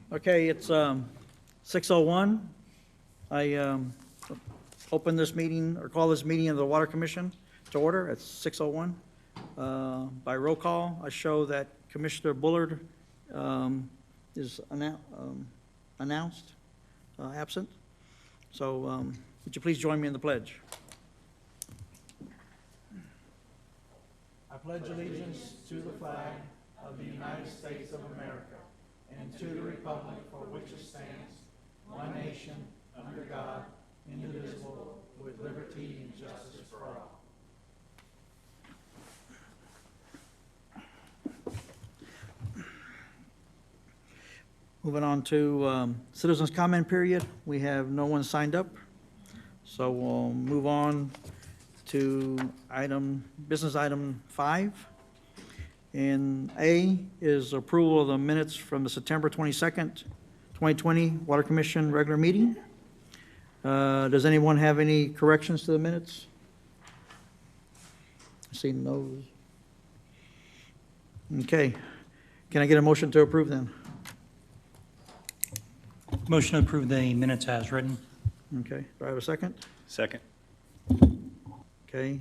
Okay, it's 6:01. I open this meeting, or call this meeting of the Water Commission to order at 6:01. By roll call, I show that Commissioner Bullard is announced, absent. So would you please join me in the pledge? I pledge allegiance to the flag of the United States of America and to the republic for which it stands, one nation, under God, indivisible, with liberty and justice for all. Moving on to citizens' comment period. We have no one signed up, so we'll move on to business item 5. And A is approval of the minutes from the September 22nd, 2020 Water Commission regular meeting. Does anyone have any corrections to the minutes? I see no's. Okay. Can I get a motion to approve then? Motion to approve the minutes as written. Okay. Do I have a second? Second. Okay.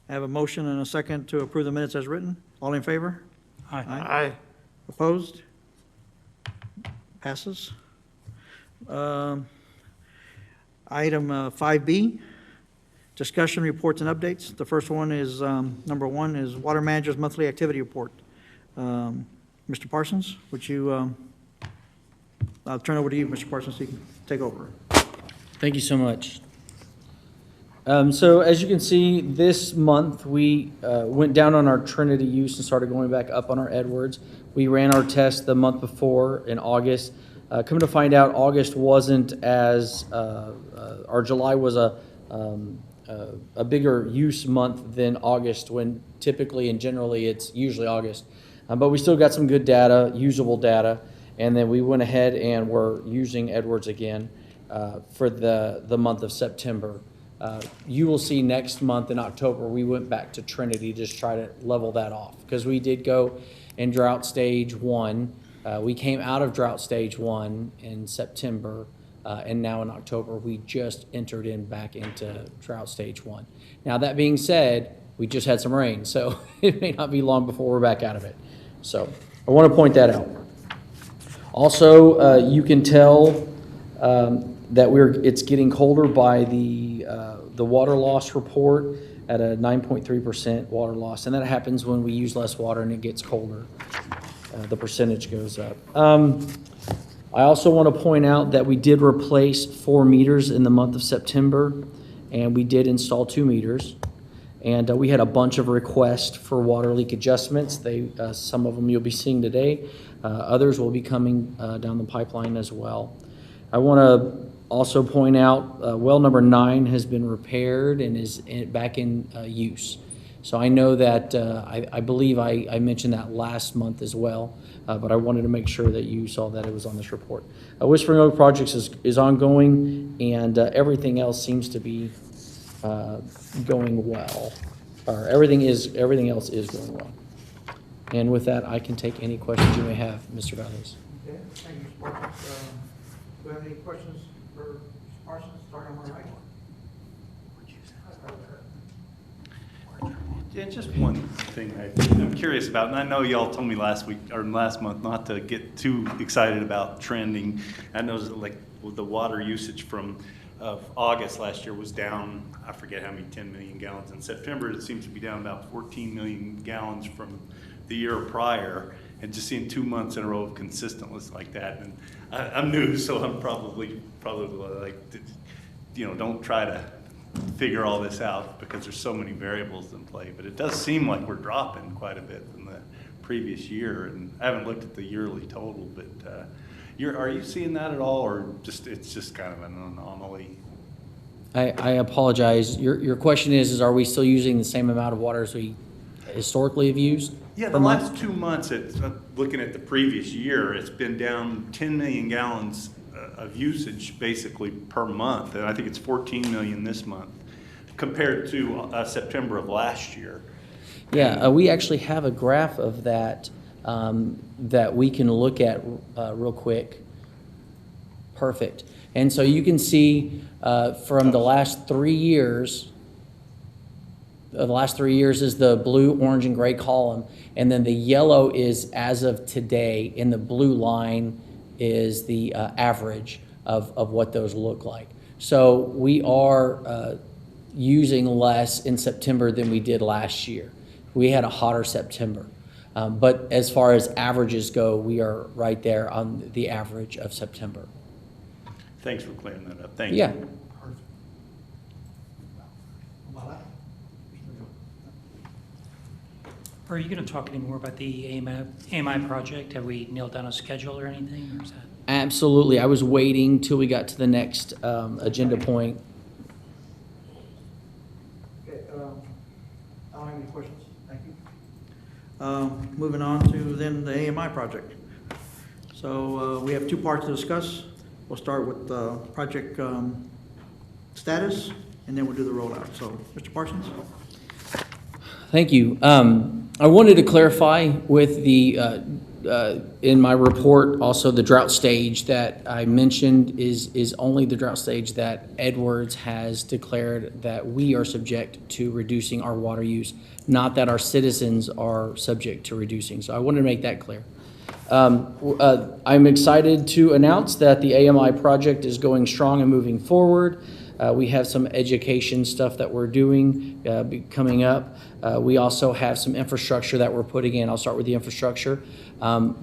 I have a motion and a second to approve the minutes as written. All in favor? Aye. Aye. Opposed? Passes. Item 5B, discussion reports and updates. The first one is, number 1 is Water Manager's Monthly Activity Report. Mr. Parsons, would you, I'll turn over to you, Mr. Parsons, so you can take over. Thank you so much. So as you can see, this month we went down on our Trinity use and started going back up on our Edwards. We ran our test the month before in August. Come to find out, August wasn't as, our July was a bigger use month than August, when typically and generally it's usually August. But we still got some good data, usable data, and then we went ahead and we're using Edwards again for the month of September. You will see next month in October, we went back to Trinity to just try to level that off, because we did go in drought stage 1. We came out of drought stage 1 in September, and now in October, we just entered back into drought stage 1. Now, that being said, we just had some rain, so it may not be long before we're back out of it. So I want to point that out. Also, you can tell that it's getting colder by the water loss report at a 9.3% water loss, and that happens when we use less water and it gets colder. The percentage goes up. I also want to point out that we did replace 4 meters in the month of September, and we did install 2 meters. And we had a bunch of requests for water leak adjustments. Some of them you'll be seeing today. Others will be coming down the pipeline as well. I want to also point out well number 9 has been repaired and is back in use. So I know that, I believe I mentioned that last month as well, but I wanted to make sure that you saw that it was on this report. Whispering Oak Projects is ongoing, and everything else seems to be going well. Or everything else is going well. And with that, I can take any questions you may have, Mr. Valdez. Okay, thank you, Mr. Parsons. Do you have any questions for Mr. Parsons? Starting on my right. Yeah, just one thing I'm curious about, and I know y'all told me last month not to get too excited about trending. I know like the water usage from August last year was down, I forget how many, 10 million gallons. In September, it seems to be down about 14 million gallons from the year prior, and just seeing 2 months in a row of consistentness like that. And I'm new, so I'm probably like, don't try to figure all this out because there's so many variables in play. But it does seem like we're dropping quite a bit from the previous year, and I haven't looked at the yearly total, but are you seeing that at all, or it's just kind of an anomaly? I apologize. Your question is are we still using the same amount of water as we historically have used? Yeah, the last 2 months, looking at the previous year, it's been down 10 million gallons of usage basically per month, and I think it's 14 million this month compared to September of last year. Yeah, we actually have a graph of that that we can look at real quick. Perfect. And so you can see from the last 3 years, the last 3 years is the blue, orange, and gray column, and then the yellow is as of today, and the blue line is the average of what those look like. So we are using less in September than we did last year. We had a hotter September. But as far as averages go, we are right there on the average of September. Thanks for clearing that up. Thank you. Yeah. Are you going to talk any more about the AMI project? Have we nailed down a schedule or anything, or is that? Absolutely. I was waiting till we got to the next agenda point. Okay, I don't have any questions. Thank you. Moving on to then the AMI project. So we have two parts to discuss. We'll start with project status, and then we'll do the rollout. So, Mr. Parsons? Thank you. I wanted to clarify with the, in my report, also the drought stage that I mentioned is only the drought stage that Edwards has declared that we are subject to reducing our water use, not that our citizens are subject to reducing. So I wanted to make that clear. I'm excited to announce that the AMI project is going strong and moving forward. We have some education stuff that we're doing coming up. We also have some infrastructure that we're putting in. I'll start with the infrastructure.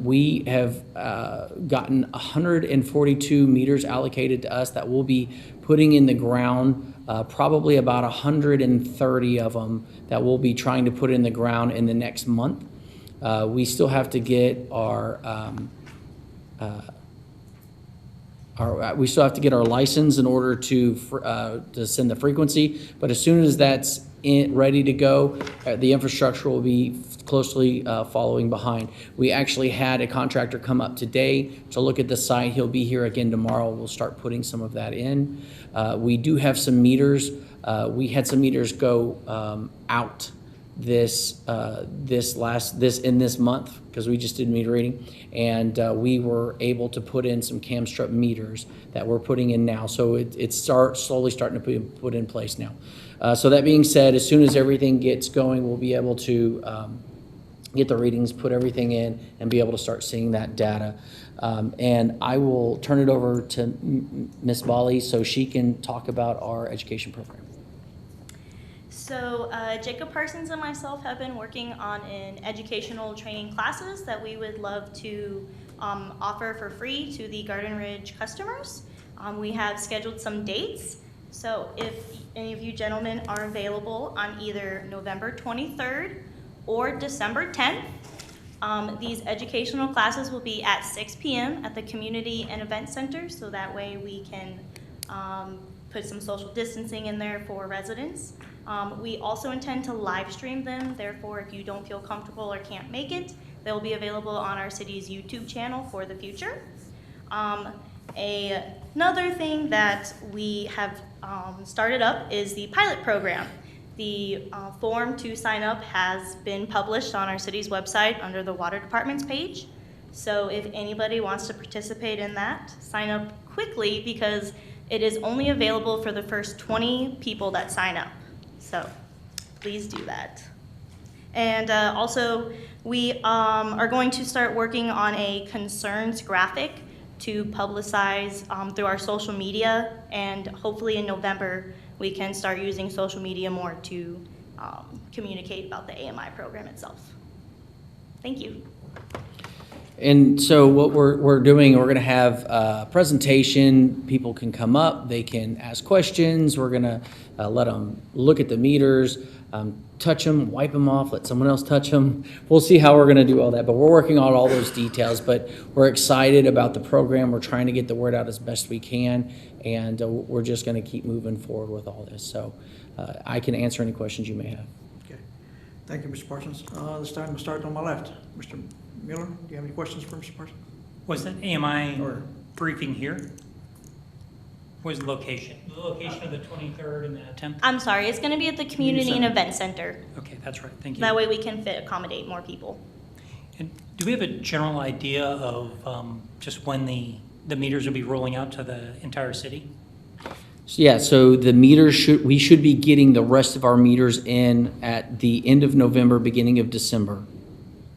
We have gotten 142 meters allocated to us that we'll be putting in the ground, probably about 130 of them that we'll be trying to put in the ground in the next month. We still have to get our license in order to send the frequency, but as soon as that's ready to go, the infrastructure will be closely following behind. We actually had a contractor come up today to look at the site. He'll be here again tomorrow. We'll start putting some of that in. We do have some meters. We had some meters go out this month because we just did meter reading, and we were able to put in some Camstrup meters that we're putting in now. So it's slowly starting to be put in place now. So that being said, as soon as everything gets going, we'll be able to get the readings, put everything in, and be able to start seeing that data. And I will turn it over to Ms. Bali so she can talk about our education program. So Jacob Parsons and myself have been working on an educational training classes that we would love to offer for free to the Garden Ridge customers. We have scheduled some dates. So if any of you gentlemen are available on either November 23rd or December 10th, these educational classes will be at 6 p.m. at the Community and Event Center, so that way we can put some social distancing in there for residents. We also intend to live stream them, therefore if you don't feel comfortable or can't make it, they'll be available on our city's YouTube channel for the future. Another thing that we have started up is the pilot program. The form to sign up has been published on our city's website under the Water Department's page. So if anybody wants to participate in that, sign up quickly because it is only available for the first 20 people that sign up. So please do that. And also, we are going to start working on a concerns graphic to publicize through our social media, and hopefully in November we can start using social media more to communicate about the AMI program itself. Thank you. And so what we're doing, we're going to have a presentation. People can come up, they can ask questions. We're going to let them look at the meters, touch them, wipe them off, let someone else touch them. We'll see how we're going to do all that, but we're working on all those details. But we're excited about the program. We're trying to get the word out as best we can, and we're just going to keep moving forward with all this. So I can answer any questions you may have. Okay. Thank you, Mr. Parsons. This time we'll start on my left. Mr. Miller, do you have any questions for Mr. Parsons? Was that AMI briefing here? Where's the location? The location of the 23rd and the 10th? I'm sorry, it's going to be at the Community and Event Center. Okay, that's right, thank you. That way we can accommodate more people. And do we have a general idea of just when the the meters will be rolling out to the entire city? Yeah, so the meters we should be getting the rest of our meters in at the end of November, beginning of December.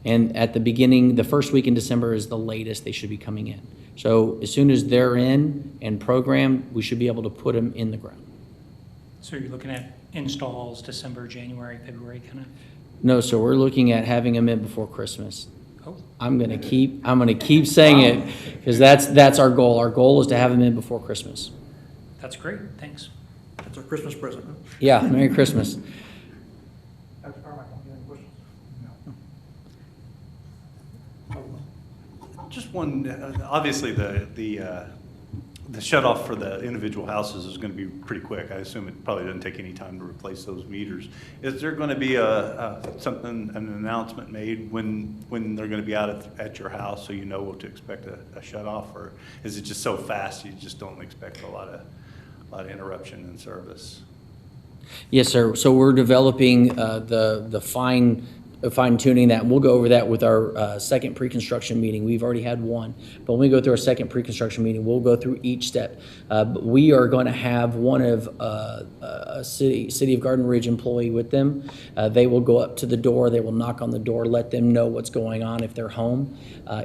And at the beginning, the first week in December is the latest they should be coming in. So as soon as they're in and programmed, we should be able to put them in the ground. So you're looking at installs December, January, February, kind of? No, so we're looking at having them in before Christmas. Oh, I'm gonna keep saying it, because that's our goal. Our goal is to have them in before Christmas. that's great, thanks. That's our Christmas present. huh? Yeah, Merry Christmas. Dr. Carmichael, you have any questions? Just one, obviously, the shut-off for the individual houses is going to be pretty quick. I assume it probably doesn't take any time to replace those meters. Is there going to be an announcement made when they're going to be out at your house, so you know what to expect a shut-off? Or is it just so fast you just don't expect a lot of interruption in service? Yes, sir. So we're developing the fine tuning that. We'll go over that with our second pre-construction meeting. We've already had one, but when we go through our second pre-construction meeting, we'll go through each step. But we are going to have one of a City of Garden Ridge employee with them. They will go up to the door. They will knock on the door, let them know what's going on if they're home.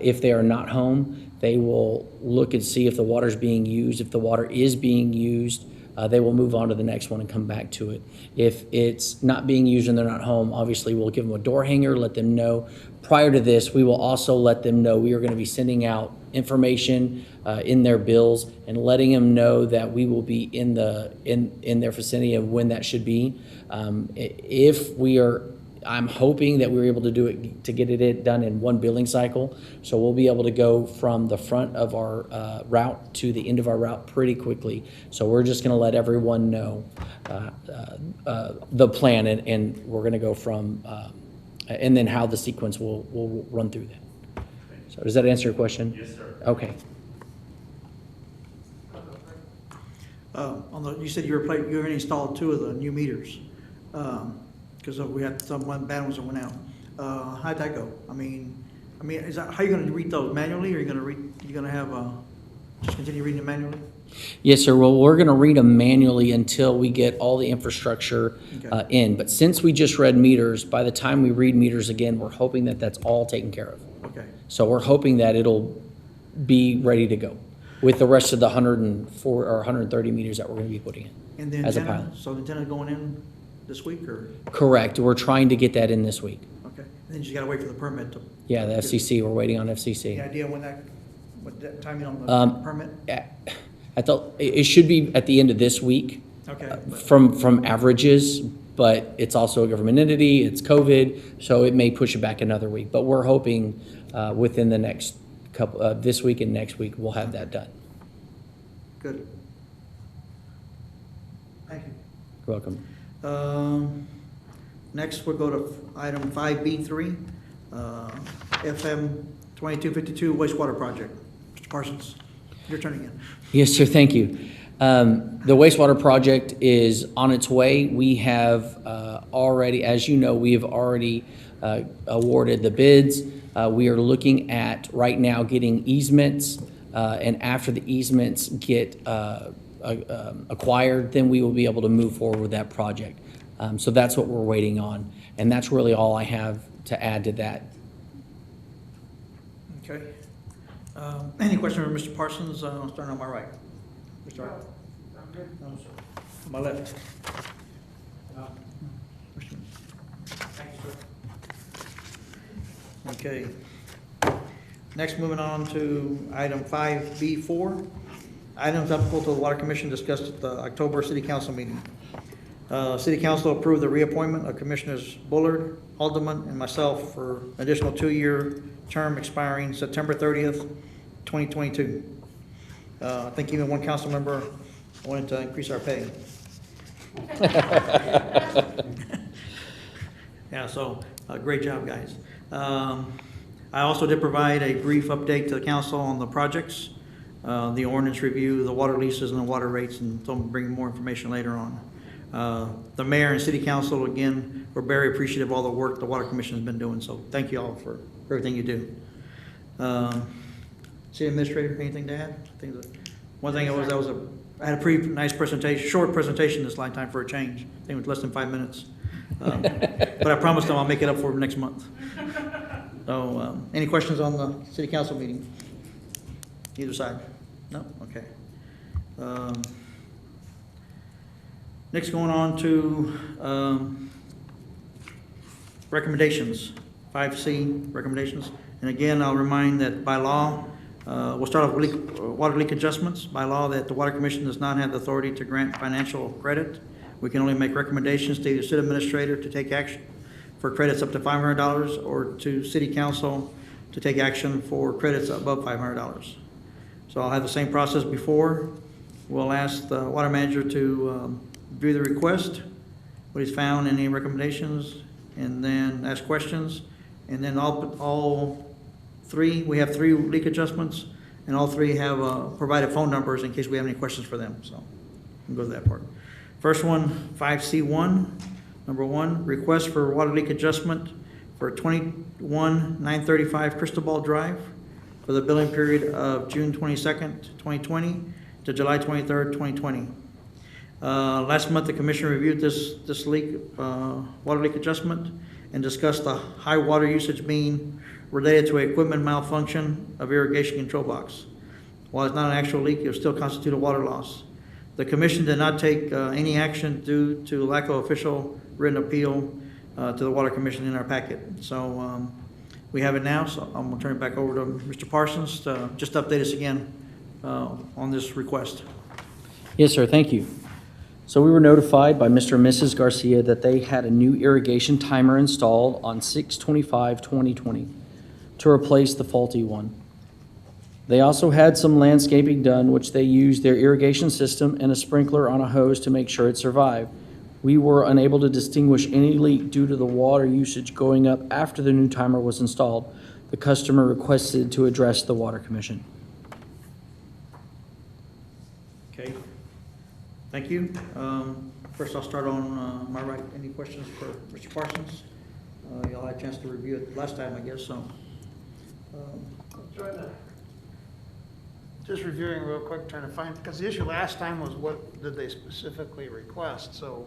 If they are not home, they will look and see if the water's being used. If the water is being used, they will move on to the next one and come back to it. If it's not being used and they're not home, obviously we'll give them a door hanger, let them know. Prior to this, we will also let them know we are going to be sending out information in their bills and letting them know that we will be in their vicinity of when that should be. I'm hoping that we're able to do it, to get it done in one billing cycle. So we'll be able to go from the front of our route to the end of our route pretty quickly. So we're just gonna let everyone know the plan, and we're gonna go from, and then how the sequence will run through that. So does that answer your question? Yes, sir. Okay. You said you already installed 2 of the new meters, because we had some bad ones that went out. How'd that go? I mean, is that, how are you gonna read those manually, or you gonna have, just continue reading them manually? Yes, sir. Well, we're going to read them manually until we get all the infrastructure Okay. in. But since we just read meters, by the time we read meters again, we're hoping that that's all taken care of. Okay, So we're hoping that it'll be ready to go with the rest of the 104 or 130 meters that we're going to be putting in and the as a antenna, pilot. so the antenna going in this week, or, Correct. We're trying to get that in this week. okay, and then you just gotta wait for the permit to. Yeah, the FCC, we're waiting on Any FCC. idea what that timing on the Um, permit? It should be at the end of this week. Okay, From averages, but it's also a government entity, it's COVID, so it may push it back another week. But we're hoping within the next couple, this week and next week, we'll have that done. good. Thank you. You're welcome. Next, we'll go to item 5B3, FM 2252 wastewater project. Mr. Parsons, your turn again. Yes, sir, thank you. The wastewater project is on its way. We have already, as you know, we have already awarded the bids. We are looking at, right now, getting easements, and after the easements get acquired, then we will be able to move forward with that project. So that's what we're waiting on, and that's really all I have to add to that. Okay. Any question for Mr. Parsons? Starting on my right. Mr. Wright? No, sir. On my left. Okay. Next, moving on to item 5B4. Items applicable to the Water Commission discussed at the October City Council meeting. City Council approved the reappointment of Commissioners Bullard, Haldeman, and myself for an additional 2-year term expiring September 30th, 2022. I think even one council member wanted to increase our pay. Yeah, so, great job, guys. I also did provide a brief update to the council on the projects, the ordinance review, the water leases, and the water rates, and so I'm bringing more information later on. The mayor and city council, again, we're very appreciative of all the work the Water Commission has been doing, so thank you all for everything you do. City Administrator, anything to add? I think one thing I had a pretty nice presentation, short presentation this time for a change. I think it was less than 5 minutes. But I promised them I'll make it up for next month. So, any questions on the city council meeting? Either side? No? Okay. Next, going on to recommendations, 5C recommendations. And again, I'll remind that by law, we'll start off with water leak adjustments. By law, that the Water Commission does not have the authority to grant financial credit. We can only make recommendations to the city administrator to take action for credits up to $500 or to city council to take action for credits above $500. So I'll have the same process before. We'll ask the water manager to view the request, what he's found, any recommendations, and then ask questions. And then all three, we have 3 leak adjustments, and all 3 have provided phone numbers in case we have any questions for them. So we'll go to that part. First one, 5C1, number 1, request for water leak adjustment for 21935 Cristobal Drive for the billing period of June 22nd, 2020 to July 23rd, 2020. Last month, the commission reviewed this leak, water leak adjustment, and discussed the high water usage being related to equipment malfunction of irrigation control box. While it's not an actual leak, it will still constitute a water loss. The commission did not take any action due to lack of official written appeal to the Water Commission in our packet. So we have it now, so I'm gonna turn it back over to Mr. Parsons to just update us again on this request. Yes, sir, thank you. So we were notified by Mr. and Mrs. Garcia that they had a new irrigation timer installed on 6/25/2020 to replace the faulty one. They also had some landscaping done, which they used their irrigation system and a sprinkler on a hose to make sure it survived. We were unable to distinguish any leak due to the water usage going up after the new timer was installed. The customer requested to address the Water Commission. Okay, thank you. First, I'll start on my right. Any questions for Mr. Parsons? Y'all had a chance to review it last time, I guess, so. Just reviewing real quick, trying to find, because the issue last time was what did they specifically request? So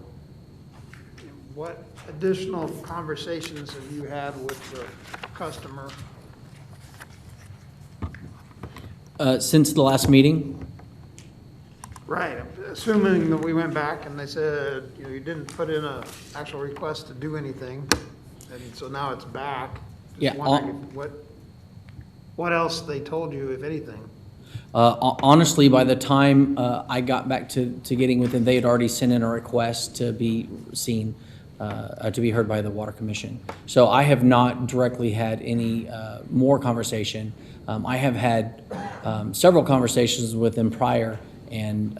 what additional conversations have you had with the customer? Since the last meeting, Right, assuming that we went back and they said, you know, you didn't put in a actual request to do anything, and so now it's back. Just Yeah, wondering what else they told you, if anything? honestly, by the time I got back to getting with them, they had already sent in a request to be seen, to be heard by the Water Commission. So I have not directly had any more conversation. I have had several conversations with them prior, and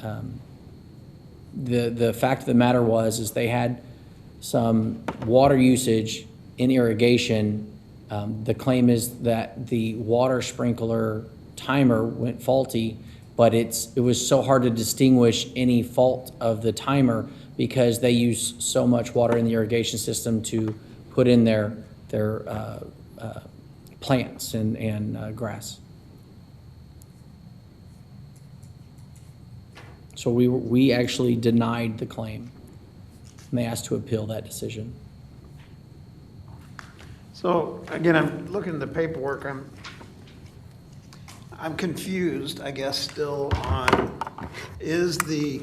the fact of the matter is they had some water usage in irrigation. The claim is that the water sprinkler timer went faulty, but it was so hard to distinguish any fault of the timer because they use so much water in the irrigation system to put in their plants and grass. So we actually denied the claim, and they asked to appeal that decision. So again, I'm looking at the paperwork, I'm confused, I guess, still on, is the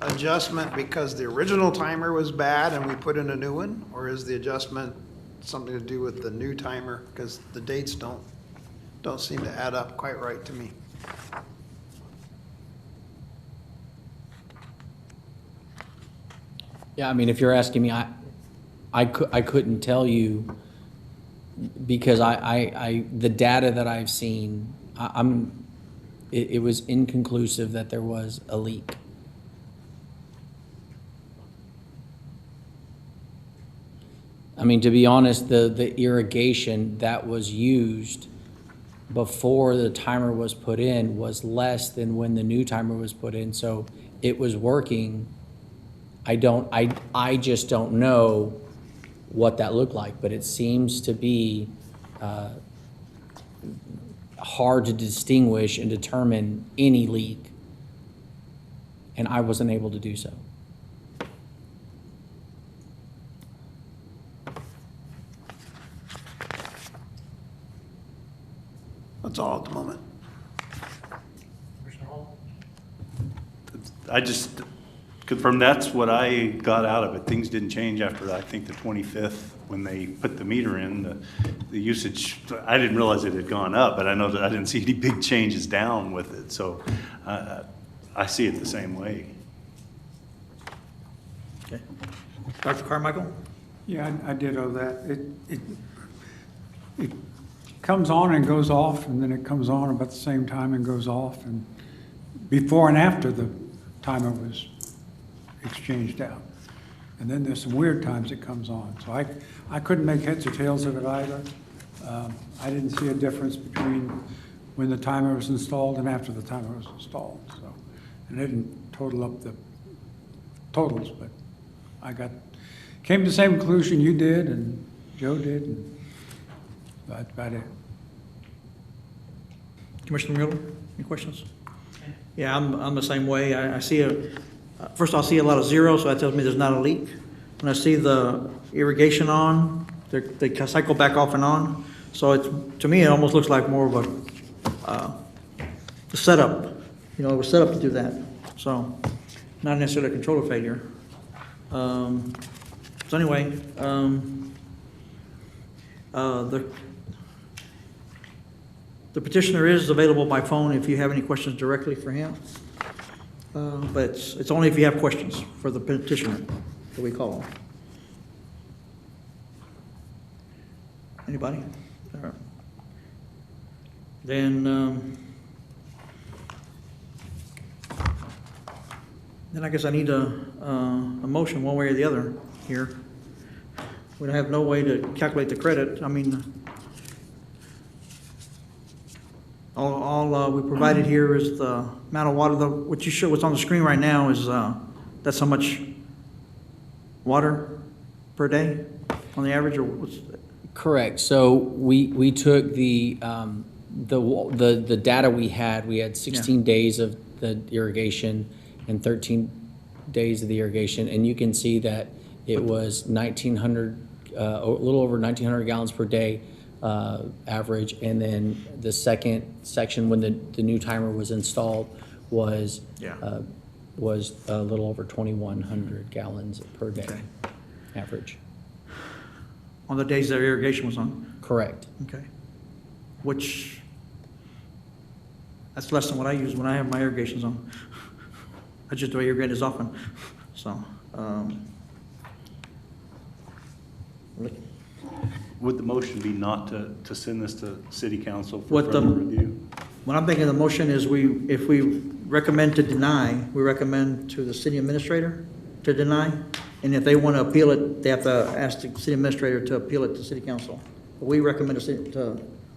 adjustment because the original timer was bad and we put in a new one? Or is the adjustment something to do with the new timer? Because the dates don't seem to add up quite right to me. Yeah, I mean, if you're asking me, I couldn't tell you because the data that I've seen, it was inconclusive that there was a leak. I mean, to be honest, the irrigation that was used before the timer was put in was less than when the new timer was put in, so it was working. I just don't know what that looked like, but it seems to be hard to distinguish and determine any leak. And I wasn't able to do so. That's all at the moment. Commissioner Hall? I just confirm that's what I got out of it. Things didn't change after, I think, the 25th when they put the meter in. The usage, I didn't realize it had gone up, but I know that I didn't see any big changes down with it. So I see it the same way. Okay. Dr. Carmichael? Yeah, I did all that. It comes on and goes off, and then it comes on about the same time and goes off, and before and after the timer was exchanged out. And then there's some weird times it comes on. So I couldn't make heads or tails of it either. I didn't see a difference between when the timer was installed and after the timer was installed. So, and I didn't total up the totals, but came to the same conclusion you did and Joe did, and that's about it. Commissioner Mueller, any questions? Yeah, I'm the same way. I see first I'll see a lot of zeros, so that tells me there's not a leak. When I see the irrigation on, they cycle back off and on. So to me, it almost looks like more of a setup. You know, it was set up to do that. So not necessarily a controller failure. So anyway, the petitioner is available by phone if you have any questions directly for him. But it's only if you have questions for the petitioner that we call him. Anybody? All right. Then I guess I need a motion one way or the other here. We don't have no way to calculate the credit. I mean, all we provided here is the amount of water. What's on the screen right now is that's how much water per day on the average, or what's? Correct. So we took the data we had 16 days of the irrigation and 13 days of the irrigation, and you can see that it was 1,900, a little over 1,900 gallons per day average, and then the second section when the new timer was installed was a little over 2,100 gallons per day average. On the days that irrigation was on? Correct. Okay. That's less than what I use when I have my irrigations on. I just don't irrigate as often, so. Would the motion be not to send this to city council for What the- further review? What I'm thinking the motion is if we recommend to deny, we recommend to the city administrator to deny. And if they want to appeal it, they have to ask the city administrator to appeal it to city council. But we recommend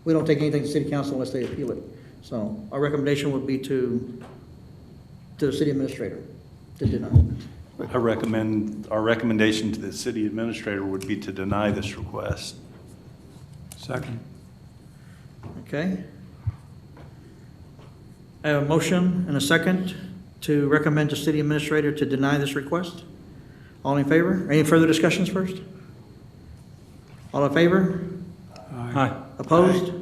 we don't take anything to city council unless they appeal it. So our recommendation would be to the city administrator to deny. Our recommendation to the city administrator would be to deny this request. Second. Okay. I have a motion and a second to recommend to city administrator to deny this request. All in favor? Any further discussions first? All in favor? Aye. Opposed?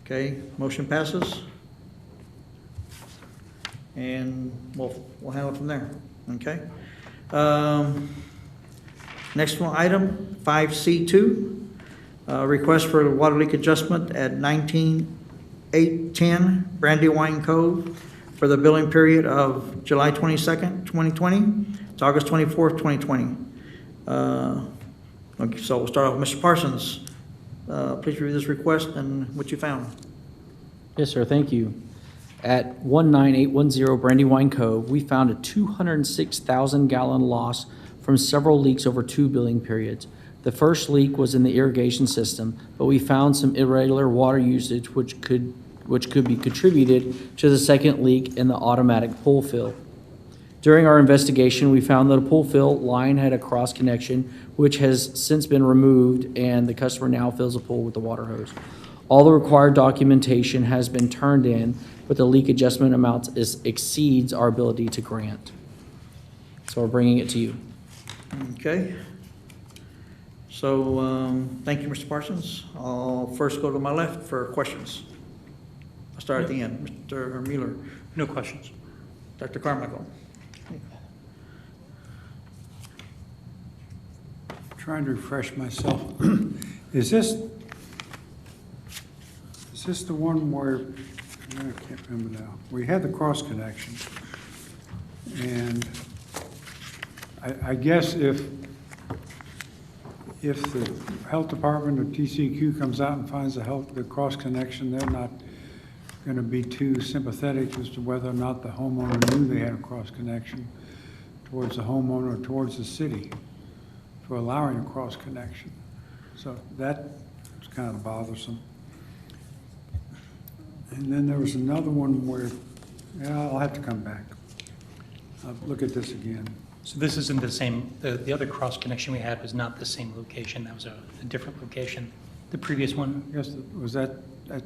Okay, motion passes. And we'll handle it from there, okay? Next one, item 5C2, request for water leak adjustment at 19810 Brandywine Cove for the billing period of July 22nd, 2020 to August 24th, 2020. Okay, so we'll start off with Mr. Parsons. Please review this request and what you found. Yes, sir, thank you. At 19810 Brandywine Cove, we found a 206,000 gallon loss from several leaks over 2 billing periods. The first leak was in the irrigation system, but we found some irregular water usage which could be contributed to the second leak in the automatic pull fill. During our investigation, we found that a pull fill line had a cross connection, which has since been removed, and the customer now fills a pool with the water hose. All the required documentation has been turned in, but the leak adjustment amounts exceeds our ability to grant. So we're bringing it to you. Okay. So, thank you, Mr. Parsons. I'll first go to my left for questions. I'll start at the end. Mr. Mueller, No questions. Dr. Carmichael. Trying to refresh myself. Is this the one where, I can't remember now. We had the cross connection. And I guess if the health department or TCQ comes out and finds the cross connection, they're not going to be too sympathetic as to whether or not the homeowner knew they had a cross connection towards the homeowner or towards the city for allowing a cross connection. So that's kind of bothersome. And then there was another one where, yeah, I'll have to come back. I'll look at this again. So this isn't the same, the other cross connection we had was not the same location. That was a different location. The previous one, I guess, was that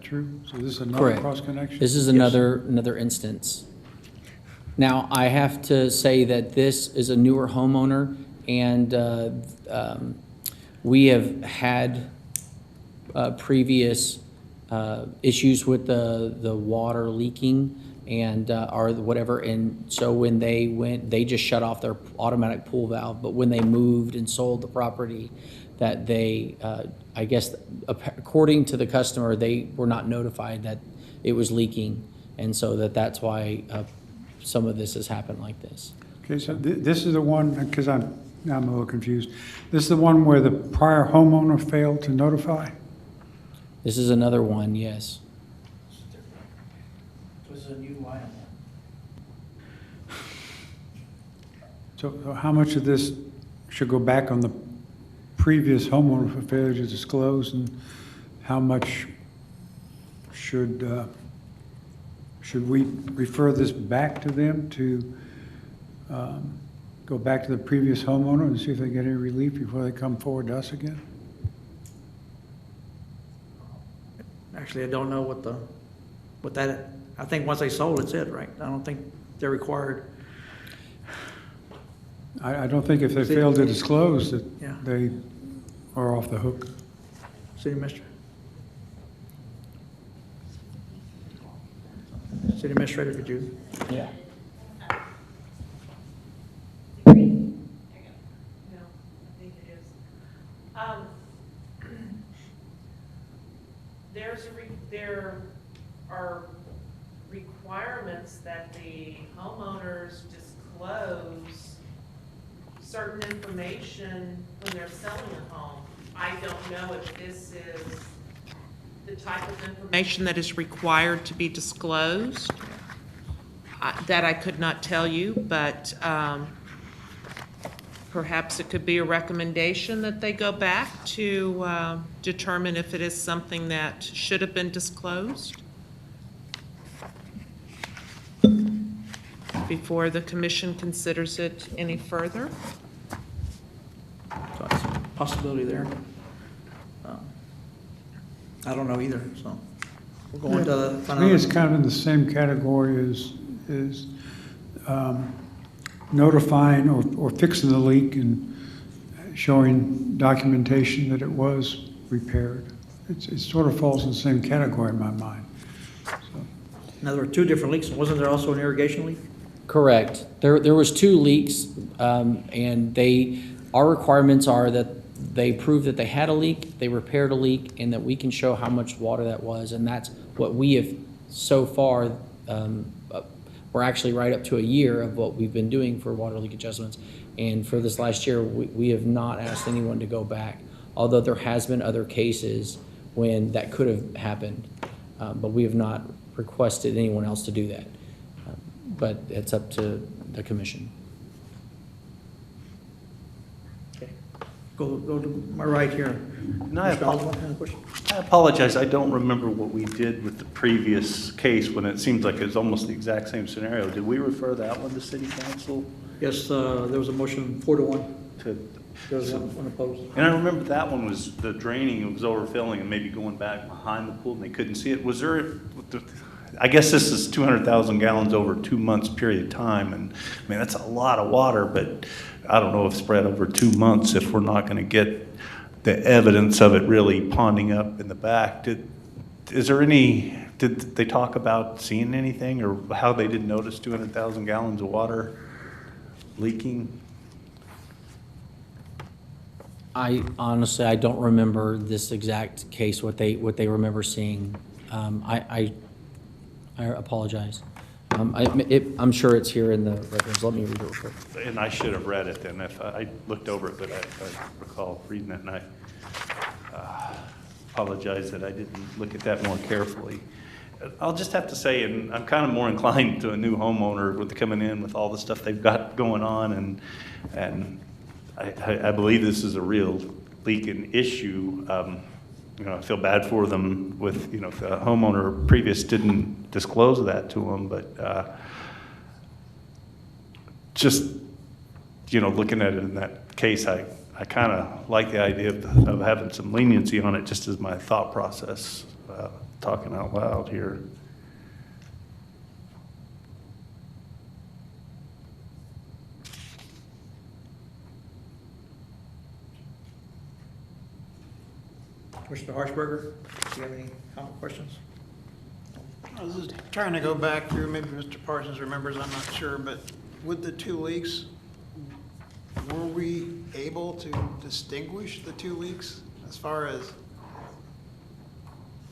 true? So this is another Correct. cross connection? This is another instance. Now, I have to say that this is a newer homeowner, and we have had previous issues with the water leaking and or whatever, and so when they just shut off their automatic pool valve, but when they moved and sold the property, that they, I guess, according to the customer, they were not notified that it was leaking, and so that's why some of this has happened like this. Okay, so this is the one, because now I'm a little confused. This is the one where the prior homeowner failed to notify? This is another one, yes. This is a new item. So how much of this should go back on the previous homeowner for failure to disclose, and how much should we refer this back to them to go back to the previous homeowner and see if they get any relief before they come forward to us again? Actually, I don't know what that, I think once they sold, it's it, right? I don't think they're required. I don't think if they fail to disclose that Yeah. they are off the hook. City Administrator. City Administrator, could you? Yeah. No, I think it is. There are requirements that the homeowners disclose certain information when they're selling a home. I don't know if this is the type of information that is required to be disclosed. That I could not tell you, but perhaps it could be a recommendation that they go back to determine if it is something that should have been disclosed before the commission considers it any further. So it's a possibility there. I don't know either, so we're going to To me, it's kind of in the same category as notifying or fixing the leak and showing documentation that it was repaired. It sort of falls in the same category in my mind. So, Now, there were two different leaks. Wasn't there also an irrigation leak? Correct. There was 2 leaks, and our requirements are that they prove that they had a leak, they repaired a leak, and that we can show how much water that was, and that's what we have so far. We're actually right up to a year of what we've been doing for water leak adjustments, and for this last year, we have not asked anyone to go back, although there has been other cases when that could have happened, but we have not requested anyone else to do that. But it's up to the commission. Okay. Go to my right here. No, I Mr. Oswald, have a question? I apologize, I don't remember what we did with the previous case when it seems like it's almost the exact same scenario. Did we refer that one to city council? Yes, there was a motion 4-1. Those one opposed? And I remember that one was the draining, it was overfilling and maybe going back behind the pool and they couldn't see it. Was there, I guess this is 200,000 gallons over 2 months period of time. And I mean, that's a lot of water, but I don't know if spread over 2 months, if we're not going to get the evidence of it really ponding up in the back. Did they talk about seeing anything or how they didn't notice 200,000 gallons of water leaking? I honestly, I don't remember this exact case, what they remember seeing. I apologize. I'm sure it's here in the records. Let me read it real quick. And I should have read it then if I looked over it, but I recall reading it and I apologize that I didn't look at that more carefully. I'll just have to say, and I'm kind of more inclined to a new homeowner with coming in with all the stuff they've got going on, and I believe this is a real leaking issue. You know, I feel bad for them with, you know, if the homeowner previous didn't disclose that to them, but just, you know, looking at it in that case, I kind of like the idea of having some leniency on it, just as my thought process, talking out loud here. Commissioner Harshberger, do you have any comment, questions? I was just trying to go back through, maybe Mr. Parsons remembers, I'm not sure, but with the 2 leaks, were we able to distinguish the 2 leaks as far as,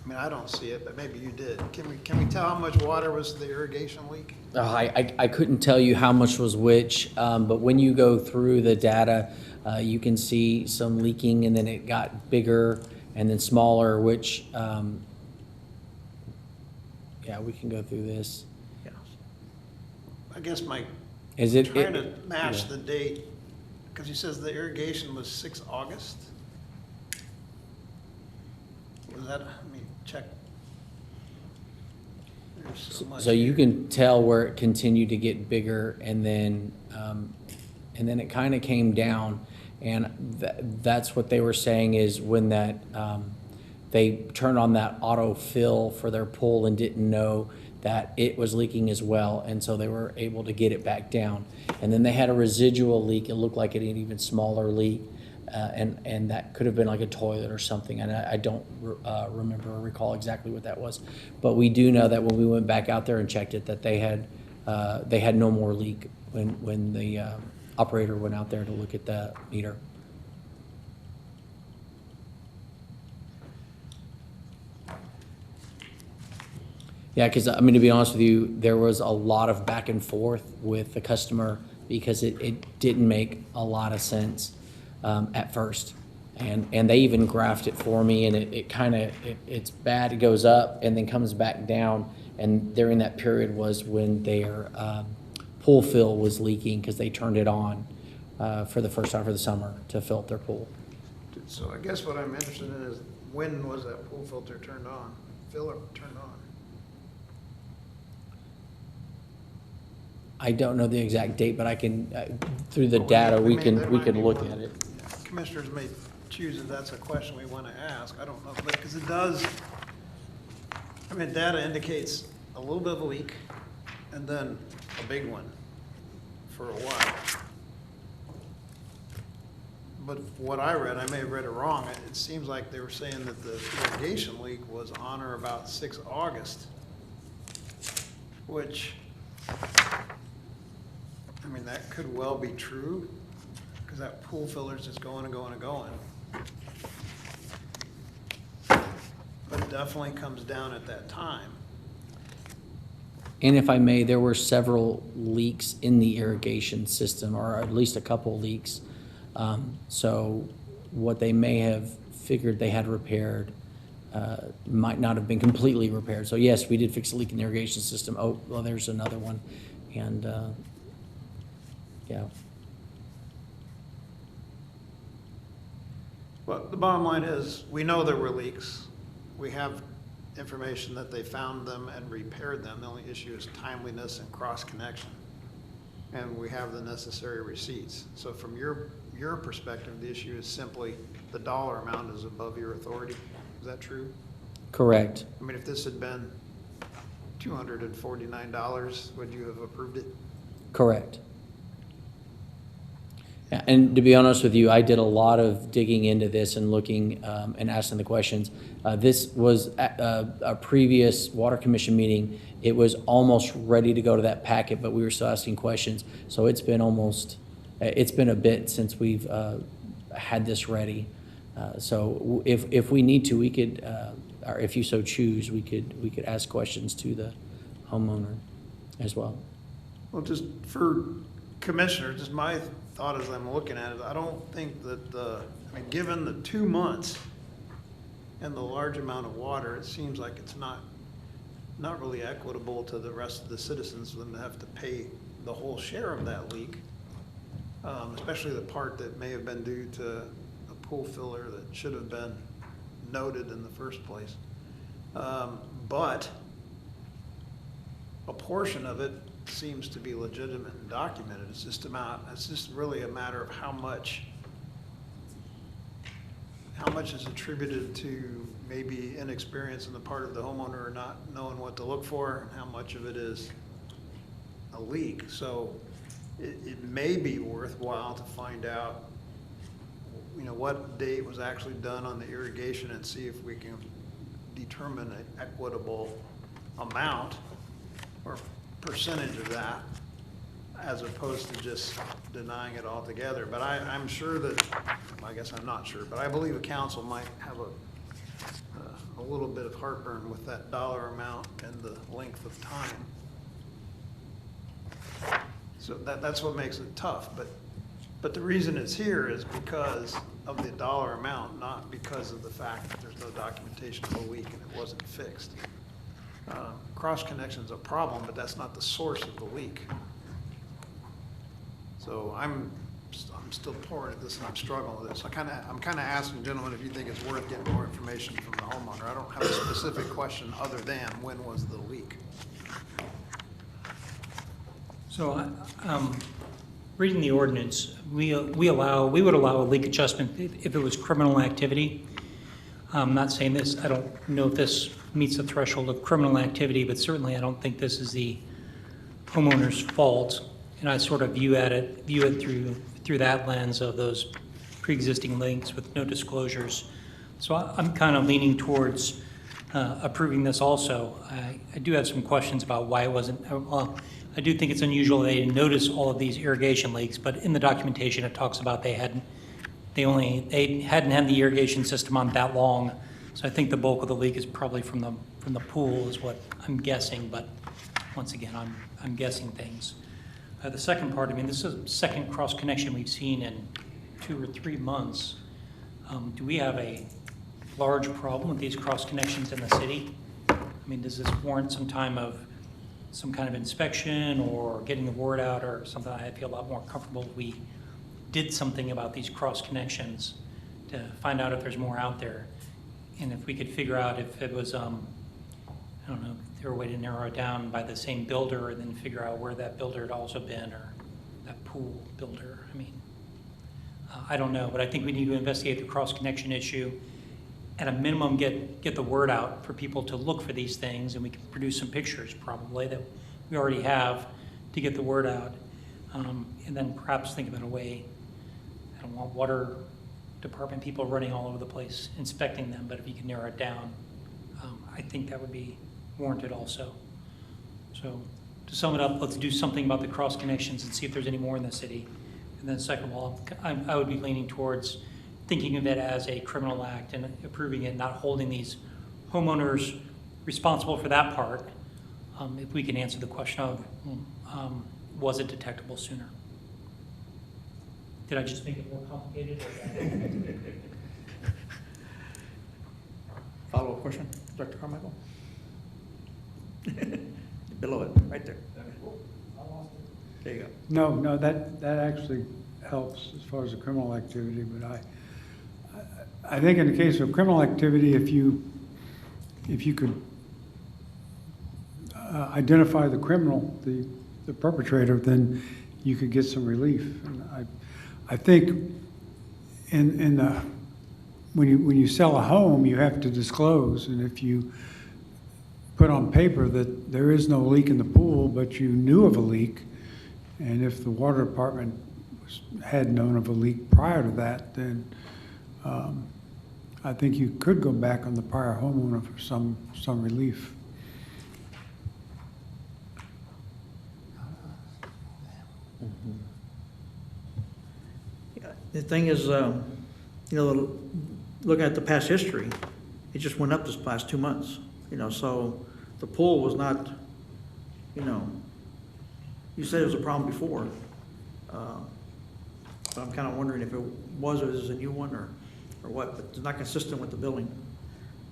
I mean, I don't see it, but maybe you did. Can we tell how much water was the irrigation leak? I couldn't tell you how much was which, but when you go through the data, you can see some leaking and then it got bigger and then smaller, which, yeah, we can go through this. Yeah. I guess trying to match yeah. the date, because he says the irrigation was 6 August. Was that, I mean, check. There's so much. So you can tell where it continued to get bigger and then it kind of came down. And that's what they were saying is when that, they turned on that auto fill for their pool and didn't know that it was leaking as well. And so they were able to get it back down. And then they had a residual leak. It looked like an even smaller leak. And that could have been like a toilet or something. And I don't remember or recall exactly what that was. But we do know that when we went back out there and checked it, that they had no more leak when the operator went out there to look at the meter. Yeah, because I mean, to be honest with you, there was a lot of back and forth with the customer because it didn't make a lot of sense at first. And they even graphed it for me, and it's bad. It goes up and then comes back down. And during that period was when their pool fill was leaking because they turned it on for the first half of the summer to fill up their pool. So I guess what I'm interested in is when was that pool filter turned on? Filler turned on? I don't know the exact date, but I can, through the data, we can look at it. Commissioners may choose if that's a question we want to ask. I don't know, because it does, I mean, data indicates a little bit of a leak and then a big one for a while. But what I read, I may have read it wrong, it seems like they were saying that the irrigation leak was on or about 6 August, which, I mean, that could well be true, because that pool filter's just going and going and going. But it definitely comes down at that time. And if I may, there were several leaks in the irrigation system, or at least a couple leaks. So what they may have figured they had repaired might not have been completely repaired. So yes, we did fix a leak in the irrigation system. Oh, well, there's another one. And yeah. But the bottom line is, we know there were leaks. We have information that they found them and repaired them. The only issue is timeliness and cross-connection. And we have the necessary receipts. So from your your perspective, the issue is simply the dollar amount is above your authority. Is that true? Correct. I mean, if this had been $249, would you have approved it? Correct. Yeah, and to be honest with you, I did a lot of digging into this and looking and asking the questions. This was at a previous Water Commission meeting. It was almost ready to go to that packet, but we were still asking questions. So it's been a bit since we've had this ready. So if we need to, we could, or if you so choose, we could ask questions to the homeowner as well. Well, just for commissioners, just my thought as I'm looking at it, I don't think that I mean, given the 2 months and the large amount of water, it seems like it's not really equitable to the rest of the citizens for them to have to pay the whole share of that leak, especially the part that may have been due to a pool filler that should have been noted in the first place. But a portion of it seems to be legitimate and documented. It's just really a matter of how much is attributed to maybe inexperience on the part of the homeowner or not knowing what to look for, and how much of it is a leak. So it may be worthwhile to find out, you know, what date was actually done on the irrigation and see if we can determine an equitable amount or percentage of that, as opposed to just denying it altogether. But I'm sure that, I guess I'm not sure, but I believe the council might have a little bit of heartburn with that dollar amount and the length of time. So that's what makes it tough. But the reason it's here is because of the dollar amount, not because of the fact that there's no documentation of a leak and it wasn't fixed. Cross connection's a problem, but that's not the source of the leak. So I'm still pouring at this and I'm struggling with this. I'm kind of asking, gentlemen, if you think it's worth getting more information from the homeowner. I don't have a specific question other than when was the leak? So, reading the ordinance, we would allow a leak adjustment if it was criminal activity. I'm not saying this, I don't know if this meets the threshold of criminal activity, but certainly I don't think this is the homeowner's fault. And I sort of view it through that lens of those pre-existing links with no disclosures. So I'm kind of leaning towards approving this also. I do have some questions about why it wasn't, well, I do think it's unusual they didn't notice all of these irrigation leaks, but in the documentation it talks about they hadn't had the irrigation system on that long. So I think the bulk of the leak is probably from the pool is what I'm guessing, but once again, I'm guessing things. The second part, I mean, this is the second cross connection we've seen in 2 or 3 months. Do we have a large problem with these cross connections in the city? I mean, does this warrant some kind of inspection or getting the word out or something? I feel a lot more comfortable if we did something about these cross connections to find out if there's more out there. And if we could figure out if it was, I don't know, if there were a way to narrow it down by the same builder and then figure out where that builder had also been, or that pool builder. I mean, I don't know, but I think we need to investigate the cross connection issue. At a minimum, get the word out for people to look for these things, and we can produce some pictures probably that we already have to get the word out. And then perhaps think about a way, I don't want water department people running all over the place inspecting them, but if you can narrow it down, I think that would be warranted also. So to sum it up, let's do something about the cross connections and see if there's any more in the city. And then second of all, I would be leaning towards thinking of it as a criminal act and approving it, not holding these homeowners responsible for that part, if we can answer the question of, was it detectable sooner? Did I just make it more complicated? Follow-up question, Dr. Carmichael? Below it, right there. There you go. No, that actually helps as far as the criminal activity, but I think in the case of criminal activity, if you could identify the criminal, the perpetrator, then you could get some relief. And I think in the, when you sell a home, you have to disclose, and if you put on paper that there is no leak in the pool, but you knew of a leak, and if the water department had known of a leak prior to that, then I think you could go back on the prior homeowner for some relief. The thing is, you know, looking at the past history, it just went up this past 2 months, you know, so the pool was not, you know, you said it was a problem before. But I'm kind of wondering if it was or is a new one or what, but it's not consistent with the billing.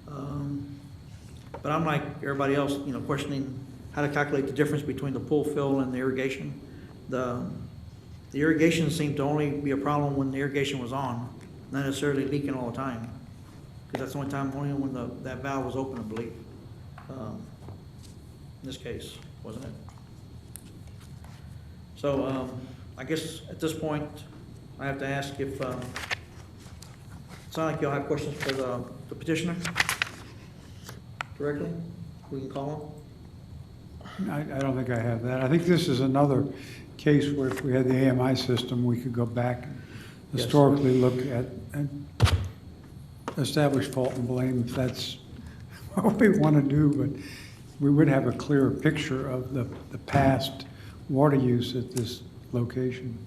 But I'm like everybody else, you know, questioning how to calculate the difference between the pool fill and the irrigation. The irrigation seemed to only be a problem when the irrigation was on, not necessarily leaking all the time. Because that's the only time, only when that valve was open, I believe. In this case, wasn't it? So, I guess at this point, I have to ask if, it's not like y'all have questions for the petitioner directly? We can call him? I don't think I have that. I think this is another case where if we had the AMI system, we could go back and Yes. historically look at and establish fault and blame if that's what we want to do, but we would have a clearer picture of the past water use at this location.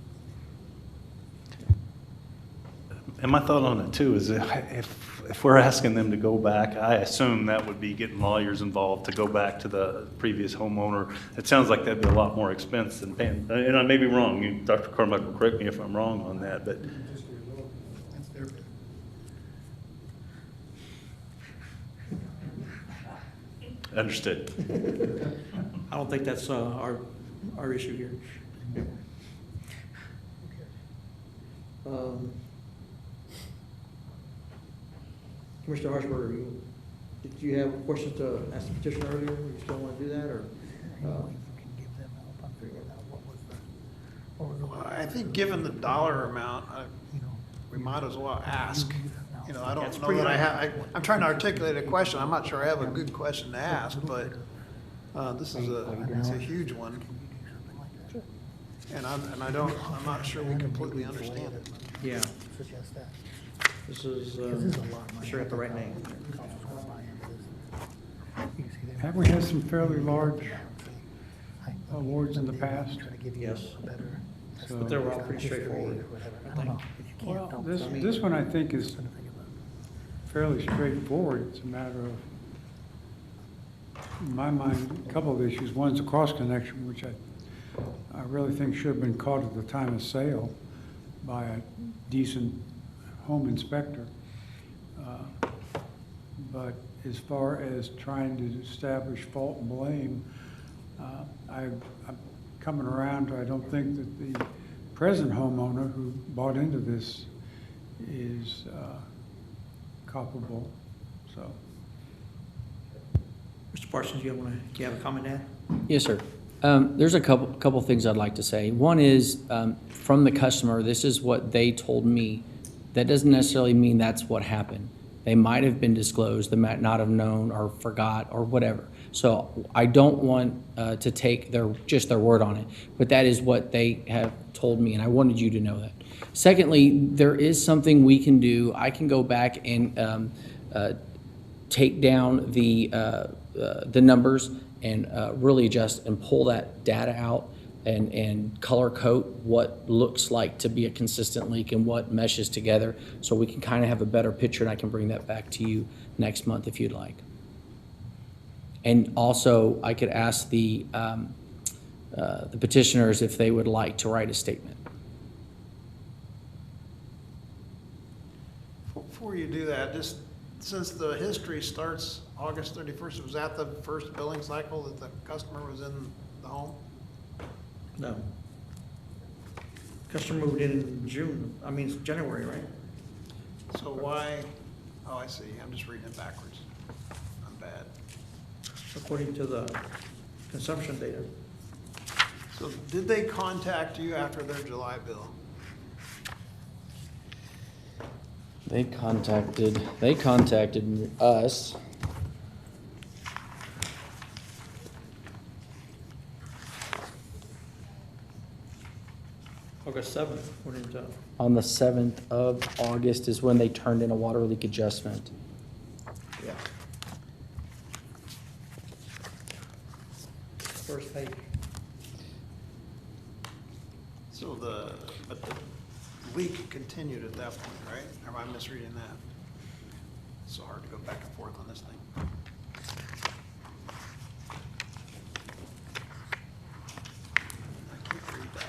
And my thought on it too is if we're asking them to go back, I assume that would be getting lawyers involved to go back to the previous homeowner. It sounds like that'd be a lot more expense than paying, and I may be wrong, Dr. Carmichael, correct me if I'm wrong on that, but. Understood. I don't think that's our issue here. Commissioner Harshberger, did you have questions to ask the petitioner earlier? You still want to do that, or? Well, I think given the dollar amount, we might as well ask. You know, I That's don't know pretty that I high. have, I'm trying to articulate a question. I'm not sure I have a good question to ask, but this is it's a huge one. And I'm not sure we completely understand it. Yeah. This is, I'm sure I got the right name. Have we had some fairly large awards in the past? Yes. So- But they were all pretty straightforward, I think. Well, this one I think is fairly straightforward. It's a matter of, in my mind, a couple of issues. One's the cross connection, which I really think should have been caught at the time of sale by a decent home inspector. But as far as trying to establish fault and blame, I'm coming around to, I don't think that the present homeowner who bought into this is culpable, so. Mr. Parsons, do you have a comment to add? Yes, sir. There's a couple things I'd like to say. One is, from the customer, this is what they told me. That doesn't necessarily mean that's what happened. They might have been disclosed, they might not have known or forgot or whatever. So I don't want to take just their word on it, but that is what they have told me, and I wanted you to know that. Secondly, there is something we can do. I can go back and take down the numbers and really adjust and pull that data out and color code what looks like to be a consistent leak and what meshes together, so we can kind of have a better picture, and I can bring that back to you next month if you'd like. And also, I could ask the petitioners if they would like to write a statement. Before you do that, just since the history starts August 31st, was that the first billing cycle that the customer was in the home? No. Customer moved in January, right? So why, oh, I see, I'm just reading it backwards. I'm bad. According to the consumption data. So did they contact you after their July bill? They contacted us. August 7th, what is that? On the 7th of August is when they turned in a water leak adjustment. Yeah. First page. So but the leak continued at that point, right? Or am I misreading that? It's so hard to go back and forth on this thing. I can't read that.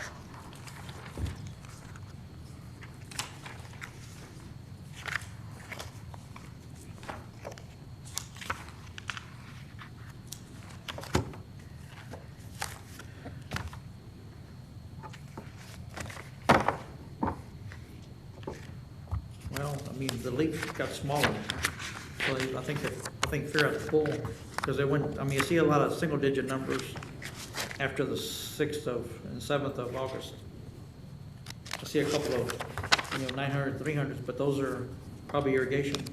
Well, I mean, the leak got smaller, so I think figure out the full, because they went, I mean, you see a lot of single-digit numbers after the 6th and 7th of August. I see a couple of, 900, 300s, but those are probably irrigation.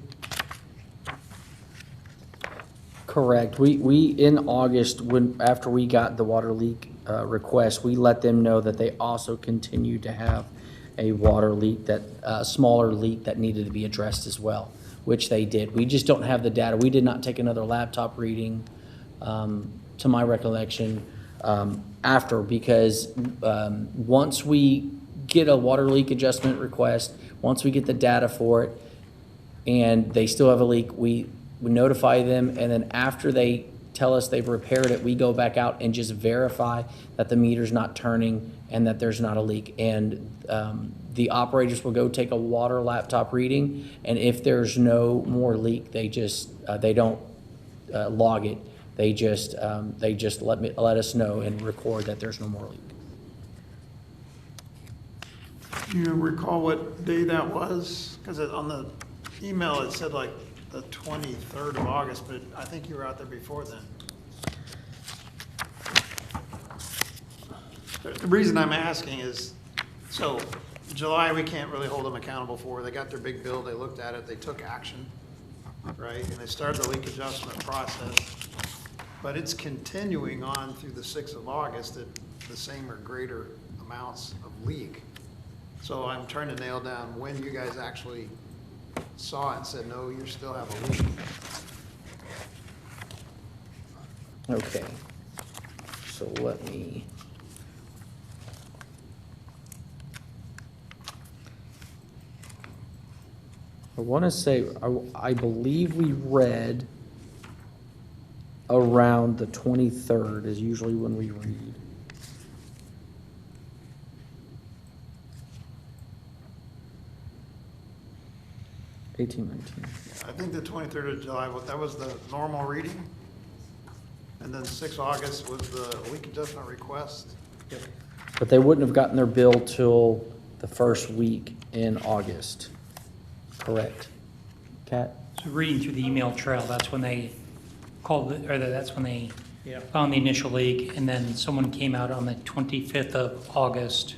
Correct. We in August, after we got the water leak request, we let them know that they also continued to have a water leak, a smaller leak that needed to be addressed as well, which they did. We just don't have the data. We did not take another laptop reading, to my recollection, after, because once we get a water leak adjustment request, once we get the data for it, and they still have a leak, we notify them, and then after they tell us they've repaired it, we go back out and just verify that the meter's not turning and that there's not a leak. And the operators will go take a water laptop reading, and if there's no more leak, they just they don't log it. They just let us know and record that there's no more leak. Do you recall what day that was? Because on the email, it said like the 23rd of August, but I think you were out there before then. The reason I'm asking is, so July, we can't really hold them accountable for. They got their big bill, they looked at it, they took action, right? And they started the leak adjustment process. But it's continuing on through the 6th of August at the same or greater amounts of leak. So I'm trying to nail down when you guys actually saw it and said, no, you still have a leak. Okay. So let me. I want to say, I believe we read around the 23rd is usually when we read. '19. I think the 23rd of July, that was the normal reading. And then 6th August was the leak adjustment request. But they wouldn't have gotten their bill till the first week in August. Correct. Kat? So reading through the email trail, that's when they called, that's when they Yeah. found the initial leak, and then someone came out on the 25th of August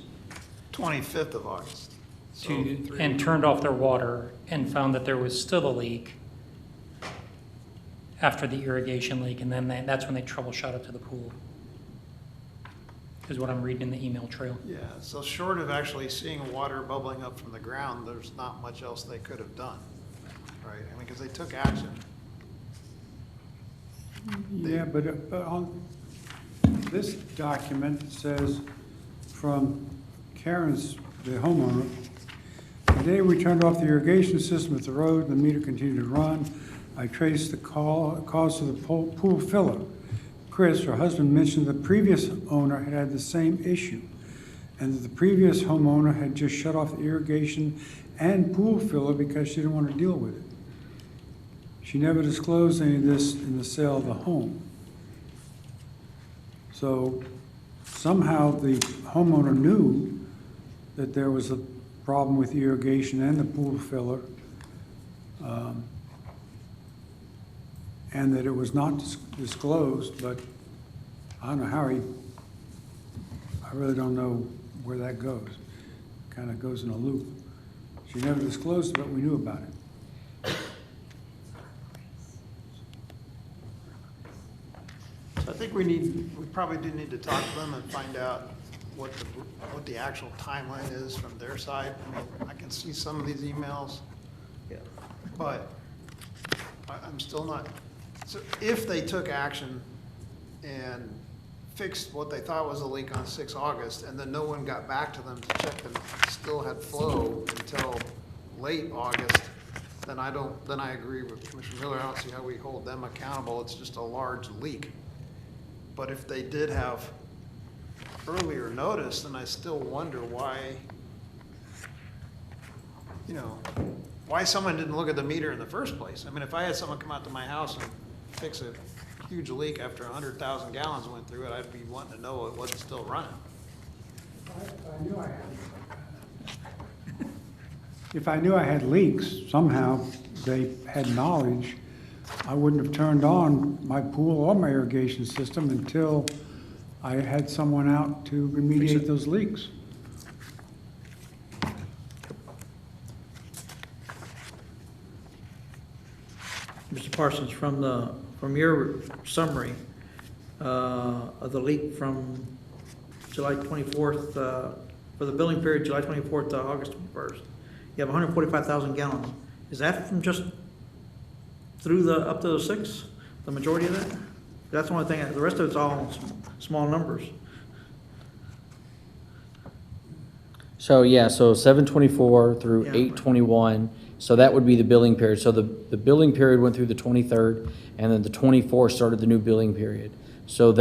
25th of August. So and turned off their water and found that there was still a leak after the irrigation leak, and then that's when they troubleshot it to the pool, is what I'm reading in the email trail. Yeah, so short of actually seeing water bubbling up from the ground, there's not much else they could have done, right? I mean, because they took action. Yeah, but on this document, it says from Karen's, the homeowner, "Today we turned off the irrigation system at the road, the meter continued to run. I traced the cause to the pool filler. Chris, her husband, mentioned the previous owner had the same issue, and that the previous homeowner had just shut off the irrigation and pool filler because she didn't want to deal with it. She never disclosed any of this in the sale of the home. So somehow the homeowner knew that there was a problem with the irrigation and the pool filler, and that it was not disclosed, but I don't know how I really don't know where that goes. Kind of goes in a loop. She never disclosed it, but we knew about it. So I think we probably do need to talk to them and find out what the actual timeline is from their side. I mean, I can see some of these emails, Yeah. but I'm still not, so if they took action and fixed what they thought was a leak on 6 August, and then no one got back to them to check and still had flow until late August, then I agree with Commissioner Miller. I don't see how we hold them accountable. It's just a large leak. But if they did have earlier notice, then I still wonder why, why someone didn't look at the meter in the first place. I mean, if I had someone come out to my house and fix a huge leak after 100,000 gallons went through it, I'd be wanting to know it wasn't still running. If I knew I had leaks, somehow they had knowledge, I wouldn't have turned on my pool or my irrigation system until I had someone out to remediate those leaks. Mr. Parsons, from your summary of the leak from July 24th, for the billing period, July 24th to August 1st, you have 145,000 gallons. Is that from just through up to the 6, the majority of that? That's the only thing, the rest of it's all small numbers. So, yeah, so 7/24 through Yeah. 8/21, so that would be the billing period. So the billing period went through the 23rd, and then the 24th started the new billing period. So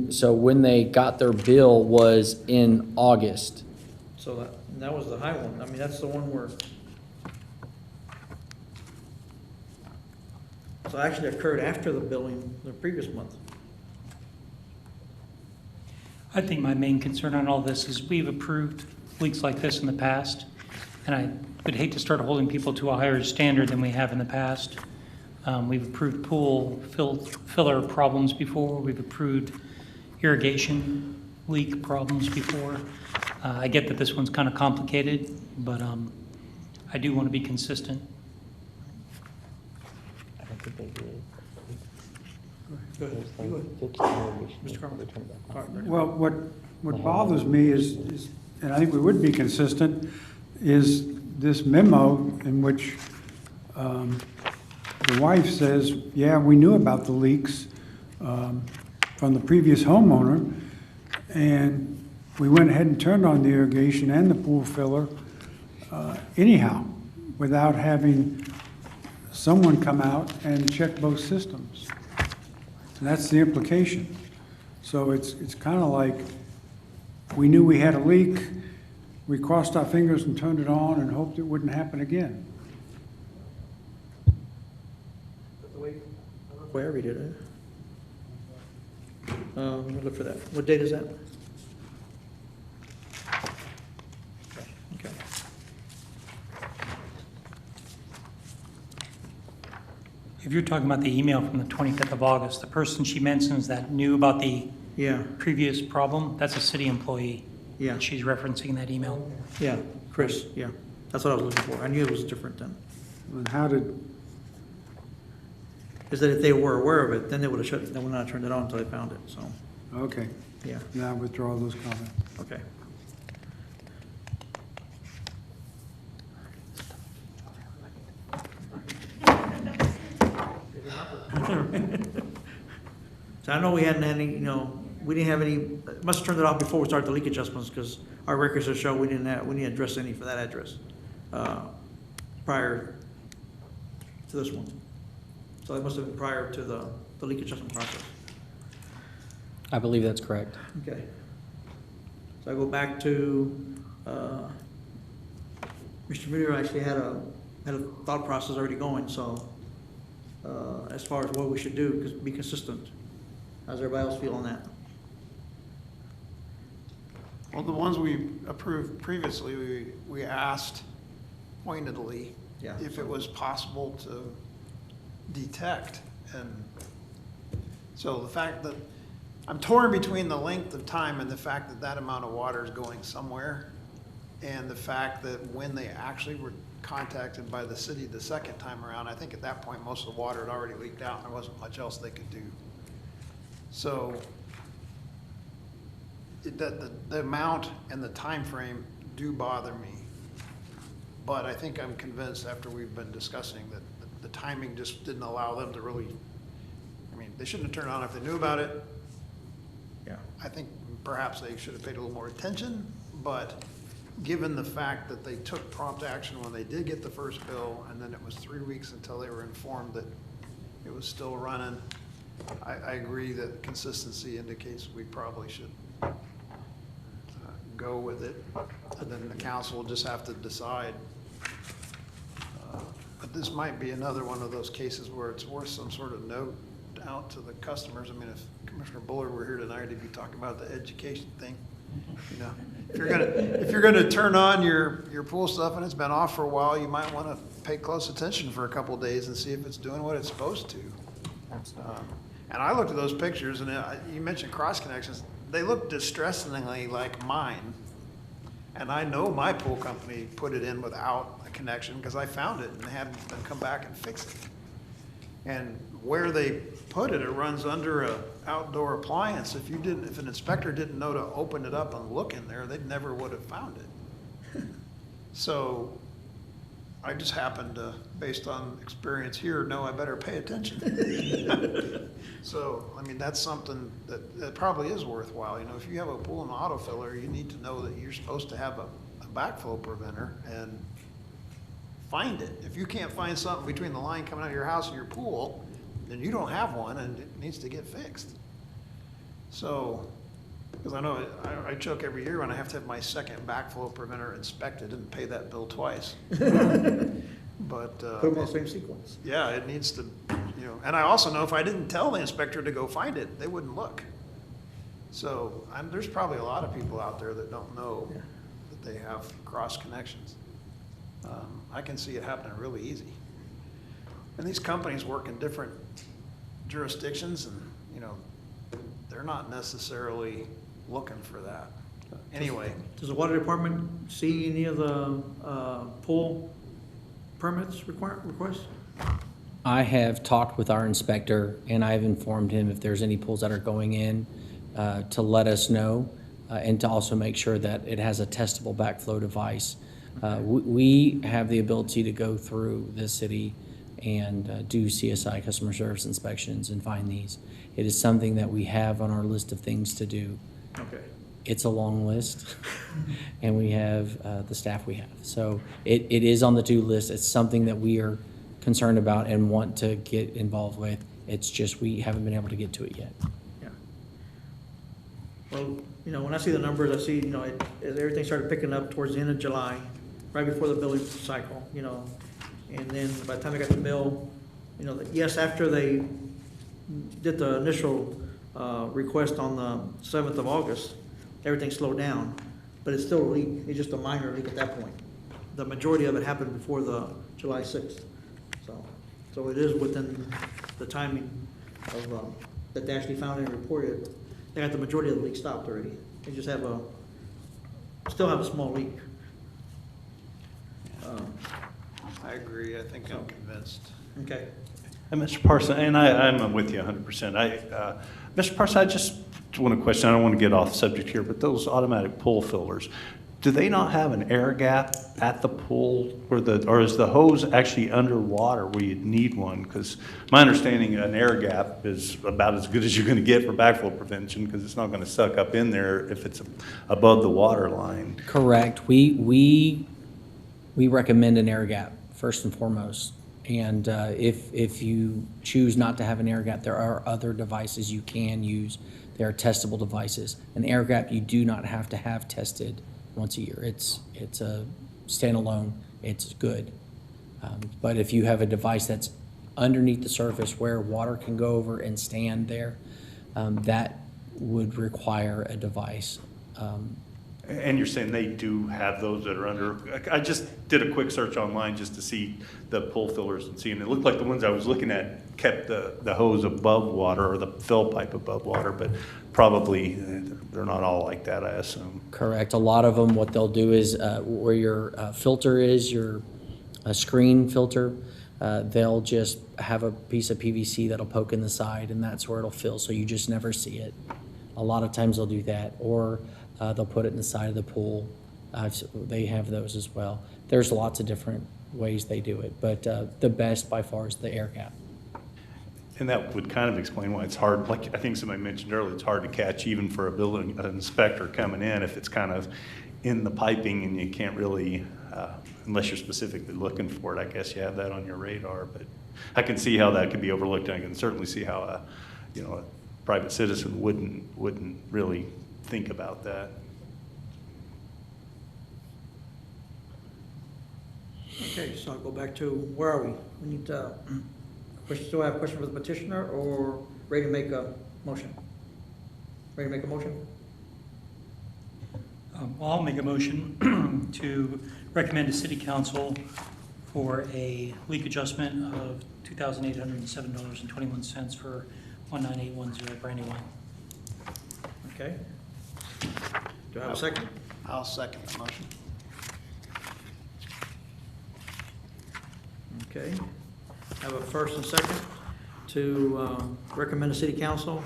so when they got their bill was in August. So that was the high one. I mean, that's the one where, so it actually occurred after the billing, the previous month. I think my main concern on all this is we've approved leaks like this in the past, and I would hate to start holding people to a higher standard than we have in the past. We've approved pool filler problems before. We've approved irrigation leak problems before. I get that this one's kind of complicated, but I do want to be consistent. I don't think they did. Go ahead. Mr. Carmen. Well, what bothers me is, and I think we would be consistent, is this memo in which the wife says, yeah, we knew about the leaks from the previous homeowner, and we went ahead and turned on the irrigation and the pool filler anyhow, without having someone come out and check both systems. And that's the implication. So it's kind of like, we knew we had a leak, we crossed our fingers and turned it on and hoped it wouldn't happen again. Where we did it. Let me look for that. What date is that? Okay. If you're talking about the email from the 25th of August, the person she mentions that knew about the Yeah, previous problem, that's a city employee. yeah, She's referencing that email. yeah, Chris, yeah. That's what I was looking for. I knew it was different then. And how did, Is that if they were aware of it, then they would have shut, they would not have turned it on until they found it, so, okay, yeah, now I withdraw those comments. okay. So I know we hadn't had any, we didn't have any, must have turned it off before we started the leak adjustments, because our records will show we didn't address any for that address, prior to this one. So it must have been prior to the leak adjustment process. I believe that's correct. Okay. So I go back to, Mr. Muir actually had a thought process already going, so, as far as what we should do, be consistent. How's everybody else feel on that? Well, the ones we approved previously, we asked pointedly Yeah. if it was possible to detect. And so the fact that, I'm torn between the length of time and the fact that that amount of water is going somewhere. And the fact that when they actually were contacted by the city the second time around, I think at that point, most of the water had already leaked out and there wasn't much else they could do. So the amount and the time frame do bother me. But I think I'm convinced after we've been discussing that the timing just didn't allow them to really, I mean, they shouldn't have turned on if they knew about it. Yeah. I think perhaps they should have paid a little more attention, but given the fact that they took prompt action when they did get the first bill, and then it was 3 weeks until they were informed that it was still running, I agree that consistency indicates we probably should go with it, and then the council will just have to decide. But this might be another one of those cases where it's worth some sort of note out to the customers. I mean, if Commissioner Bullard were here tonight, he'd be talking about the education thing. You know, if you're gonna turn on your pool stuff and it's been off for a while, you might want to pay close attention for a couple of days and see if it's doing what it's supposed to. And I looked at those pictures, and you mentioned cross connections. They look distressingly like mine. And I know my pool company put it in without a connection because I found it and had them come back and fix it. And where they put it, it runs under a outdoor appliance. If an inspector didn't know to open it up and look in there, they never would have found it. So I just happened to, based on experience here, know I better pay attention. So, I mean, that's something that probably is worthwhile. You know, if you have a pool and auto filler, you need to know that you're supposed to have a backflow preventer and find it. If you can't find something between the line coming out of your house and your pool, then you don't have one and it needs to get fixed. So, because I know I choke every year when I have to have my second backflow preventer inspected and pay that bill twice. But Put them in the same sequence. yeah, it needs to, you know, and I also know if I didn't tell the inspector to go find it, they wouldn't look. So there's probably a lot of people out there that don't know that they have cross connections. I can see it happening really easy. And these companies work in different jurisdictions and, you know, they're not necessarily looking for that. Anyway, Does the water department see any of the pool permits requests? I have talked with our inspector, and I've informed him if there's any pools that are going in, to let us know, and to also make sure that it has a testable backflow device. We have the ability to go through the city and do CSI, customer service inspections, and find these. It is something that we have on our list of things to do. Okay. It's a long list, and we have the staff we have. So it is on the to-do list. It's something that we are concerned about and want to get involved with. It's just we haven't been able to get to it yet. Yeah. Well, you know, when I see the numbers, I see, you know, as everything started picking up towards the end of July, right before the billing cycle, you know, and then by the time I got the bill, you know, yes, after they did the initial request on the 7th of August, everything slowed down, but it's still a leak. It's just a minor leak at that point. The majority of it happened before the July 6th. So it is within the timing of, that they actually found and reported. They got the majority of the leak stopped already. They just have still have a small leak. I agree. I think I'm convinced. Okay. And Mr. Parson, and I'm with you 100%. Mr. Parson, I just want to question, I don't want to get off subject here, but those automatic pool fillers, do they not have an air gap at the pool or is the hose actually underwater where you'd need one? Because my understanding, an air gap is about as good as you're going to get for backflow prevention because it's not going to suck up in there if it's above the water line. Correct. We recommend an air gap first and foremost. And if you choose not to have an air gap, there are other devices you can use. They are testable devices. An air gap you do not have to have tested once a year. It's a standalone. It's good. But if you have a device that's underneath the surface where water can go over and stand there, that would require a device. And you're saying they do have those that are under, I just did a quick search online just to see the pull fillers and see, and it looked like the ones I was looking at kept the hose above water or the fill pipe above water, but probably they're not all like that, I assume. Correct. A lot of them, what they'll do is where your filter is, your screen filter, they'll just have a piece of PVC that'll poke in the side, and that's where it'll fill, so you just never see it. A lot of times they'll do that, or they'll put it in the side of the pool. They have those as well. There's lots of different ways they do it, but the best by far is the air gap. And that would kind of explain why it's hard, like I think somebody mentioned earlier, it's hard to catch even for a building inspector coming in if it's kind of in the piping and you can't really, unless you're specifically looking for it, I guess you have that on your radar. But I can see how that could be overlooked, and I can certainly see how a private citizen wouldn't really think about that. Okay, so I'll go back to, where are we? We need to, still have a question for the petitioner, or ready to make a motion? Ready to make a motion? Well, I'll make a motion to recommend to City Council for a leak adjustment of $2,807.21 for 19810 Brandywine. Okay. Do I have a second? I'll second the motion. Okay. I have a first and second to recommend the city council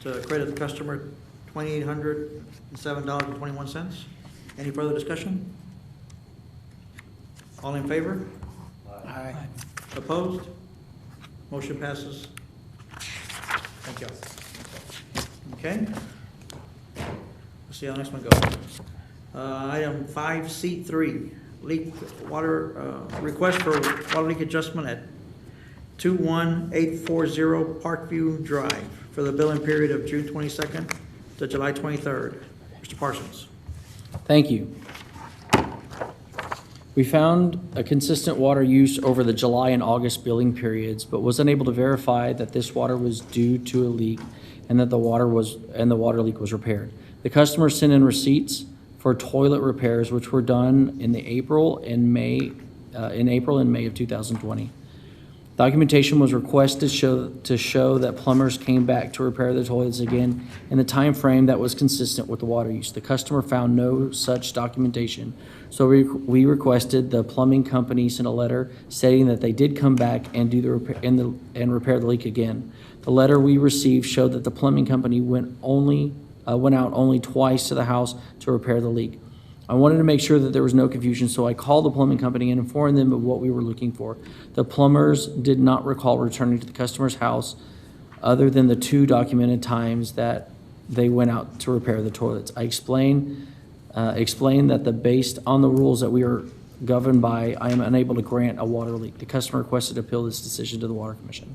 to credit the customer $2,807.21. Any further discussion? All in favor? Aye. Opposed? Motion passes. Thank you. Okay. Let's see how the next one goes. Item 5C3, request for water leak adjustment at 21840 Parkview Drive for the billing period of June 22nd to July 23rd. Mr. Parsons. Thank you. We found a consistent water use over the July and August billing periods, but was unable to verify that this water was due to a leak and that the water leak was repaired. The customer sent in receipts for toilet repairs, which were done in April and May of 2020. Documentation was requested to show that plumbers came back to repair the toilets again in the time frame that was consistent with the water use. The customer found no such documentation, so we requested the plumbing company send a letter stating that they did come back and do the repair and repair the leak again. The letter we received showed that the plumbing company went out only twice to the house to repair the leak. I wanted to make sure that there was no confusion, so I called the plumbing company and informed them of what we were looking for. The plumbers did not recall returning to the customer's house other than the 2 documented times that they went out to repair the toilets. I explained that based on the rules that we are governed by, I am unable to grant a water leak. The customer requested to appeal this decision to the Water Commission.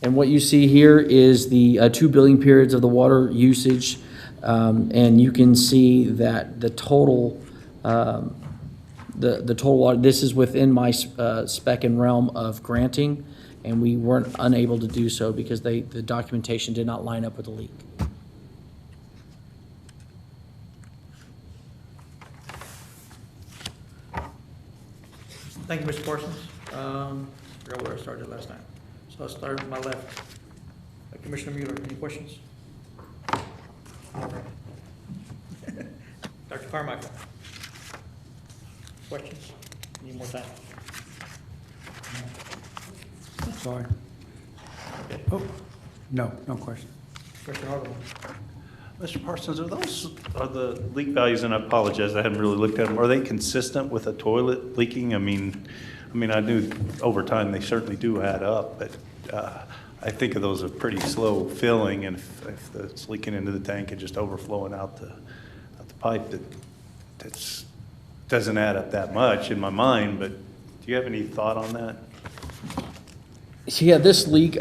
And what you see here is the 2 billing periods of the water usage. And you can see that the total water, this is within my spec and realm of granting, and we weren't unable to do so because the documentation did not line up with the leak. Thank you, Mr. Parsons. I forgot where I started last time. So I'll start on my left. Commissioner Mueller, any questions? Dr. Carmichael? Questions? Need more time? Sorry. Oh, no question. Commissioner Hardeman? Mr. Parsons, are the leak values, and I apologize, I hadn't really looked at them, are they consistent with a toilet leaking? I mean, I knew over time they certainly do add up, but I think of those as pretty slow filling, and if it's leaking into the tank and just overflowing out the pipe, that doesn't add up that much in my mind, but do you have any thought on that? Yeah, this leak,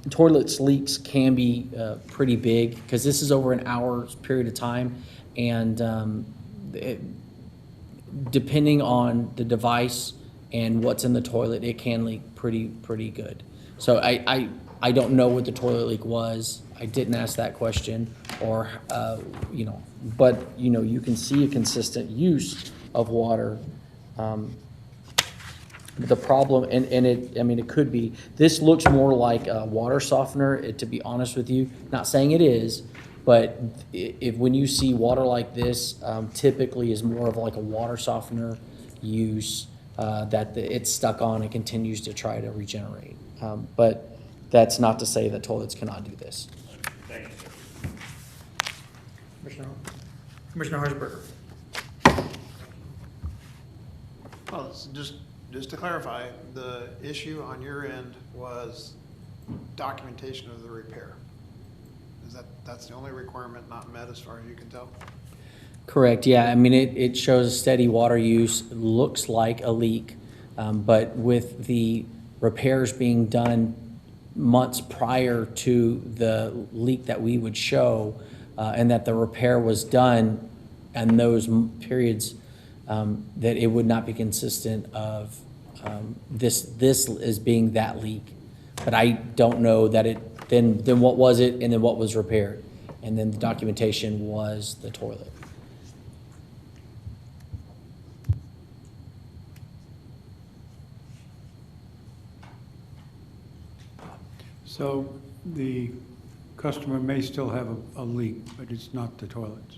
toilets leaks can be pretty big because this is over an hour's period of time, and depending on the device and what's in the toilet, it can leak pretty good. So I don't know what the toilet leak was. I didn't ask that question, or, you know, but, you know, you can see a consistent use of water. The problem, and it, I mean, it could be, this looks more like a water softener, to be honest with you. Not saying it is, but if, when you see water like this, typically is more of like a water softener use, that it's stuck on and continues to try to regenerate. But that's not to say that toilets cannot do this. Thank you. Commissioner Harrisburg. Well, it's just to clarify, the issue on your end was documentation of the repair. That's the only requirement not met as far as you can tell? Correct, yeah. I mean, it shows steady water use, looks like a leak, but with the repairs being done months prior to the leak that we would show, and that the repair was done and those periods, that it would not be consistent of this is being that leak. But I don't know that it, then what was it, and then what was repaired? And then the documentation was the toilet. So the customer may still have a leak, but it's not the toilets.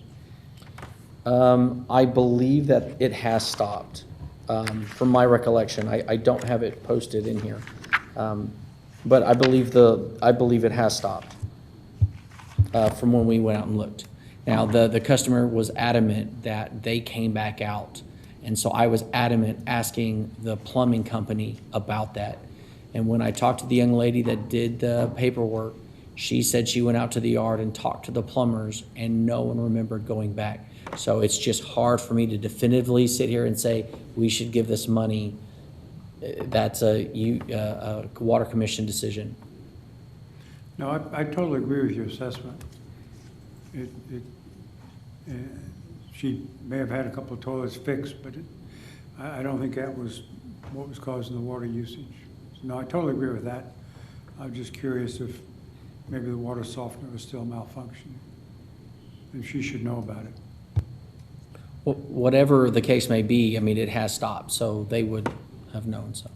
I believe that it has stopped, from my recollection. I don't have it posted in here. But I believe it has stopped, from when we went out and looked. Now, the customer was adamant that they came back out, and so I was adamant asking the plumbing company about that. And when I talked to the young lady that did the paperwork, she said she went out to the yard and talked to the plumbers, and no one remembered going back. So it's just hard for me to definitively sit here and say, we should give this money. That's a water commission decision. No, I totally agree with your assessment. She may have had a couple of toilets fixed, but I don't think that was what was causing the water usage. No, I totally agree with that. I'm just curious if maybe the water softener was still malfunctioning, and she should know about it. Whatever the case may be, I mean, it has stopped, so they would have known, so.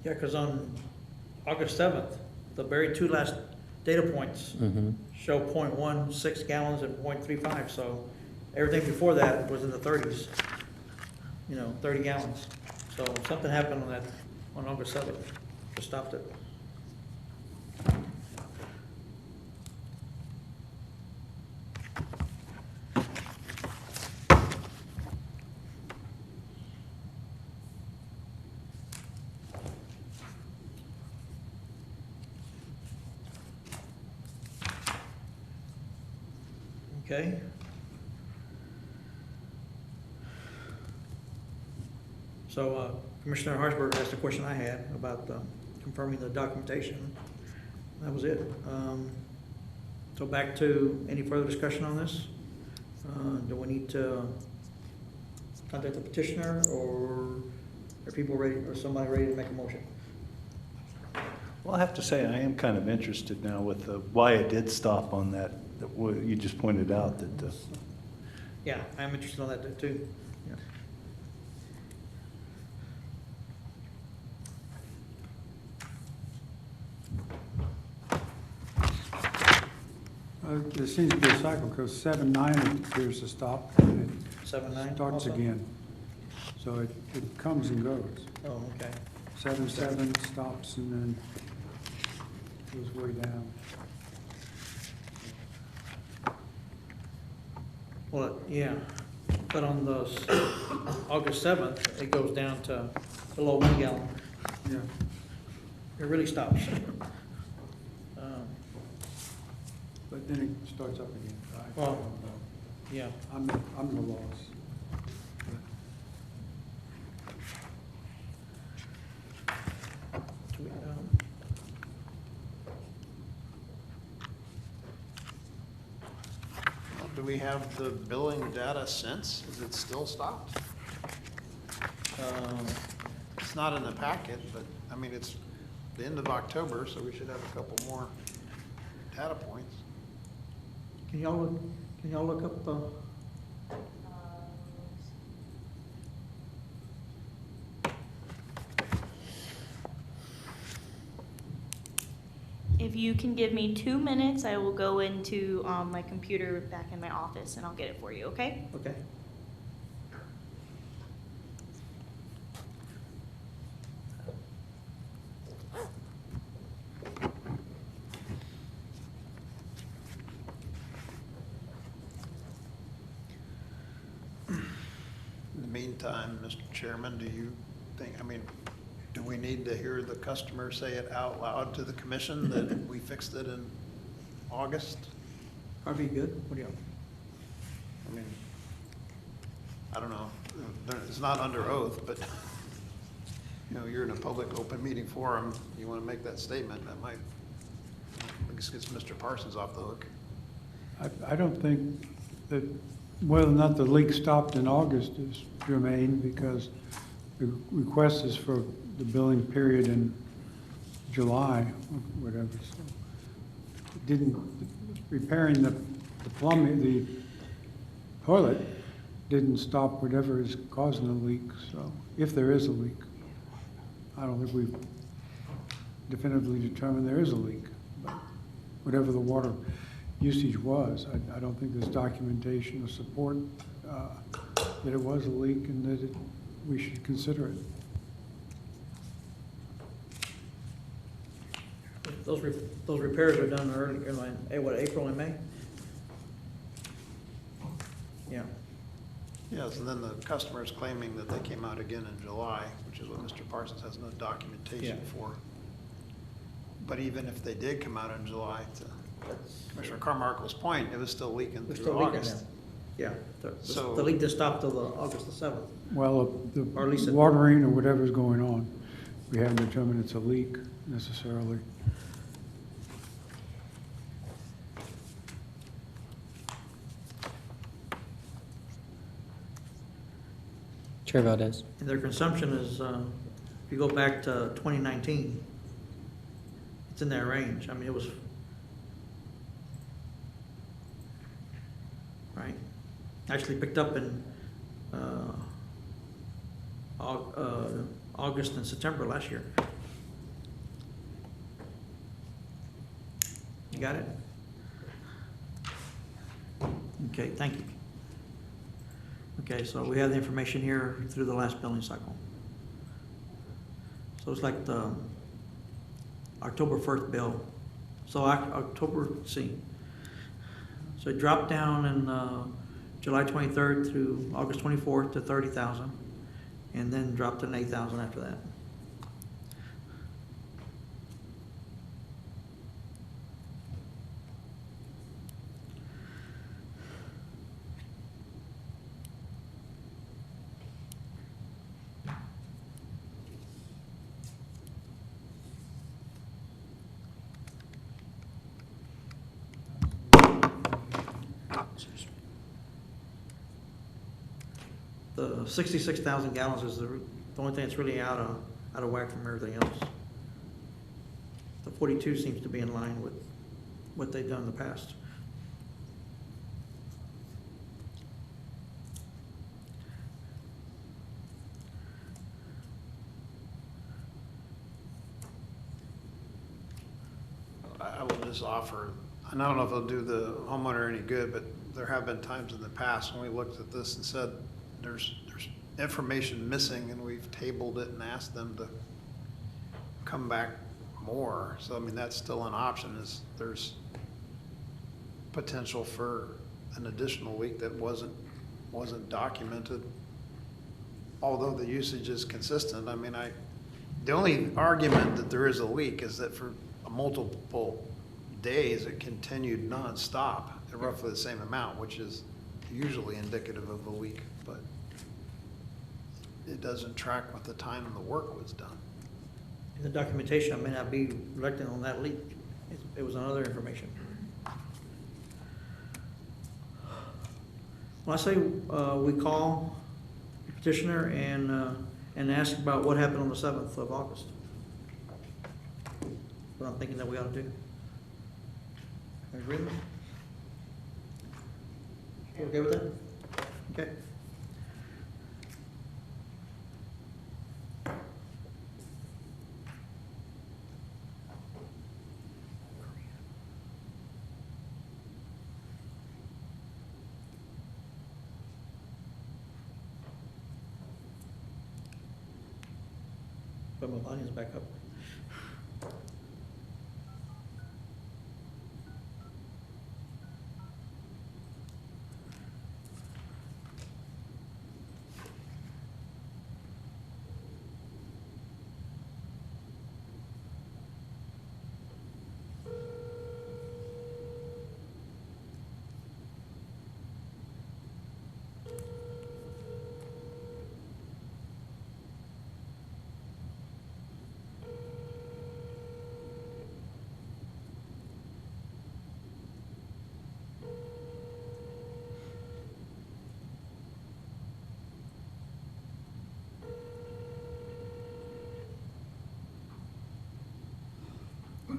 Yeah, because on August 7th, the very two last data points show 0.16 gallons and 0.35, so everything before that was in the 30s, 30 gallons. So something happened on August 7th, just stopped it. Okay. So Commissioner Harrisburg asked a question I had about confirming the documentation. That was it. So back to any further discussion on this? Do we need to contact the petitioner, or are people ready, or somebody ready to make a motion? Well, I have to say, I am kind of interested now with why it did stop on that what you just pointed out, that Yeah, I'm interested on that too. Yeah. There seems to be a cycle, because 7-9 appears to stop, and it 7-9 starts also? again. So it comes and goes. Oh, okay. 7-7 stops and then goes way down. Well, yeah, but on those, August 7th, it goes down to below 1 gallon. Yeah. It really stops. But then it starts up again. I Well, don't know. Yeah. I'm the loss. Do we, Do we have the billing data since? Is it still stopped? it's not in the packet, but, I mean, it's the end of October, so we should have a couple more data points. Can y'all look up, If you can give me 2 minutes, I will go into my computer back in my office and I'll get it for you, okay? okay. In the meantime, Mr. Chairman, do you think, I mean, do we need to hear the customer say it out loud to the commission that we fixed it in August? Probably good. What do y'all? I mean, I don't know, it's not under oath, but, you know, you're in a public open meeting forum, you want to make that statement, that might, I guess gets Mr. Parsons off the hook. I don't think that whether or not the leak stopped in August is germane, because the request is for the billing period in July, or whatever. So it didn't, repairing the plumbing, the toilet didn't stop whatever is causing the leak. So if there is a leak, I don't think we've definitively determined there is a leak. But whatever the water usage was, I don't think there's documentation or support that it was a leak and that we should consider it. Those repairs are done early, what, April and May? Yeah. Yes, and then the customer is claiming that they came out again in July, which is what Mr. Parsons has no documentation Yeah. for. But even if they did come out in July, to Commissioner Carmichael's point, it was still leaking We're through still leaking August. now. Yeah, So- the leak didn't stop till August the 7th. Well, the Or at least it- watering or whatever's going on, we haven't determined it's a leak necessarily. Chair Valdez. And their consumption is, if you go back to 2019, it's in that range. I mean, it was, right? Actually picked up in August and September last year. You got it? Okay, thank you. Okay, so we have the information here through the last billing cycle. So it's like the October 1st bill. So October, let's see. So it dropped down in July 23rd through August 24th to 30,000, and then dropped to 8,000 after that. The 66,000 gallons is the only thing that's really out of whack from everything else. The 42 seems to be in line with what they've done in the past. I will just offer, and I don't know if it'll do the homeowner any good, but there have been times in the past when we looked at this and said, there's information missing, and we've tabled it and asked them to come back more. So, I mean, that's still an option, is there's potential for an additional leak that wasn't documented. Although the usage is consistent, I mean, the only argument that there is a leak is that for multiple days, it continued nonstop at roughly the same amount, which is usually indicative of a leak, but it doesn't track with the time the work was done. In the documentation, I may not be reflecting on that leak. It was on other information. Well, I say we call the petitioner and and ask about what happened on the 7th of August. What I'm thinking that we ought to do. Agree with me? You okay with that? Okay. Put my volumes back up.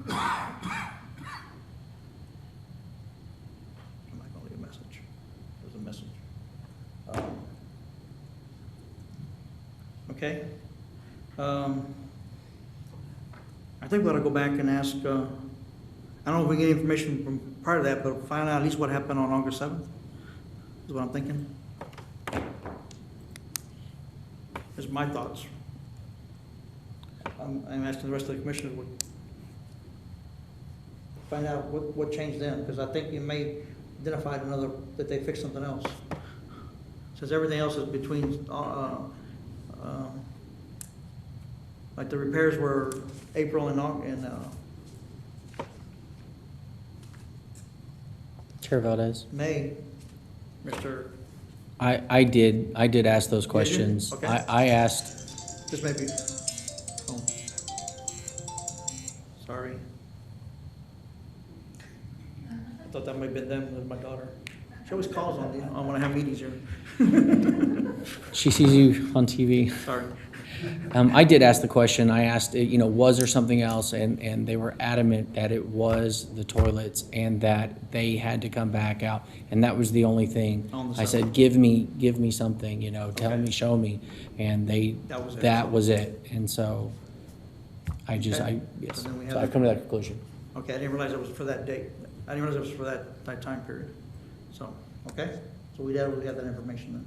I'm not gonna leave a message. There's a message. Okay. I think we ought to go back and ask, I don't know if we get information from prior to that, but find out at least what happened on August 7th, is what I'm thinking. Is my thoughts. I'm asking the rest of the commissioners, find out what changed then, because I think you may identify another, that they fixed something else. Since everything else is between, like the repairs were April and Chair Valdez? May, Mr., I did ask those questions. Okay. I asked, this may be, oh, sorry. I thought that might have been them, it was my daughter. She always calls on me, when I have meetings here. she sees you on TV. Sorry. I did ask the question. I asked, was there something else? And they were adamant that it was the toilets and that they had to come back out. And that was the only thing. On the I said, subject. give me something, tell Okay. me, show me. And that was it. And so I just, Okay. yes. So then we have So I've the- come to that conclusion. Okay, I didn't realize it was for that date. I didn't realize it was for that time period. So, okay, so we have that information then.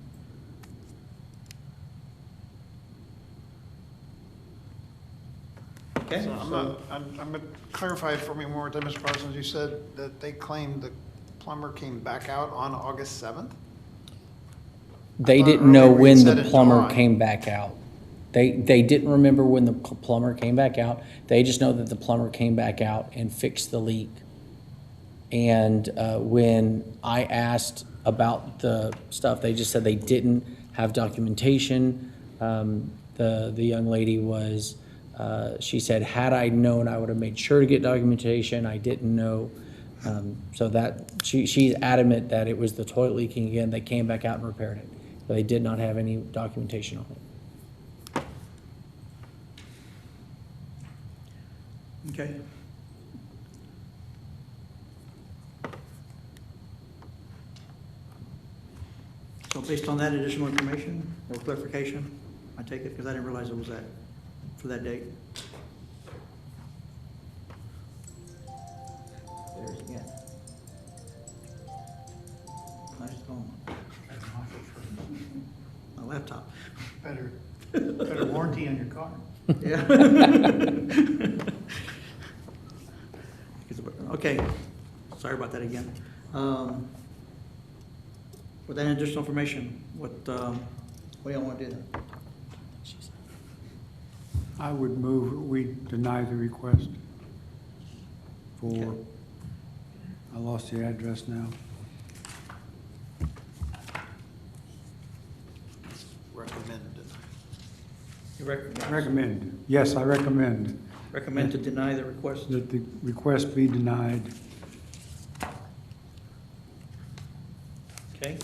Okay, So I'm gonna clarify for me one more time, Mr. Parsons, you said that they claimed the plumber came back out on August 7th? They thought didn't know earlier we when said the in plumber July. came back out. They didn't remember when the plumber came back out. They just know that the plumber came back out and fixed the leak. And when I asked about the stuff, they just said they didn't have documentation. The young lady was, she said, had I known, I would have made sure to get documentation. I didn't know. So that, she's adamant that it was the toilet leaking again. They came back out and repaired it. But they did not have any documentation on it. okay. So based on that additional information or clarification, I take it, because I didn't realize it was that, for that date. There's again. Nice phone. My laptop. Better warranty on your car. Yeah. Okay, sorry about that again. With that additional information, what do y'all want to do then? I would move, we deny the request for, Okay. I lost the address now. Recommended. You Recommend, yes, I recommend recommend to deny the request? that the request be denied. Okay,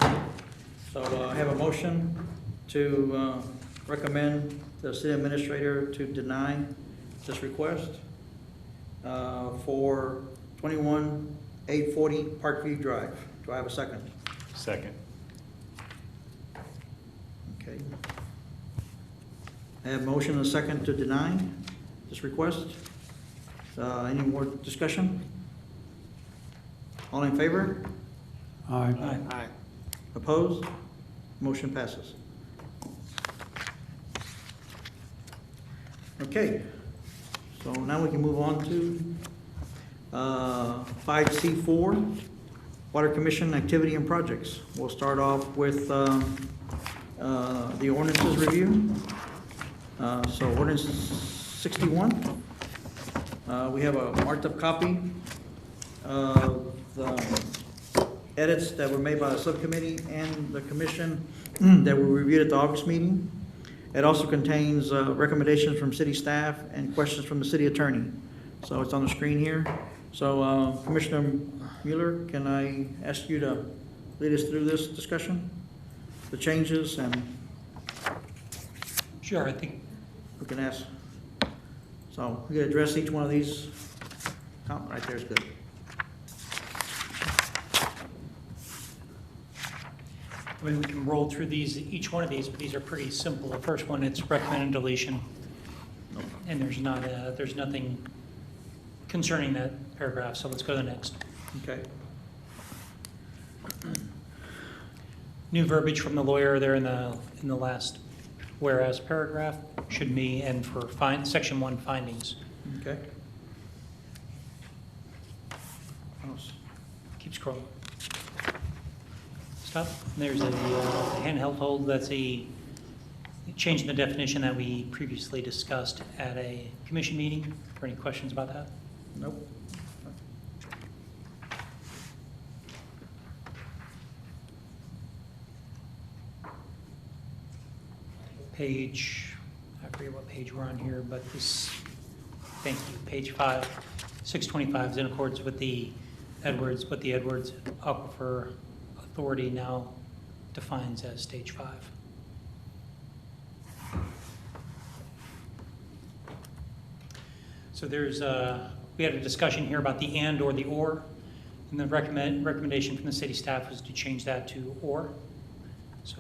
so I have a motion to recommend the city administrator to deny this request for 21840 Parkview Drive. Do I have a second? Second. Okay. I have motion and a second to deny this request. Any more discussion? All in favor? Aye. Aye. Opposed? Motion passes. Okay, so now we can move on to 5C4, Water Commission Activity and Projects. We'll start off with the ordinances review. So ordinance 61. We have a marked up copy of the edits that were made by the subcommittee and the commission that were reviewed at the August meeting. It also contains recommendations from city staff and questions from the city attorney. So it's on the screen here. So Commissioner Mueller, can I ask you to lead us through this discussion? The changes, and Sure, I think, we can ask. So we can address each one of these. Oh, right there is good. I mean, we can roll through these, each one of these, but these are pretty simple. The first one, it's recommended deletion. And there's nothing concerning that paragraph, so let's go to the next. Okay. New verbiage from the lawyer there in the last whereas paragraph should be, and for section 1 findings. Okay. Keep scrolling. Stop. There's a handheld hold. That's a change in the definition that we previously discussed at a commission meeting. Are there any questions about that? Nope. Page, I forget what page we're on here, but this, thank you, page 5, 625 is in accordance with the Edwards, what the Edwards Aquifer Authority now defines as stage 5. So there's, we had a discussion here about the and or the or, and the recommendation from the city staff was to change that to or. So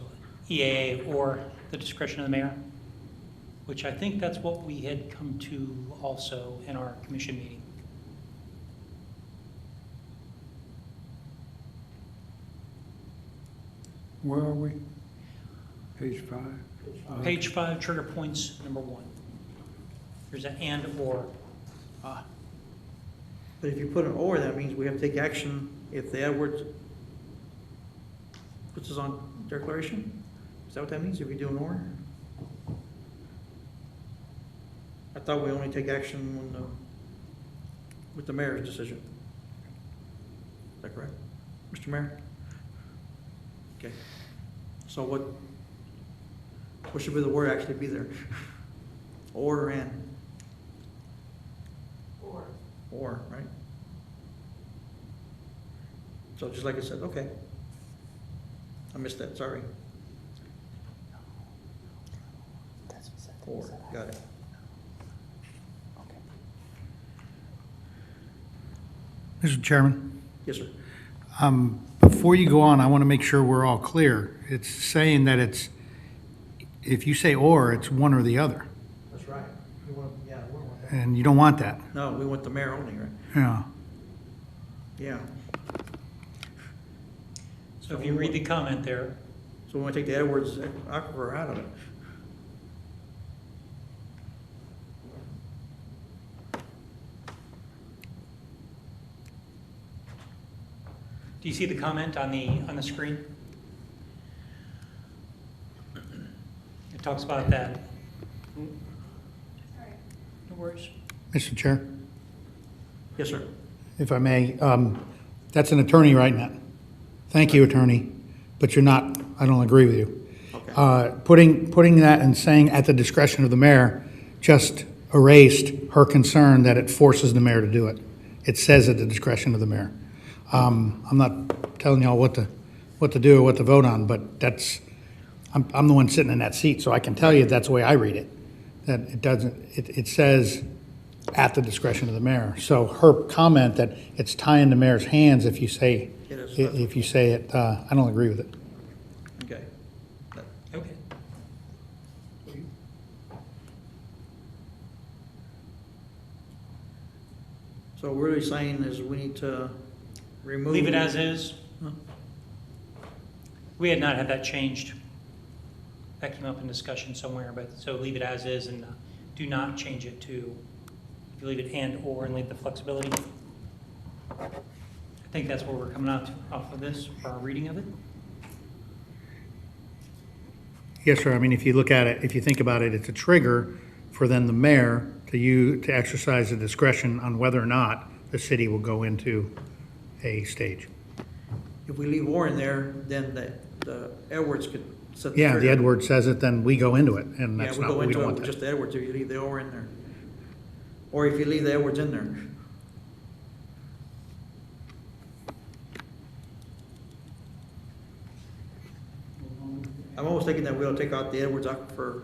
EAA or the discretion of the mayor, which I think that's what we had come to also in our commission meeting. Where are we? Page 5? Page 5, trigger points, number 1. There's an and or. But if you put an or, that means we have to take action if the Edwards puts us on declaration? Is that what that means, if we do an or? I thought we only take action when with the mayor's decision. Is that correct, Mr. Mayor? Okay. So what should be the word actually be there? Or and? Or, right? So just like I said, okay. I missed that, sorry. Or, got it. Mr. Chairman, Yes, sir. before you go on, I want to make sure we're all clear. It's saying that it's, if you say or, it's one or the other, That's right. We want that. and you don't want that. No, we want the mayor only, right? Yeah. Yeah. So if you read the comment there, So we want to take the Edwards Aquifer out of it. do you see the comment on the screen? It talks about that. No worries. Mr. Chair, Yes, sir. if I may, that's an attorney writing that. Thank you, attorney, but you're not, I don't agree with you. Okay. Putting that and saying at the discretion of the mayor just erased her concern that it forces the mayor to do it. It says at the discretion of the mayor. I'm not telling y'all what to do or what to vote on, but that's, I'm the one sitting in that seat, so I can tell you that's the way I read it. That it doesn't, it says at the discretion of the mayor. So her comment that it's tying the mayor's hands if you say, It is. if you say it, I don't agree with it. Okay. Okay. So what we're really saying is we need to remove. Leave it as is. Huh? We had not had that changed. That came up in discussion somewhere, but, so leave it as is and do not change it to, if you leave it and/or and leave the flexibility. I think that's where we're coming out off of this, for our reading of it. Yes, sir. I mean, if you look at it, if you think about it, it's a trigger for then the mayor to exercise the discretion on whether or not the city will go into a stage. If we leave or in there, then the Edwards could set the Yeah, the trigger. Edward says it, then we go into it, and Yeah, that's we not go what we into don't it want with that. just the Edwards, if you leave the or in there. Or if you leave the Edwards in there. I'm almost thinking that we'll take out the Edwards Aquifer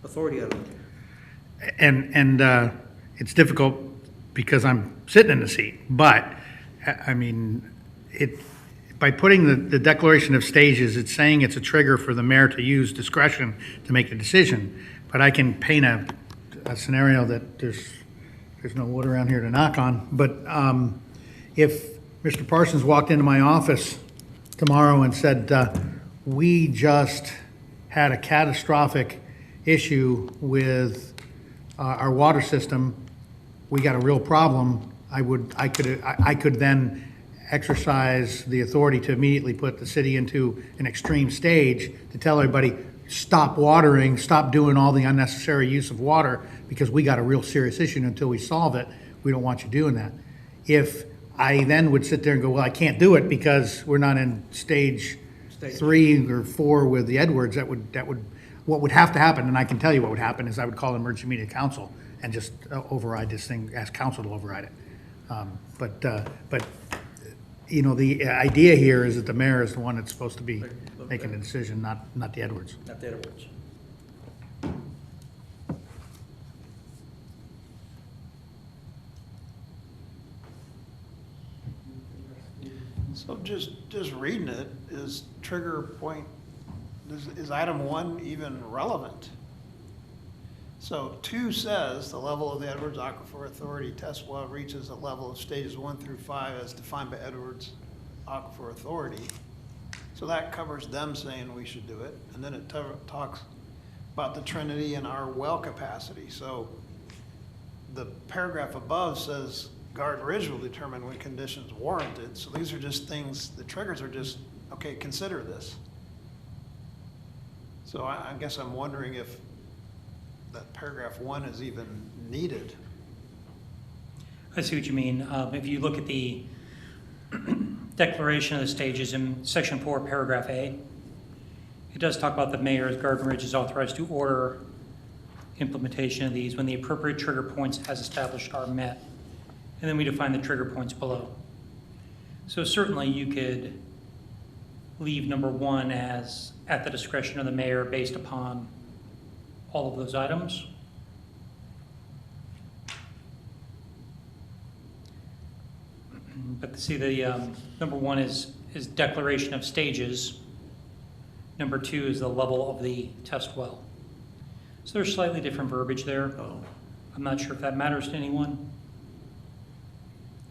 Authority out of it. And it's difficult because I'm sitting in the seat, but, I mean, by putting the declaration of stages, it's saying it's a trigger for the mayor to use discretion to make the decision. But I can paint a scenario that there's no wood around here to knock on, but if Mr. Parsons walked into my office tomorrow and said, we just had a catastrophic issue with our water system, we got a real problem, I could then exercise the authority to immediately put the city into an extreme stage to tell everybody, stop watering, stop doing all the unnecessary use of water, because we got a real serious issue, and until we solve it, we don't want you doing that. If I then would sit there and go, well, I can't do it because we're not in stage 3 or 4 with the Edwards, what would have to happen, and I can tell you what would happen, is I would call emergency media council and just override this thing, ask council to override it. But you know, the idea here is that the mayor is the one that's supposed to be making the decision, not the Edwards. Not the Edwards. So just reading it, is trigger point, is item 1 even relevant? So 2 says, the level of the Edwards Aquifer Authority test well reaches a level of stages 1 through 5 as defined by Edwards Aquifer Authority. So that covers them saying we should do it. And then it talks about the Trinity and our well capacity. So the paragraph above says Garden Ridge will determine when conditions warranted. So these are just things, the triggers are just, okay, consider this. So I guess I'm wondering if that paragraph 1 is even needed. I see what you mean. If you look at the declaration of the stages in section 4, paragraph A, it does talk about the mayor's Garden Ridge is authorized to order implementation of these when the appropriate trigger points as established are met. And then we define the trigger points below. So certainly you could leave number 1 as at the discretion of the mayor based upon all of those items. But see, the number 1 is declaration of stages. Number 2 is the level of the test well. So there's slightly different verbiage there. I'm not sure if that matters to anyone.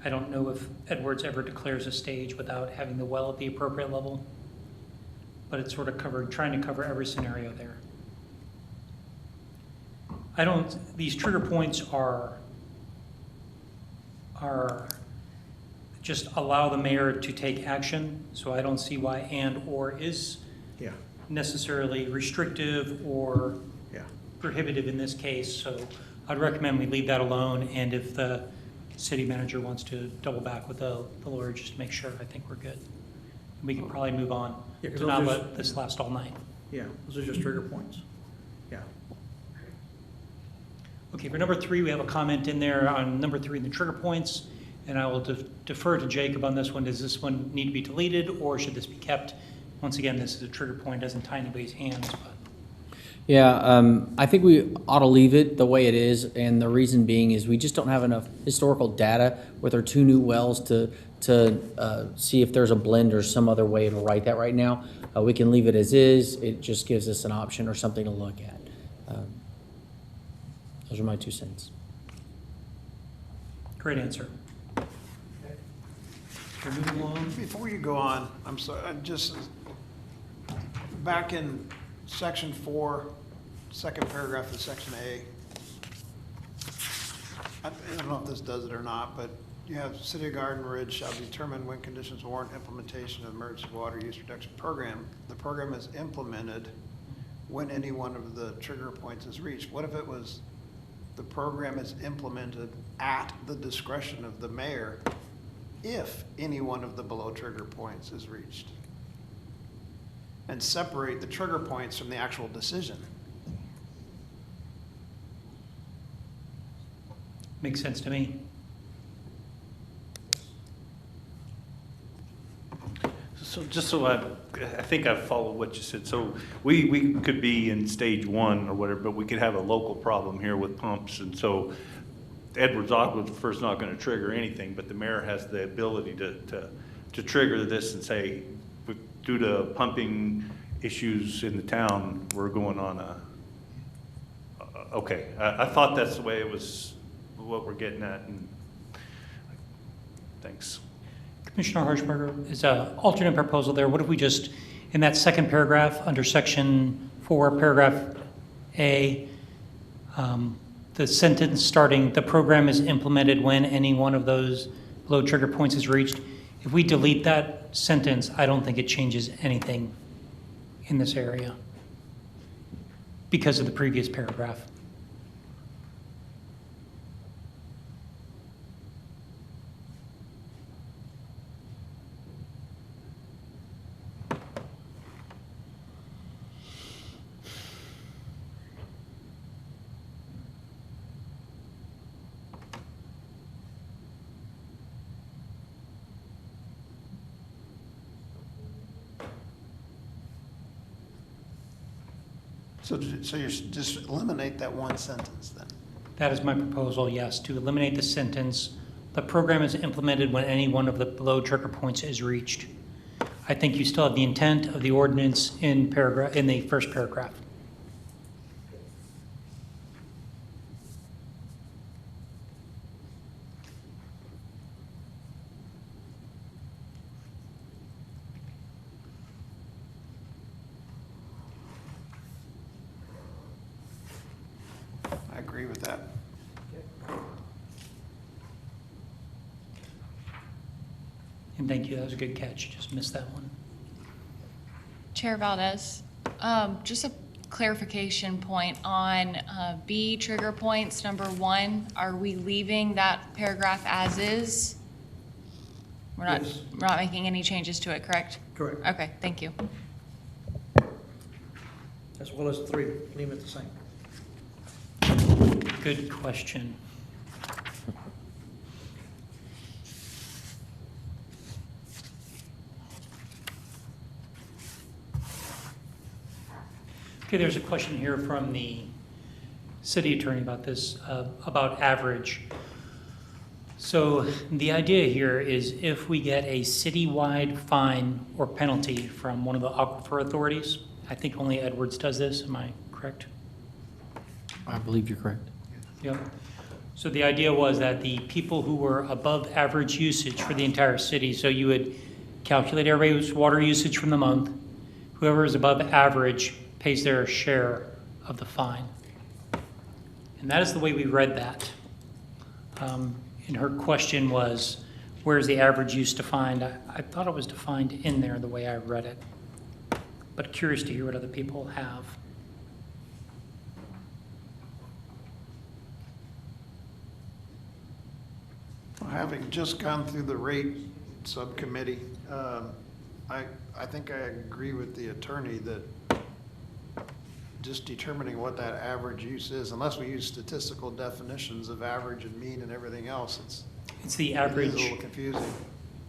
I don't know if Edwards ever declares a stage without having the well at the appropriate level, but it's sort of trying to cover every scenario there. These trigger points are just allow the mayor to take action, so I don't see why and/or is Yeah, necessarily restrictive or yeah. prohibitive in this case, so I'd recommend we leave that alone, and if the city manager wants to double back with the lawyer, just to make sure, I think we're good. We can probably move on, Yeah, 'cause to not those are- let this last all night. Yeah, those are just trigger points. Yeah. Okay, for number 3, we have a comment in there on number 3 in the trigger points, and I will defer to Jacob on this one. Does this one need to be deleted, or should this be kept Once again, this is a trigger point, doesn't tie anybody's hands, but Yeah, I think we ought to leave it the way it is, and the reason being is we just don't have enough historical data with our 2 new wells to see if there's a blend or some other way to write that right now. We can leave it as is. It just gives us an option or something to look at. Those are my 2 cents. great answer. We're moving along. Before you go on, I'm sorry, back in section 4, second paragraph of section A. I don't know if this does it or not, but you have City of Garden Ridge shall determine when conditions warrant implementation of emergency water use reduction program. The program is implemented when any one of the trigger points is reached. What if it was, the program is implemented at the discretion of the mayor if any one of the below trigger points is reached? And separate the trigger points from the actual decision. Makes sense to me. So just so I think I followed what you said. So we could be in stage 1 or whatever, but we could have a local problem here with pumps. And so Edwards Aquifer is not going to trigger anything, but the mayor has the ability to trigger this and say, due to pumping issues in the town, we're going on okay. I thought that's the way it was, what we're getting at, and thanks. Commissioner Harshbarger, is an alternate proposal there. What if we just, in that second paragraph, under section 4, paragraph A, the sentence starting, the program is implemented when any one of those below trigger points is reached. If we delete that sentence, I don't think it changes anything in this area because of the previous paragraph. So you should just eliminate that one sentence then? That is my proposal, yes, to eliminate the sentence, the program is implemented when any one of the below trigger points is reached. I think you still have the intent of the ordinance in the first paragraph. I agree with that. And thank you, that was a good catch, just missed that one. Chair Valdez, just a clarification point on B, trigger points, number 1. Are we leaving that paragraph as is? We're not making any changes to it, correct? Correct. Okay, thank you. As well as 3, leave it the same. Good question. Okay, there's a question here from the city attorney about this, about average. So the idea here is if we get a citywide fine or penalty from one of the aquifer authorities, I think only Edwards does this, am I correct? I believe you're correct. Yep. So the idea was that the people who were above average usage for the entire city, so you would calculate everybody's water usage from the month, whoever is above average pays their share of the fine. And that is the way we read that. And her question was, where's the average use defined? I thought it was defined in there the way I read it, but curious to hear what other people have. Having just gone through the rate subcommittee, I think I agree with the attorney that just determining what that average use is, unless we use statistical definitions of average and mean and everything else, It's the it is average. a little confusing.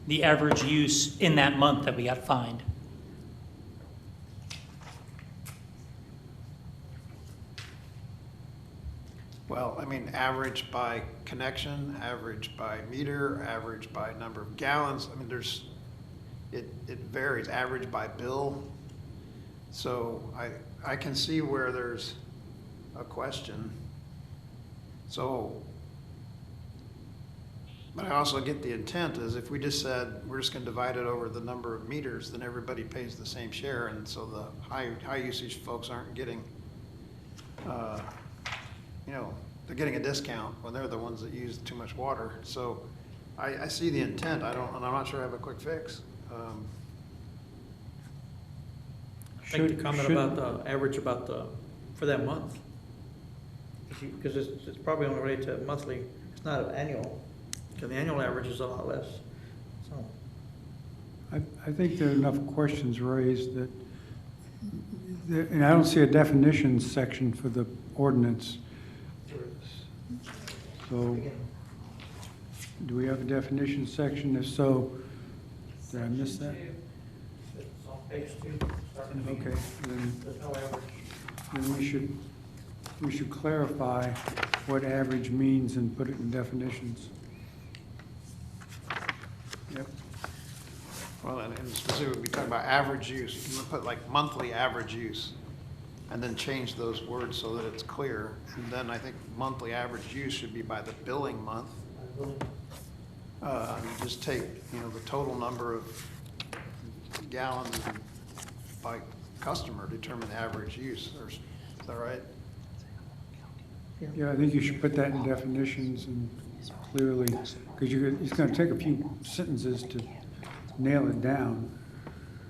The average use in that month that we got fined. Well, I mean, average by connection, average by meter, average by number of gallons. I mean, it varies, average by bill. So I can see where there's a question. So, but I also get the intent is if we just said, we're just gonna divide it over the number of meters, then everybody pays the same share, and so the high usage folks aren't getting, they're getting a discount when they're the ones that use too much water. So I see the intent, and I'm not sure I have a quick fix. I'd like to comment about the average for that month. Because it's probably only related to monthly, it's not an annual, because the annual average is a lot less, so. I think there are enough questions raised that, and I don't see a definitions section for the ordinance. So, do we have a definition section? If so, did I miss that? It's on page 2. Okay, then we should clarify what average means and put it in definitions. Yep. Well, and specifically, we talk about average use. You can put like monthly average use, and then change those words so that it's clear. And then I think monthly average use should be by the billing month. You just take, the total number of gallons by customer, determine the average use, or is that right? Yeah, I think you should put that in definitions and clearly, because it's going to take a few sentences to nail it down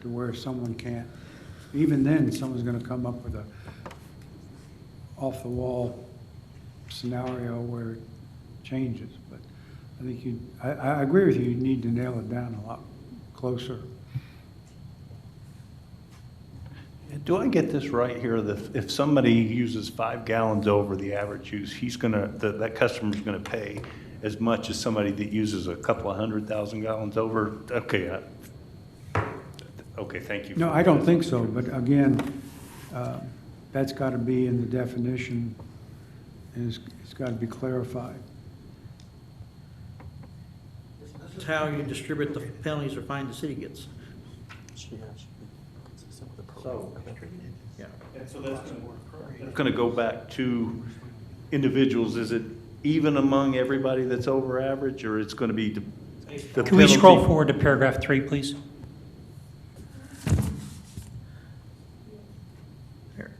to where someone can't. Even then, someone's going to come up with a off-the-wall scenario where it changes. But I think I agree with you, you need to nail it down a lot closer. Do I get this right here, that if somebody uses 5 gallons over the average use, that customer's gonna pay as much as somebody that uses a couple of 100,000 gallons over? Okay, okay, thank you. No, I don't think so, but again, that's got to be in the definition, and it's got to be clarified. It's how you distribute the penalties or fine the city gets. So, yeah. And so that's gonna go back to individuals. Is it even among everybody that's over average, or it's gonna be the Can we scroll penalty? forward to paragraph 3, please? There.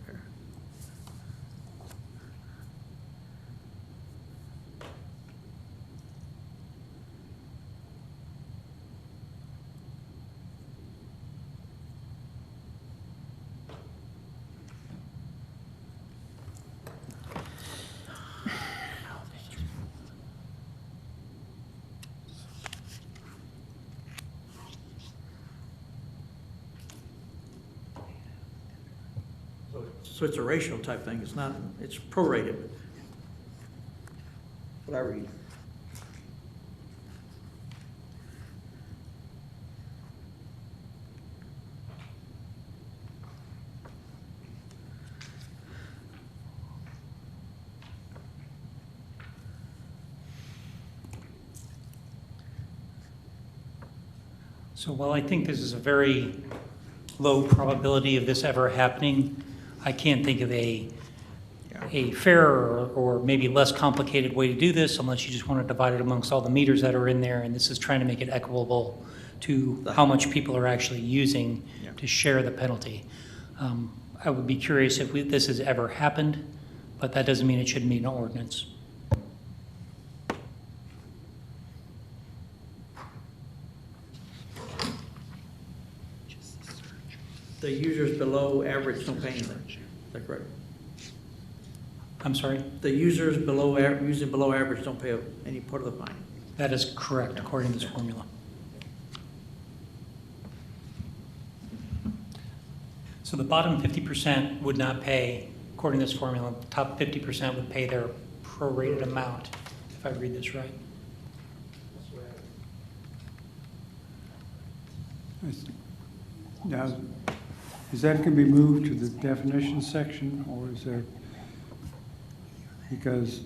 So it's a ratio type thing, it's not, it's prorated. What I read. So while I think this is a very low probability of this ever happening, I can't think of a fairer or maybe less complicated way to do this unless you just want to divide it amongst all the meters that are in there, and this is trying to make it equitable to how much people are actually using to share the penalty. I would be curious if this has ever happened, but that doesn't mean it shouldn't be an ordinance. The users below average don't pay anything. Is that correct? I'm sorry? The users using below average don't pay any part of the fine. That is correct, according to this formula. So the bottom 50% would not pay, according to this formula. The top 50% would pay their prorated amount, if I read this right. Now, is that going to be moved to the definition section, or is there, because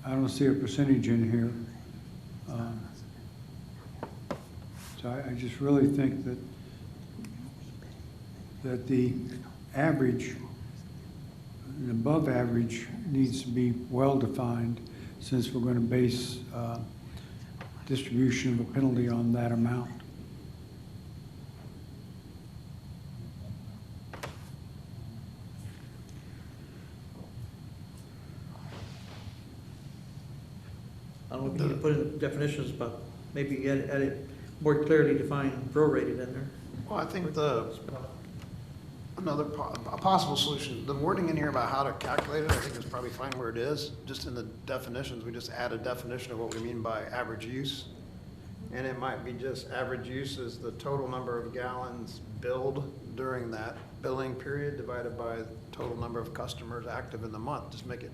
I don't see a percentage in here. So I just really think that the average, and above average, needs to be well-defined, since we're going to base distribution of a penalty on that amount. I don't know if you need to put in definitions, but maybe edit more clearly define prorated in there. Well, I think a possible solution, the wording in here about how to calculate it, I think is probably fine where it is. Just in the definitions, we just add a definition of what we mean by average use. And it might be just average use is the total number of gallons billed during that billing period divided by the total number of customers active in the month. Just make it.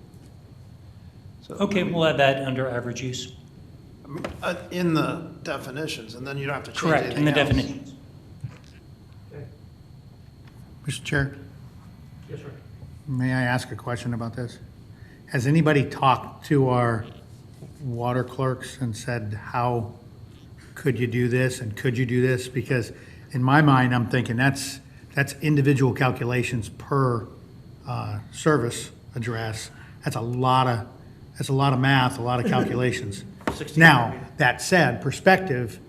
So, Okay, we'll add that under average use. in the definitions, and then you don't have to change Correct, anything in the else. definitions. Mr. Chair, Yes, sir. may I ask a question about this? Has anybody talked to our water clerks and said, how could you do this and could you do this? Because in my mind, I'm thinking that's individual calculations per service address. That's a lot of math, a lot of calculations. 16. Now, that said, perspective,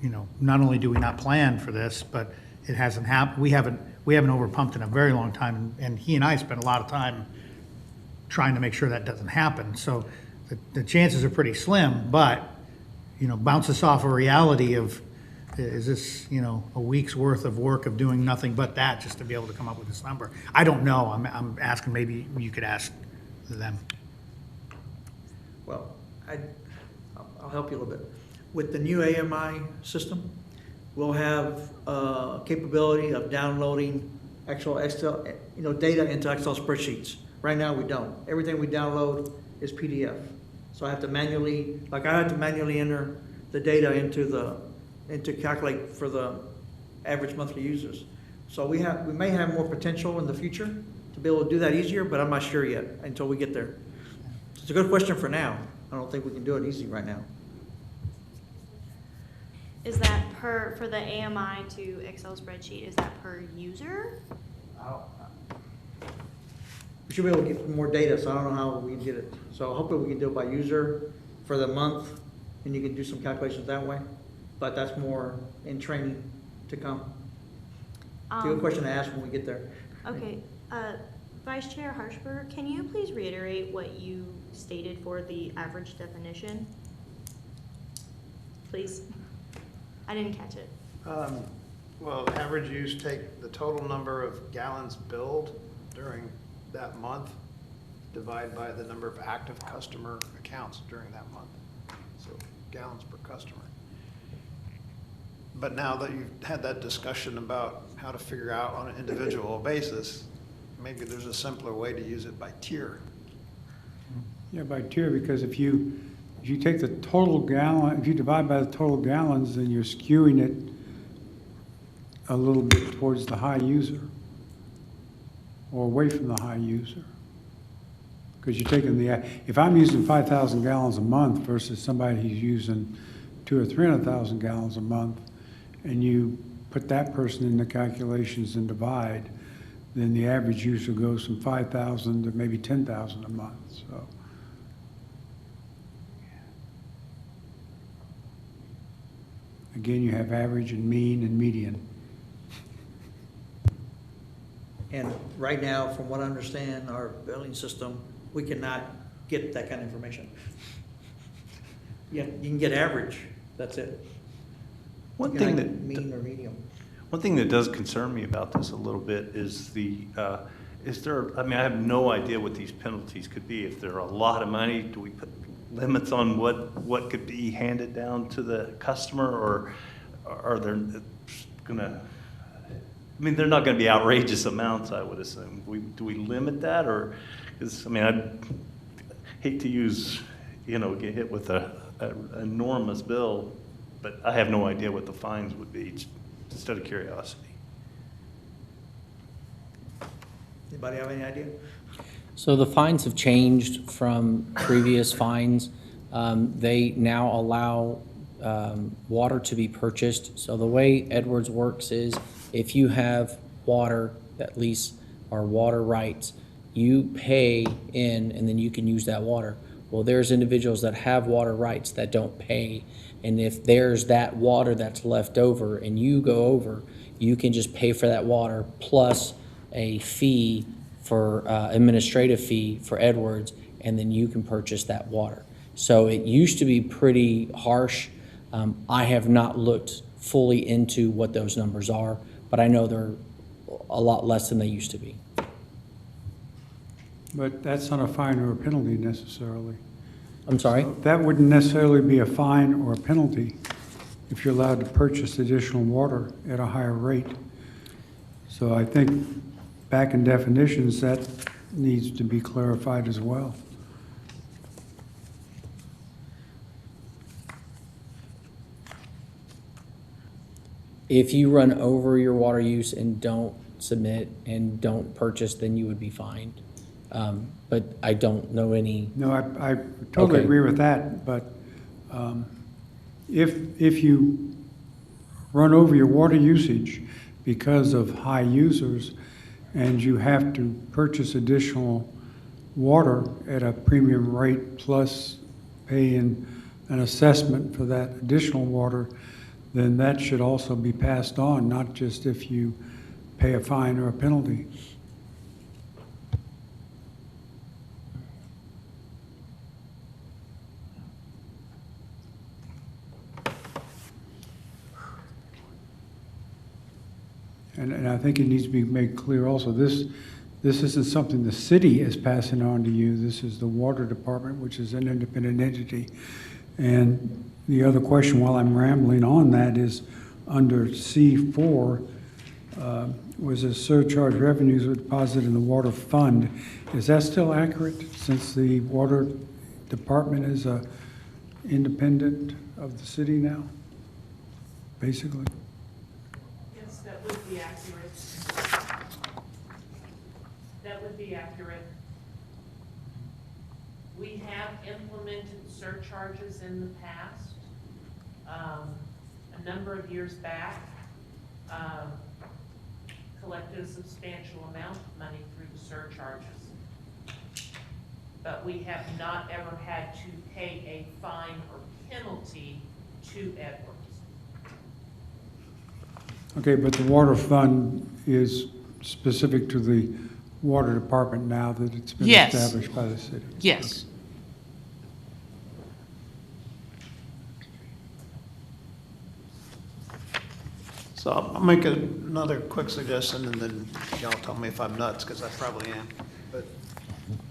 you know, not only do we not plan for this, but it hasn't happened, we haven't overpumped in a very long time, and he and I spent a lot of time trying to make sure that doesn't happen. So the chances are pretty slim, but, you know, bounce us off a reality of, is this, you know, a week's worth of work of doing nothing but that just to be able to come up with this number? I don't know. I'm asking, maybe you could ask them. Well, I'll help you a little bit. With the new AMI system, we'll have capability of downloading actual Excel, data into Excel spreadsheets. Right now, we don't. Everything we download is PDF. So I have to manually enter the data into calculate for the average monthly users. So we may have more potential in the future to be able to do that easier, but I'm not sure yet until we get there. So it's a good question for now. I don't think we can do it easy right now. Is that for the AMI to Excel spreadsheet, is that per user? We should be able to get more data, so I don't know how we can get it. So hopefully we can do it by user for the month, and you can do some calculations that way. But that's more in training to come. It's a good question to ask when we get there. Okay, Vice Chair Harshberger, can you please reiterate what you stated for the average definition? Please. I didn't catch it. Well, average use, take the total number of gallons billed during that month, divide by the number of active customer accounts during that month. So gallons per customer. But now that you've had that discussion about how to figure out on an individual basis, maybe there's a simpler way to use it by tier. Yeah, by tier, because if you take the total gallon, if you divide by the total gallons, then you're skewing it a little bit towards the high user or away from the high user. Because you're taking if I'm using 5,000 gallons a month versus somebody who's using 200,000 or 300,000 gallons a month, and you put that person in the calculations and divide, then the average user goes from 5,000 to maybe 10,000 a month, so. Again, you have average and mean and median. And right now, from what I understand, our billing system, we cannot get that kind of information. Yeah, you can get average, that's it. One You thing cannot that get mean or medium. One thing that does concern me about this a little bit is I have no idea what these penalties could be. If they're a lot of money, do we put limits on what could be handed down to the customer, or are there they're not gonna be outrageous amounts, I would assume. Do we limit that, or, because, I'd hate to get hit with an enormous bill, but I have no idea what the fines would be, just out of curiosity. Anybody have any idea? So the fines have changed from previous fines. They now allow water to be purchased. So the way Edwards works is if you have water that lease or water rights, you pay in and then you can use that water. Well, there's individuals that have water rights that don't pay. And if there's that water that's left over and you go over, you can just pay for that water plus a fee for administrative fee for Edwards, and then you can purchase that water. So it used to be pretty harsh. I have not looked fully into what those numbers are, but I know they're a lot less than they used to be. But that's not a fine or a penalty necessarily. I'm sorry? That wouldn't necessarily be a fine or a penalty if you're allowed to purchase additional water at a higher rate. So I think back in definitions, that needs to be clarified as well. If you run over your water use and don't submit and don't purchase, then you would be fined. But I don't know any. No, I totally Okay. agree with that, but if you run over your water usage because of high users and you have to purchase additional water at a premium rate plus pay in an assessment for that additional water, then that should also be passed on, not just if you pay a fine or a penalty. And I think it needs to be made clear also, this isn't something the city is passing on to you. This is the water department, which is an independent entity. And the other question, while I'm rambling on that, is under C4, was a surcharge revenues were deposited in the water fund. Is that still accurate since the water department is a independent of the city now, basically? Yes, that would be accurate. That would be accurate. We have implemented surcharges in the past, a number of years back, collected a substantial amount of money through the surcharges. But we have not ever had to pay a fine or penalty to Edwards. Okay, but the water fund is specific to the water department now that it's been Yes. established by the city? Yes. So I'll make another quick suggestion, and then y'all tell me if I'm nuts, because I probably am. But,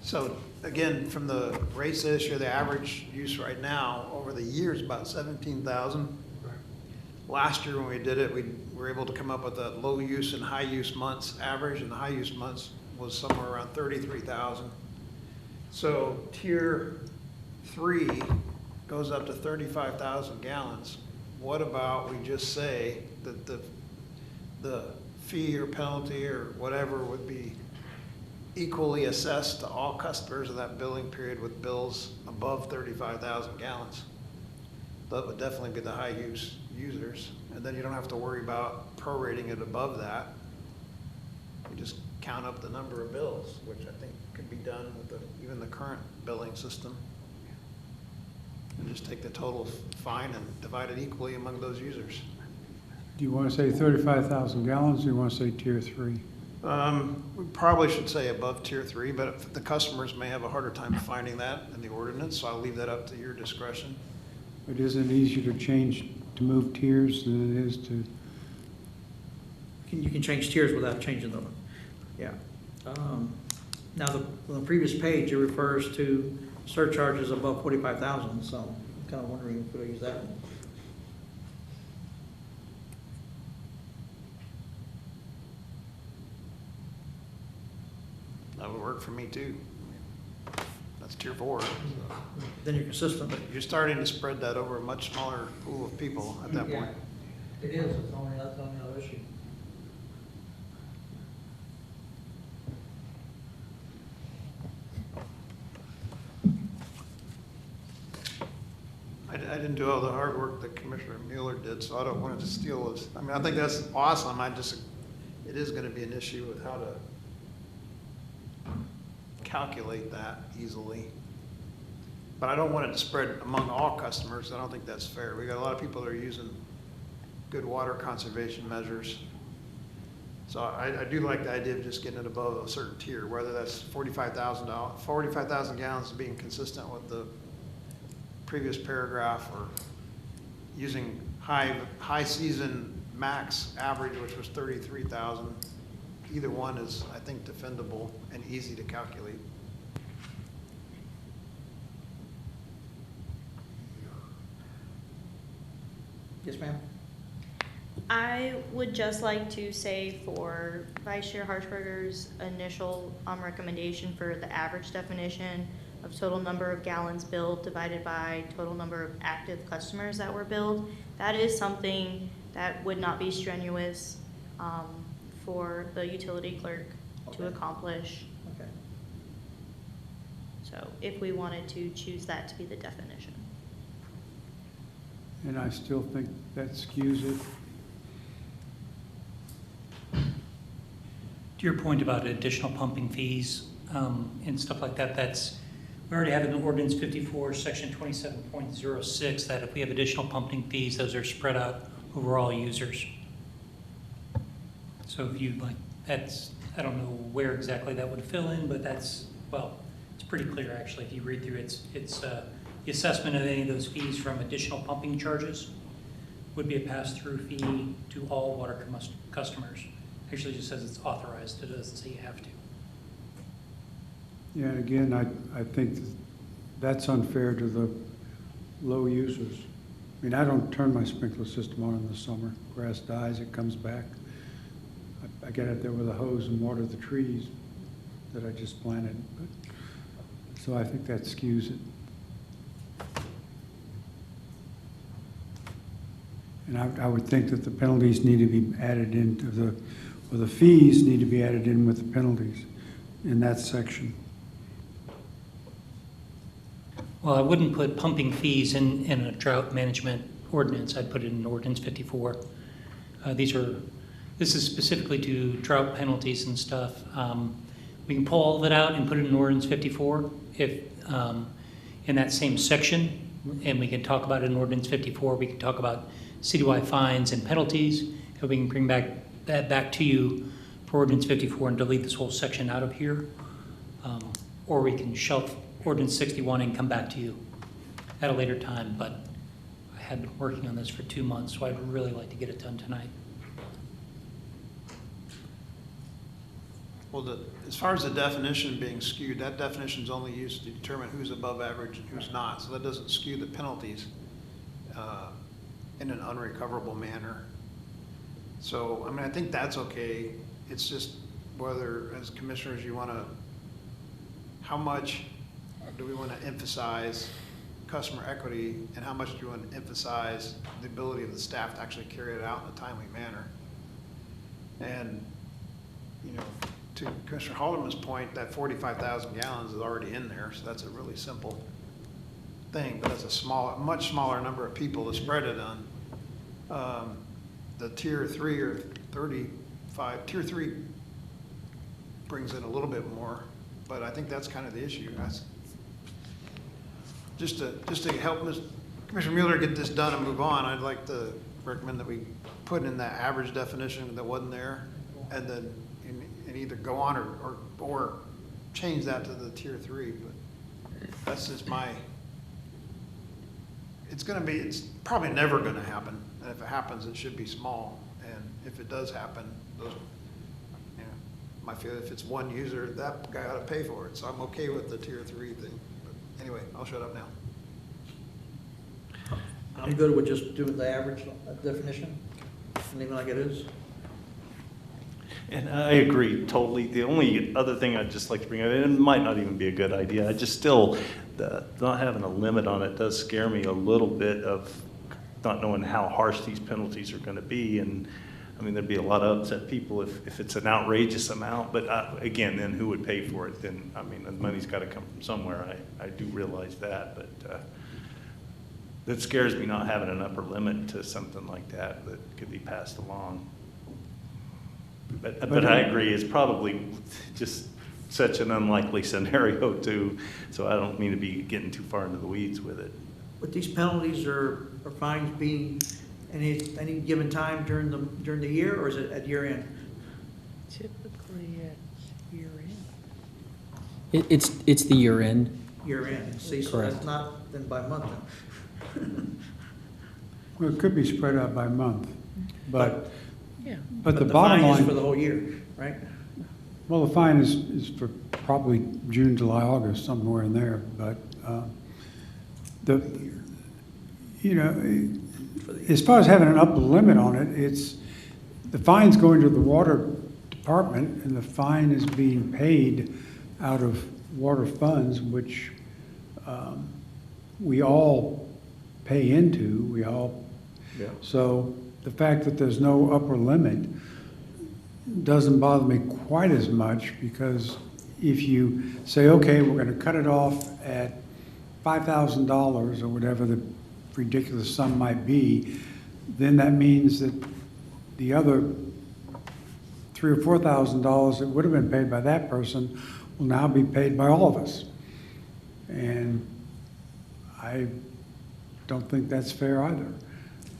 so, again, from the rates this year, the average use right now, over the years, about 17,000. Last year when we did it, we were able to come up with a low use and high use months average, and the high use months was somewhere around 33,000. So tier 3 goes up to 35,000 gallons. What about we just say that the fee or penalty or whatever would be equally assessed to all customers of that billing period with bills above 35,000 gallons? That would definitely be the high use users. And then you don't have to worry about prorating it above that. You just count up the number of bills, which I think could be done with even the current billing system. And just take the total fine and divide it equally among those users. Do you want to say 35,000 gallons, or do you want to say tier 3? We probably should say above tier 3, but the customers may have a harder time finding that in the ordinance, so I'll leave that up to your discretion. But isn't it easier to change, to move tiers than it is to? You can change tiers without changing them. Yeah. Now, the previous page, it refers to surcharges above 45,000, so I'm kind of wondering if we'll use that one. That would work for me too. That's tier 4. So Then you're consistent. you're starting to spread that over a much smaller pool of people at that point. It is, that's the only other issue. I didn't do all the hard work that Commissioner Mueller did, so I don't want to steal his. I mean, I think that's awesome. It is going to be an issue with how to calculate that easily. But I don't want it to spread among all customers. I don't think that's fair. We got a lot of people that are using good water conservation measures. So I do like the idea of just getting it above a certain tier, whether that's 45,000 gallons being consistent with the previous paragraph, or using high season max average, which was 33,000. Either one is, I think, defendable and easy to calculate. Yes, ma'am? I would just like to say for Vice Chair Harshberger's initial recommendation for the average definition of total number of gallons billed divided by total number of active customers that were billed, that is something that would not be strenuous for the utility clerk to Okay. accomplish. Okay. So if we wanted to choose that to be the definition. And I still think that skews it. To your point about additional pumping fees and stuff like that, we already have in ordinance 54, section 27.06, that if we have additional pumping fees, those are spread out over all users. So if you I don't know where exactly that would fill in, but it's pretty clear actually if you read through it. It's the assessment of any of those fees from additional pumping charges would be a pass-through fee to all water customers. Actually, it just says it's authorized. It doesn't say you have to. Yeah, and again, I think that's unfair to the low users. I mean, I don't turn my sprinkler system on in the summer. Grass dies, it comes back. I get out there with a hose and water the trees that I just planted. So I think that skews it. And I would think that the penalties need to be added into or the fees need to be added in with the penalties in that section. Well, I wouldn't put pumping fees in a drought management ordinance. I'd put it in ordinance 54. This is specifically to drought penalties and stuff. We can pull all of it out and put it in ordinance 54 if in that same section, and we can talk about it in ordinance 54. We can talk about citywide fines and penalties, and we can bring that back to you for ordinance 54 and delete this whole section out of here. Or we can shelf ordinance 61 and come back to you at a later time, but I have been working on this for 2 months, so I'd really like to get it done tonight. Well, as far as the definition being skewed, that definition is only used to determine who's above average and who's not. So that doesn't skew the penalties in an unrecoverable manner. So, I mean, I think that's okay. It's just whether, as commissioners, you want to, how much do we want to emphasize customer equity, and how much do you want to emphasize the ability of the staff to actually carry it out in a timely manner? And, you know, to Commissioner Haldeman's point, that 45,000 gallons is already in there, so that's a really simple thing, but that's a much smaller number of people to spread it on. The tier 3 or 35, tier 3 brings in a little bit more, but I think that's kind of the issue. Just to help Commissioner Mueller get this done and move on, I'd like to recommend that we put in that average definition that wasn't there, and then and either go on or change that to the tier 3. But that's just it's probably never going to happen. And if it happens, it should be small. And if it does happen, my feeling, if it's one user, that guy ought to pay for it. So I'm okay with the tier 3 thing. But anyway, I'll shut up now. I'm good with just doing the average definition, leaving like it is. And I agree totally. The only other thing I'd just like to bring up, and it might not even be a good idea, I just still, not having a limit on it does scare me a little bit of not knowing how harsh these penalties are going to be. And I mean, there'd be a lot of upset people if it's an outrageous amount, but again, then who would pay for it? Then, I mean, the money's got to come from somewhere. I do realize that, but that scares me, not having an upper limit to something like that that could be passed along. But I agree, it's probably just such an unlikely scenario too, so I don't mean to be getting too far into the weeds with it. Would these penalties or fines be any given time during the year, or is it at year end? Typically, it's year end. It's the year end. Year end, see, so Correct. that's not then by month then. Well, it could be spread out by month, but, Yeah. but the bottom fine is line. for the whole year, right? Well, the fine is for probably June, July, August, somewhere in there, but, as far as having an upper limit on it, the fine's going to the water department, and the fine is being paid out of water funds, which, we all pay into, so the fact that there's no upper limit doesn't bother me quite as much, because if you say, okay, we're gonna cut it off at $5,000 or whatever the ridiculous sum might be, then that means that the other $3,000 or $4,000 that would have been paid by that person will now be paid by all of us. And I don't think that's fair either.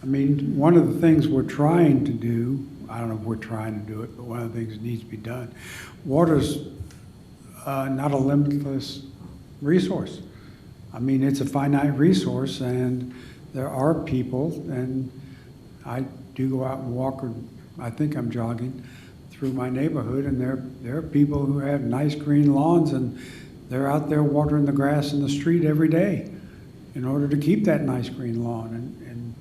I mean, one of the things we're trying to do, I don't know if we're trying to do it, but one of the things that needs to be done, water's not a limitless resource. I mean, it's a finite resource, and there are people, and I do go out and walk, or I think I'm jogging through my neighborhood, and there are people who have nice green lawns, and they're out there watering the grass in the street every day in order to keep that nice green lawn. And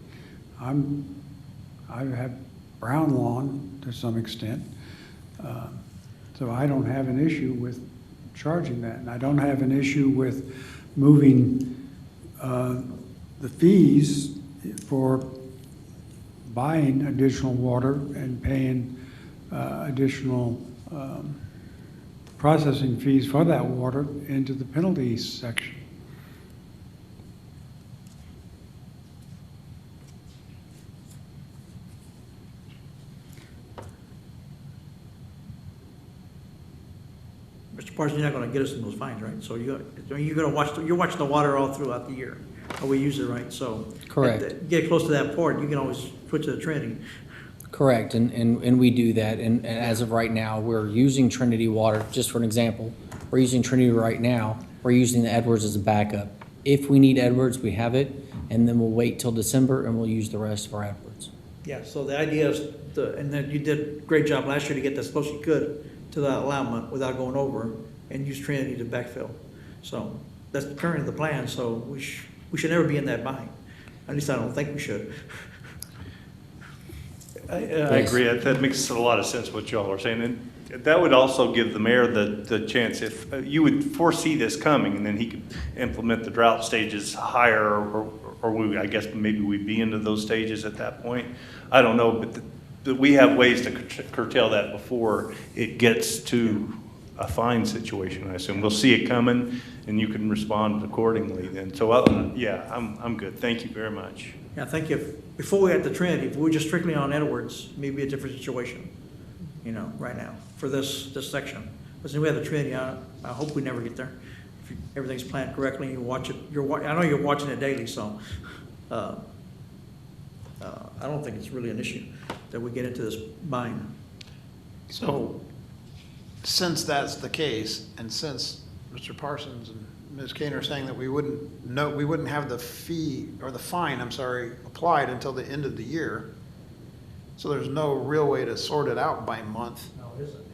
I have brown lawn to some extent, so I don't have an issue with charging that, and I don't have an issue with moving the fees for buying additional water and paying additional processing fees for that water into the penalties section. Mr. Parsons, you're not gonna get us in those fines, right? So you're gonna you're watching the water all throughout the year, how we use it, right? So. Correct. Get close to that part, you can always switch to the Trinity. Correct, and we do that, and as of right now, we're using Trinity water, just for an example, we're using Trinity right now, we're using the Edwards as a backup. If we need Edwards, we have it, and then we'll wait till December and we'll use the rest of our Edwards. Yeah, so the idea is, and then you did a great job last year to get as close as you could to that allowance without going over, and use Trinity to backfill. So that's currently the plan, so we should never be in that bind. At least I don't think we should. I agree, that makes a lot of sense what y'all are saying, and that would also give the mayor the chance, if you would foresee this coming, and then he could implement the drought stages higher, or I guess maybe we'd be into those stages at that point. I don't know, but we have ways to curtail that before it gets to a fine situation, I assume. We'll see it coming, and you can respond accordingly then. So, I'm good. Thank you very much. Yeah, I think before we had the Trinity, if we were just strictly on Edwards, maybe a different situation, right now, for this section. But since we have the Trinity, I hope we never get there. If everything's planned correctly, and you watch it, I know you're watching it daily, so, I don't think it's really an issue that we get into this bind. So, since that's the case, and since Mr. Parsons and Ms. Kane are saying that we wouldn't have the fee, or the fine, applied until the end of the year, so there's no real way to sort it out by month, No, is it?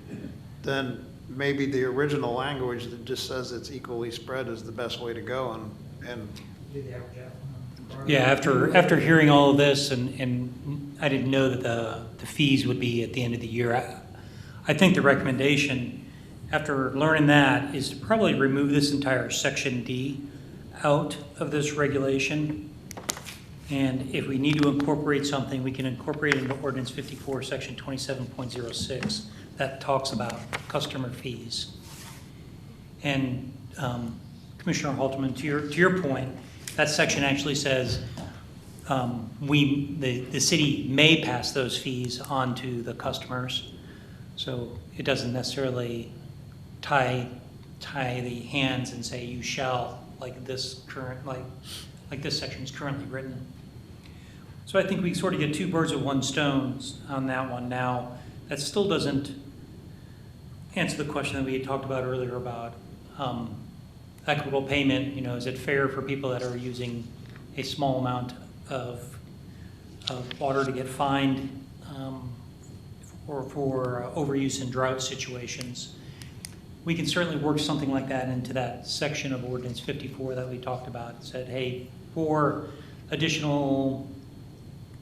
then maybe the original language that just says it's equally spread is the best way to go, and Yeah, after hearing all of this, and I didn't know that the fees would be at the end of the year, I think the recommendation, after learning that, is to probably remove this entire Section D out of this regulation. And if we need to incorporate something, we can incorporate it into Ordinance 54, Section 27.06, that talks about customer fees. And Commissioner Halterman, to your point, That section actually says, the city may pass those fees on to the customers. So it doesn't necessarily tie the hands and say you shall, like this section is currently written. So I think we sort of get two birds with one stone on that one. Now, that still doesn't answer the question that we had talked about earlier about equitable payment. You know, is it fair for people that are using a small amount of water to get fined or for overuse in drought situations? We can certainly work something like that into that section of Ordinance 54 that we talked about. It said, hey, for additional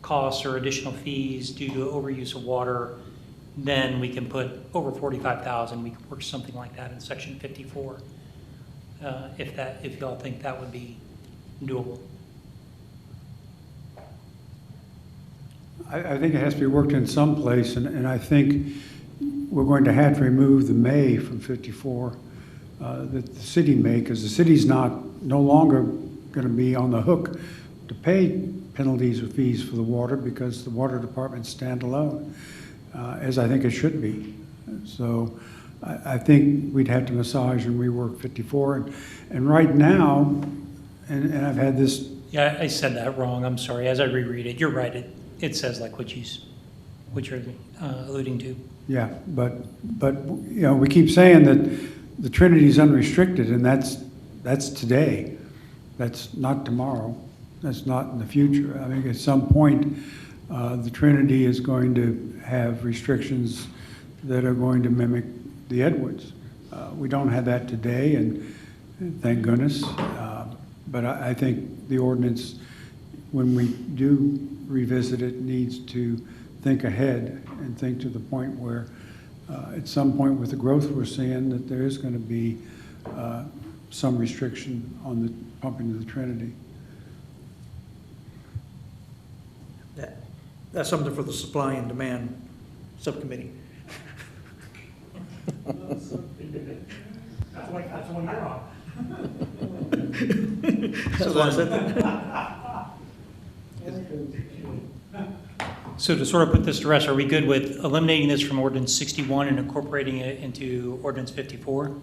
costs or additional fees due to overuse of water, then we can put over 45,000. We can work something like that in Section 54. If y'all think that would be doable. I think it has to be worked in some place, and I think we're going to have to remove the may from 54, that the city may, because the city's no longer going to be on the hook to pay penalties or fees for the water because the water department's standalone, as I think it should be. So I think we'd have to massage and rework 54. And right now, and I've had this. Yeah, I said that wrong. I'm sorry. As I reread it, you're right. It says like what you're alluding to. Yeah, but you know, we keep saying that the Trinity is unrestricted, and that's today. That's not tomorrow. That's not in the future. I think at some point, the Trinity is going to have restrictions that are going to mimic the Edwards. We don't have that today, and thank goodness. But I think the ordinance, when we do revisit it, needs to think ahead and think to the point where at some point with the growth we're seeing that there is going to be some restriction on the pumping of the Trinity. That's something for the supply and demand subcommittee. That's one you're on. That's why I said that. So to sort of put this to rest, are we good with eliminating this from Ordinance 61 and incorporating it into Ordinance 54?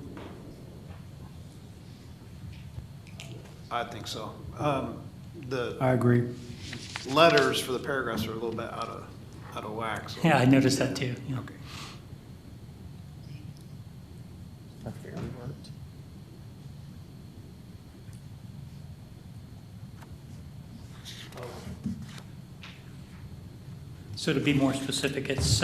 I think so. The I agree. letters for the paragraphs are a little bit out of whack. So. Yeah, I noticed that too. Yeah. Okay. So to be more specific, it's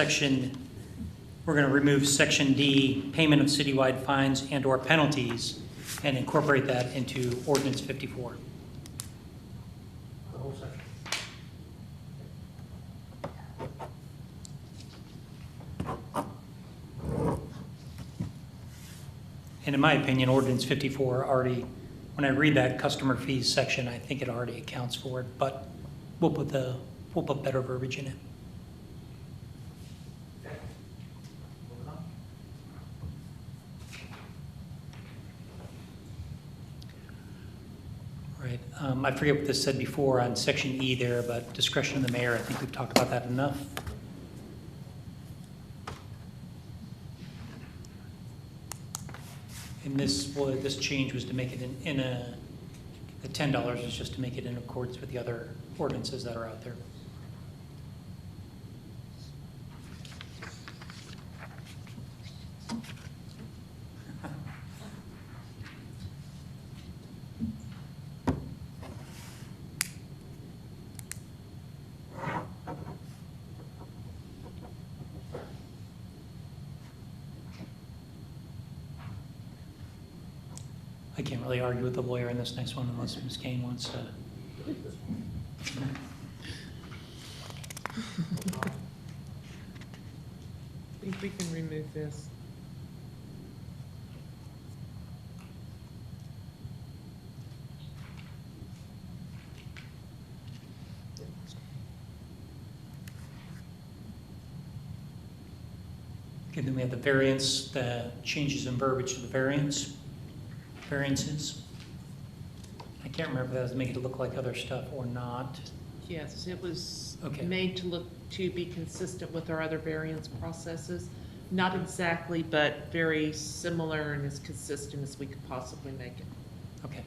we're going to remove Section D, payment of citywide fines and/or penalties, and incorporate that into Ordinance 54. The whole section. And in my opinion, Ordinance 54 already, when I read that customer fees section, I think it already accounts for it, but we'll put better verbiage in it. Right. I forget what this said before on Section E there, but discretion of the mayor, I think we've talked about that enough. And this change was to make it the $10 is just to make it in accordance with the other ordinances that are out there. I can't really argue with the lawyer in this next one unless Ms. Kane wants to. I think we can remove this. Okay, then we have the variance, the changes in verbiage to the variances. I Can't remember if that was made to look like other stuff or not. Yes, it was Okay. made to be consistent with our other variance processes. Not exactly, but very similar and as consistent as we could possibly make it. Okay.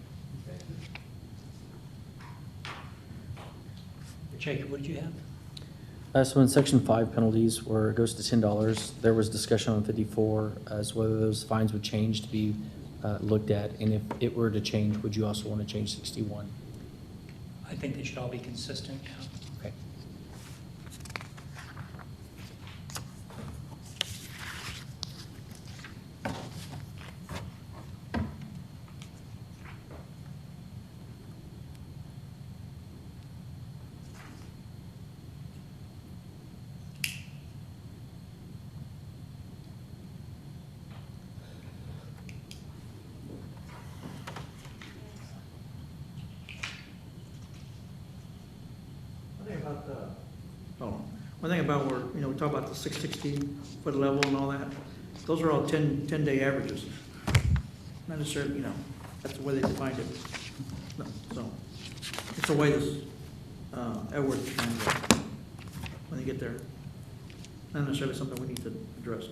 Jacob, what did you have? So in section 5 penalties, where it goes to $10, there was discussion on 54 as whether those fines would change to be looked at, and if it were to change, would you also want to change 61? I think they should all be consistent, yeah. Okay. One thing about where, we talk about the 660-foot level and all that, those are all 10-day averages. Not necessarily, that's the way they defined it. No, so, it's the way this, Edwards defines it when they get there. Not necessarily something we need to address.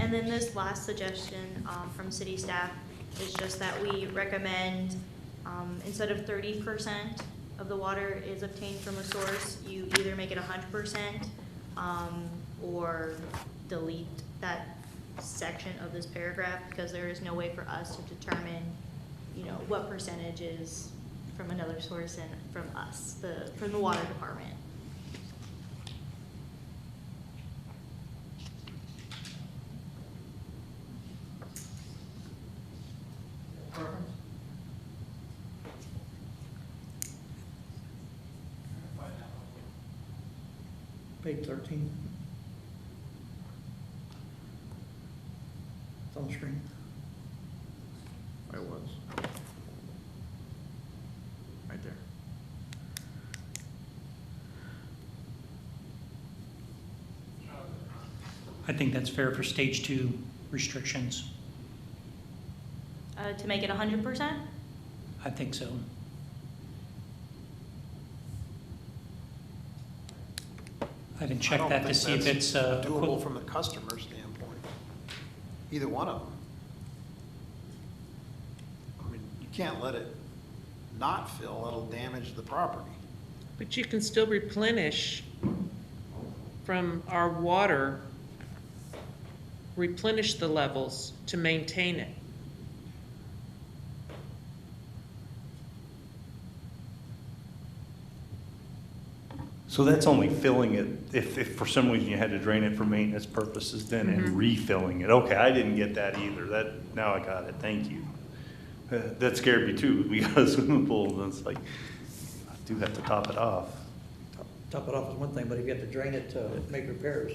And then this last suggestion from city staff is just that we recommend, instead of 30% of the water is obtained from a source, you either make it 100% or delete that section of this paragraph, because there is no way for us to determine, what percentage is from another source and from us, from the water department. Page 13. It's on the screen. There it was. Right there. I think that's fair for stage 2 restrictions. To make it 100%? I think so. I haven't I checked don't that to think see if that's it's doable from the customer standpoint, either one of them. I mean, you can't let it not fill, it'll damage the property. But you can still replenish from our water, replenish the levels to maintain it. So that's only filling it, if for some reason you had to drain it for maintenance purposes then and refilling it. Okay, I didn't get that either. Now I got it, thank you. That scared me too. We got a swimming pool and it's like, I do have to top it off. Top it off is one thing, but if you have to drain it to make repairs.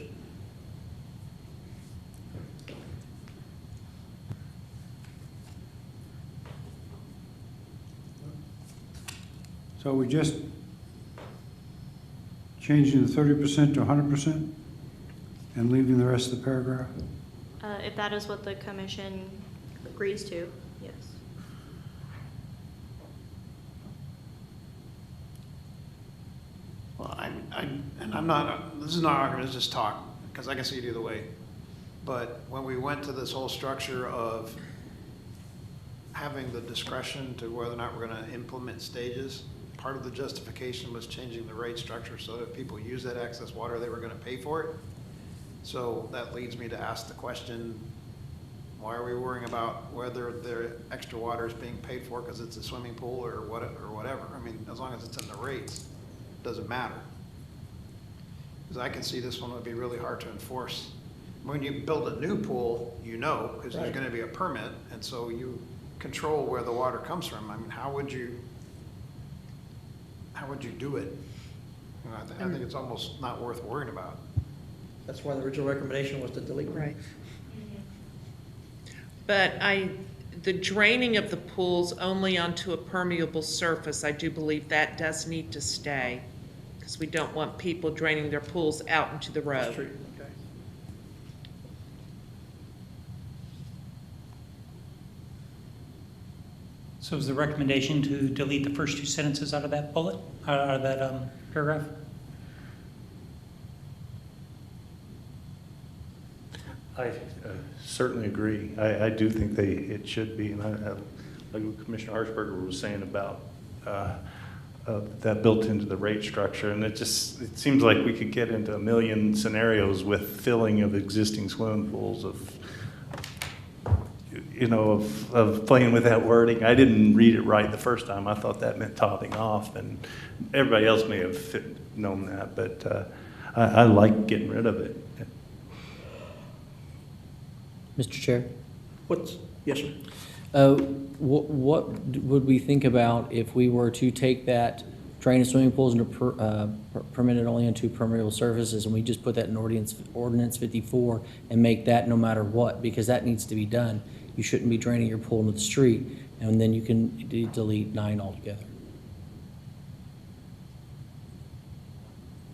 So we just changing the 30% to 100% and leaving the rest of the paragraph? If that is what the commission agrees to, yes. Well, I'm not, this is not argument, it's just talk, because I can see it either way. But when we went to this whole structure of having the discretion to whether or not we're gonna implement stages, part of the justification was changing the rate structure so that if people use that excess water, they were gonna pay for it. So that leads me to ask the question, why are we worrying about whether the extra water is being paid for because it's a swimming pool or whatever? I mean, as long as it's in the rates, it doesn't matter. Because I can see this one would be really hard to enforce. When you build a new pool, because there's gonna be a permit, and so you control where the water comes from. I mean, how would you do it? I think it's almost not worth worrying about. That's why the original recommendation was to delete. Right. But the draining of the pools only onto a permeable surface, I do believe that does need to stay. because we don't want people draining their pools out into the road. Okay. So is the recommendation to delete the first two sentences out of that bullet, out of that paragraph? I certainly agree. I do think it should be, and like what Commissioner Harshberger was saying about that built into the rate structure, and it seems like we could get into a million scenarios with filling of existing swimming pools of playing with that wording. I didn't read it right the first time. I thought that meant topping off, and everybody else may have known that, but I like getting rid of it. Mr. Chair? Yes, sir. What would we think about if we were to take that drainage swimming pools into permitted only on 2 permeable surfaces, and we just put that in ordinance 54 and make that no matter what, because that needs to be done. You shouldn't be draining your pool into the street, and then you can delete 9 altogether.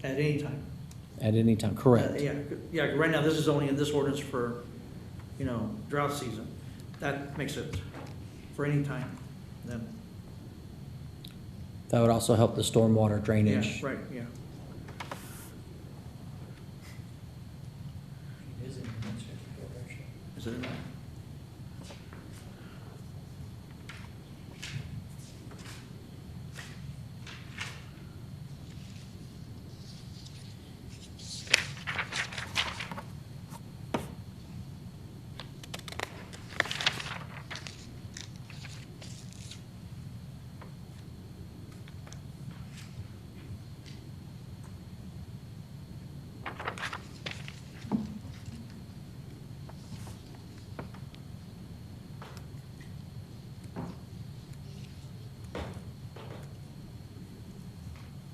At any time. At any time, correct. Yeah, right now, this is only in this ordinance for, drought season. That makes it for any time, then. That would also help the stormwater drainage. Yeah, right, yeah. Is it in there?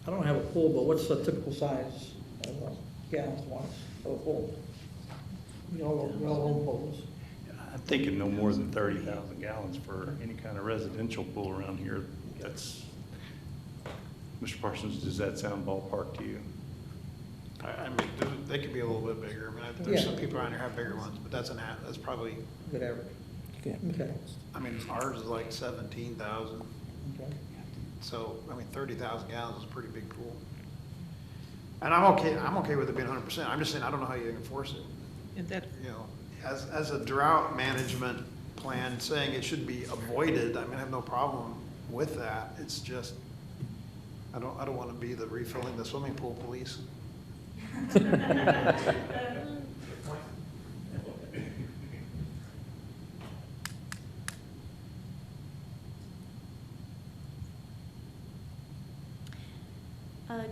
I don't have a pool, but what's the typical size of gallons wise of a pool? All pools. I'm thinking no more than 30,000 gallons for any kind of residential pool around here. That's, Mr. Parsons, does that sound ballpark to you? I mean, they could be a little bit bigger. I mean, there's Yeah. some people around here have bigger ones, but that's probably, Good average. Okay. I mean, ours is like 17,000. Okay. So, I mean, 30,000 gallons is a pretty big pool. And I'm okay with it being 100%. I'm just saying, I don't know how you enforce it. And that, As a drought management plan, saying it should be avoided, I mean, I have no problem with that. It's just, I don't want to be the refilling the swimming pool police.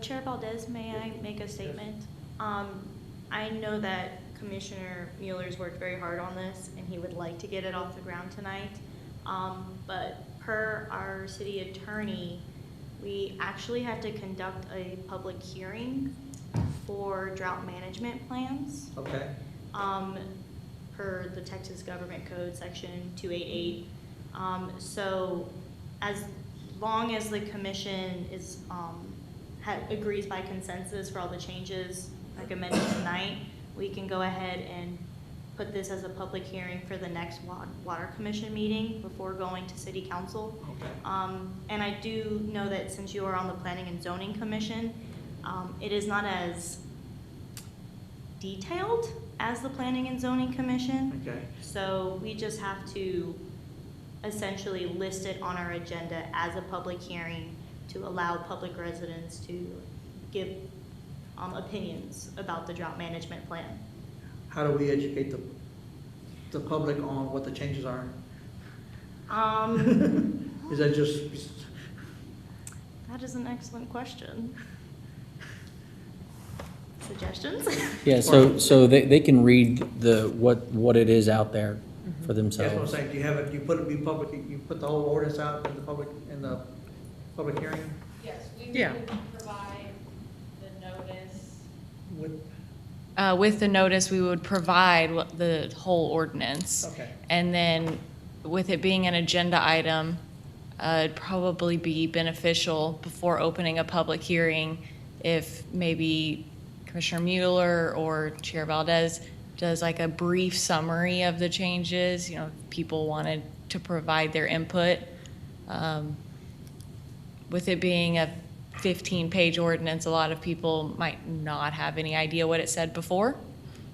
Chair Valdez, may I make a statement? I know that Commissioner Mueller's worked very hard on this, and he would like to get it off the ground tonight. But per our city attorney, we actually have to conduct a public hearing for drought management plans. Okay. Per the Texas Government Code, Section 288. So as long as the commission is, agrees by consensus for all the changes recommended tonight, we can go ahead and put this as a public hearing for the next Water Commission meeting before going to City Council. Okay. And I do know that since you are on the Planning and Zoning Commission, it is not as detailed as the Planning and Zoning Commission. Okay. So we just have to essentially list it on our agenda as a public hearing to allow public residents to give opinions about the drought management plan. How do we educate the public on what the changes are? Is that just, That is an excellent question. Suggestions? Yeah, so they can read what it is out there for that's what I'm themselves. saying, do you have it, you put it, be public, you put the whole ordinance out in the public hearing? Yes, we Yeah. would provide the notice. With, With the notice, we would provide the whole ordinance. okay, And then with it being an agenda item, it'd probably be beneficial before opening a public hearing if maybe Commissioner Mueller or Chair Valdez does like a brief summary of the changes, you know, if people wanted to provide their input. With it being a 15-page ordinance, a lot of people might not have any idea what it said before.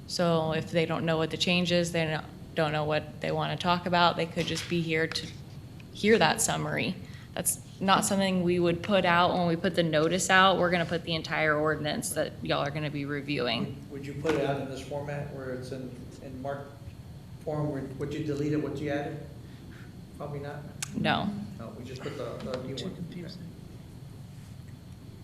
So if they don't know what the change is, they don't know what they want to talk about, they could just be here to hear that summary. That's not something we would put out when we put the notice out. We're going to put the entire ordinance that y'all are going to be reviewing. Would you put it out in this format where it's in marked form, where would you delete it, what you added? Probably not. No. No, we just put the new Too one. confusing.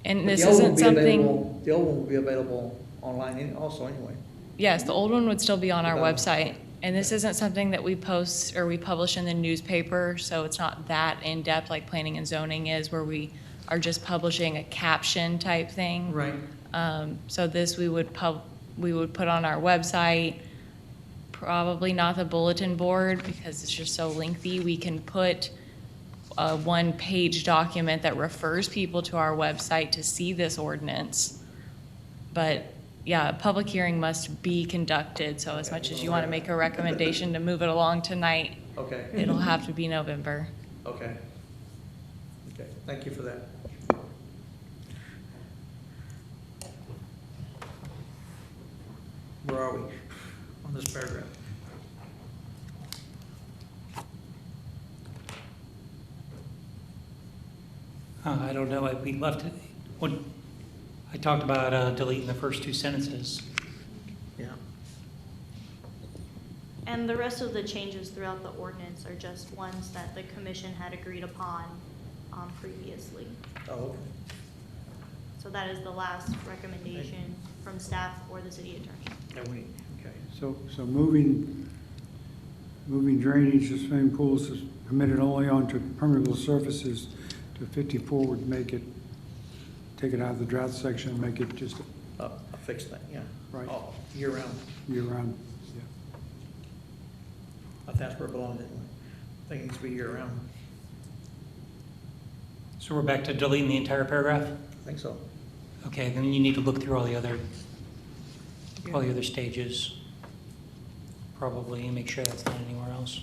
And But this the old one isn't will be something, available- The old one will be available online also anyway. yes, the old one would still be on our Okay. website. And this isn't something that we post or we publish in the newspaper, so it's not that in-depth like planning and zoning is, where we are just publishing a caption type thing. Right. So this we would put on our website, probably not the bulletin board because it's just so lengthy. We can put a one-page document that refers people to our website to see this ordinance. But yeah, a public hearing must be conducted, so as much as you want to make a recommendation to move it along tonight, Okay. it'll have to be November. Okay. Okay, thank you for that. Where are we on this paragraph? I don't know, we left it, when, I talked about deleting the first two sentences. Yeah. And the rest of the changes throughout the ordinance are just ones that the commission had agreed upon previously. Oh, okay. So that is the last recommendation from staff or the city attorney. That we, okay. So moving drainage to swimming pools is permitted only onto permeable surfaces to 54 would make it, take it out of the drought section and make it just A fixed thing, yeah. Right. Oh, year round. year-round. Yeah. I think that's where it belongs anyway. I think it needs to be year round. So we're back to deleting the entire paragraph? I think so. Okay, then you need to look through all the other stages, probably, and make sure that's not anywhere else.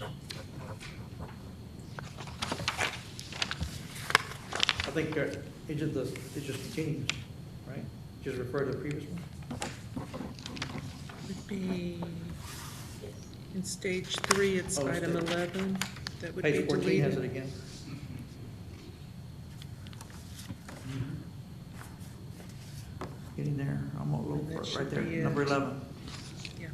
I think it just continues, right? Just refer to the previous one. Would be, in stage 3, it's Oh, item stage- 11, that would be Page 14 has it deleted. again. Getting there, I'm a little, That right should there, be it. number 11. Yeah.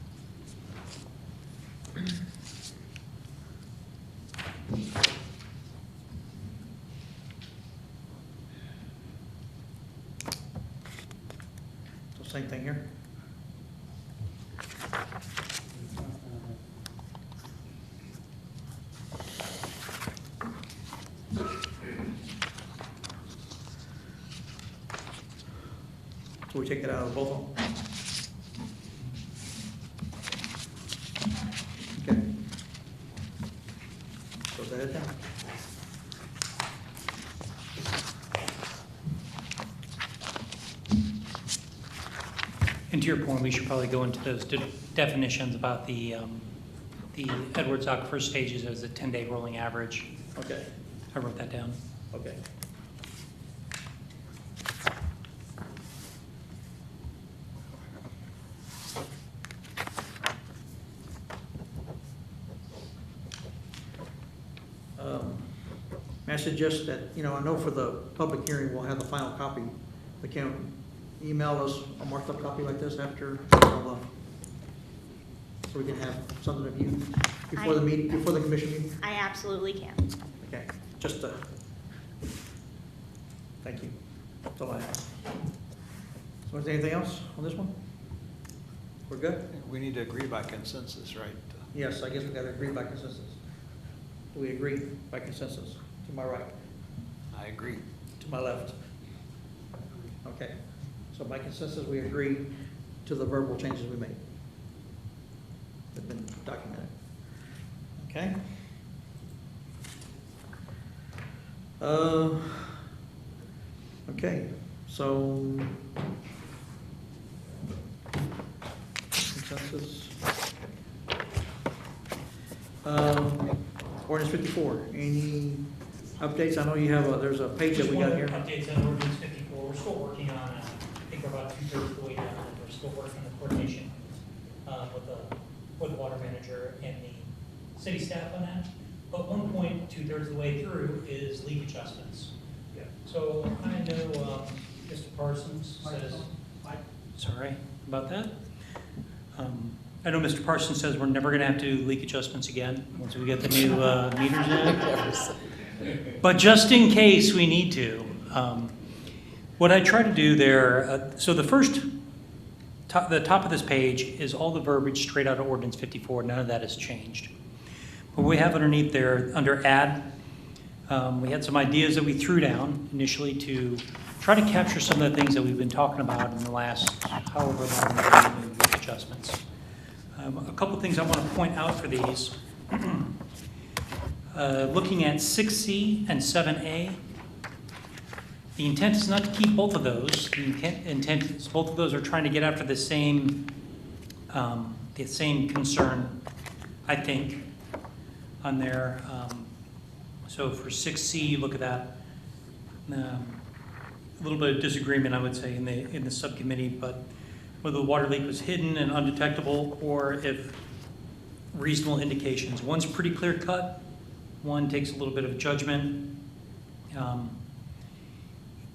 So same thing here. So we take that out of both of them? Okay. So is that it then? And to your point, we should probably go into those definitions about the Edwards Aquifer stages as a 10-day rolling average. Okay, I wrote that down. okay. May I suggest that, I know for the public hearing, we'll have the final copy. They can email us a marked up copy like this after, so we can have something of you before the meeting, before the commission meeting? I absolutely can. Okay, just, thank you. That's all I have. So is there anything else on this one? We're good? We need to agree by consensus, right? Yes, I guess we gotta agree by consensus. Do we agree by consensus? To my right, I agree. to my left? Okay, so by consensus, we agree to the verbal changes we made. They've been documented. Okay? Okay, So, consensus. Ordinance 54, any updates? I know you have, there's a page that we got here. Updates on ordinance 54, we're still working on, I think we're about 2/3 of the way down, and we're still working on the coordination with the water manager and the city staff on that. But 2/3 of the way through is leak adjustments. Yeah. So I know Mr. Parsons says, sorry about that. I know Mr. Parsons says we're never going to have to do leak adjustments again once we get the new meters in. But just in case we need to, what I try to do there, so the top of this page is all the verbiage straight out of Ordinance 54. None of that has changed. But we have underneath there, under add, we had some ideas that we threw down initially to try to capture some of the things that we've been talking about in the last however long we've been doing leak adjustments. A couple of things I want to point out for these. Looking at 6C and 7A, the intent is not to keep both of those. The intent is both of those are trying to get after the same concern, I think, on there. So for 6C, look at that. A little bit of disagreement, I would say, in the subcommittee, but whether the water leak was hidden and undetectable or if reasonable indications. One's pretty clear cut. One takes a little bit of judgment.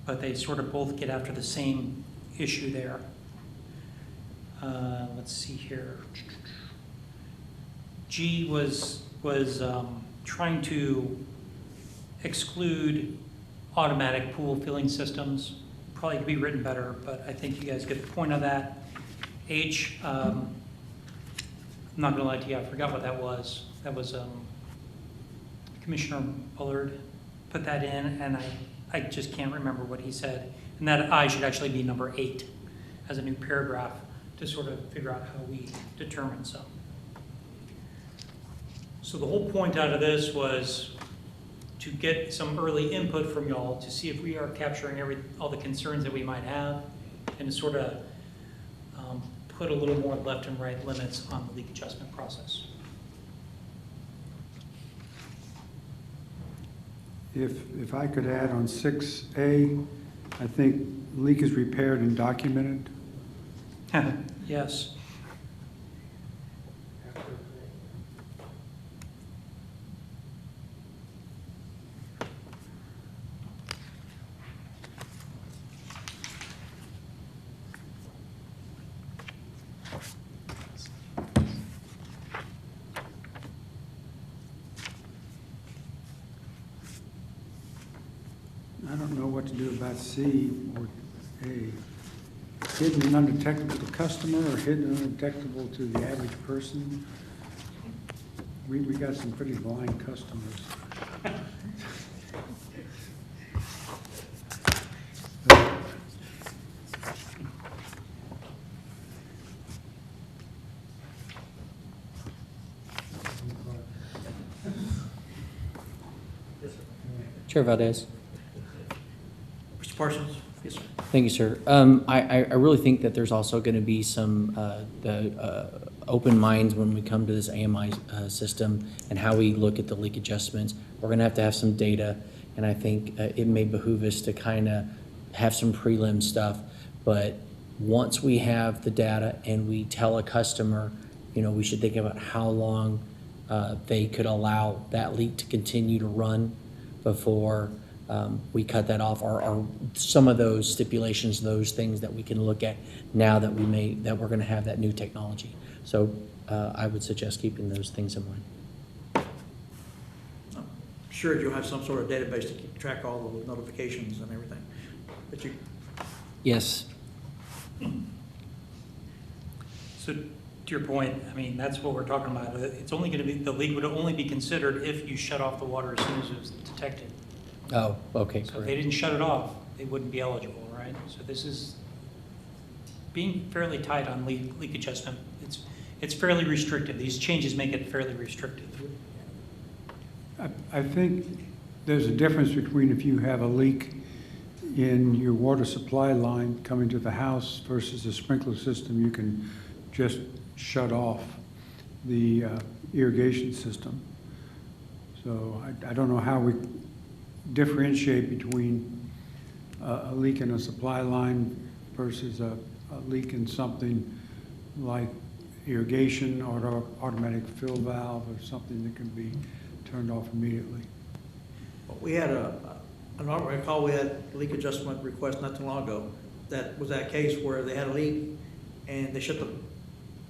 But they sort of both get after the same issue there. Let's see here. G was trying to exclude automatic pool filling systems. Probably could be written better, but I think you guys get the point of that. H, I'm not gonna lie to you, I forgot what that was. That was Commissioner Bullard put that in, and I just can't remember what he said. And that I should actually be number 8 as a new paragraph to sort of figure out how we determine some. So the whole point out of this was to get some early input from y'all to see if we are capturing all the concerns that we might have, and to sort of put a little more left and right limits on the leak adjustment process. If I could add on 6A, I think leak is repaired and documented. Yes. I don't know what to do about C or A. Hidden and undetectable to customer or hidden and undetectable to the average person? We got some pretty blind customers. Chair Valdez. Mr. Parsons? Yes, sir. Thank you, sir. I really think that there's also going to be some open minds when we come to this AMI system and how we look at the leak adjustments. We're going to have some data, and I think it may behoove us to kind of have some prelim stuff. But once we have the data and we tell a customer, we should think about how long they could allow that leak to continue to run before we cut that off, or some of those stipulations, those things that we can look at now that we're going to have that new technology. So I would suggest keeping those things in mind. I'm sure you'll have some sort of database to keep track of all the notifications and everything. But you, Yes. So to your point, I mean, that's what we're talking about. It's only going to be, the leak would only be considered if you shut off the water as soon as it was detected. Oh, okay, So if they correct. didn't shut it off, they wouldn't be eligible, right? So this is being fairly tight on leak adjustment. It's fairly restrictive. These changes make it fairly restrictive. I think there's a difference between if you have a leak, in your water supply line coming to the house versus a sprinkler system, you can just shut off the irrigation system. So I don't know how we differentiate between a leak in a supply line versus a leak in something like irrigation or automatic fill valve or something that can be turned off immediately. We had I recall we had a leak adjustment request not too long ago. That was that case where they had a leak and they shut the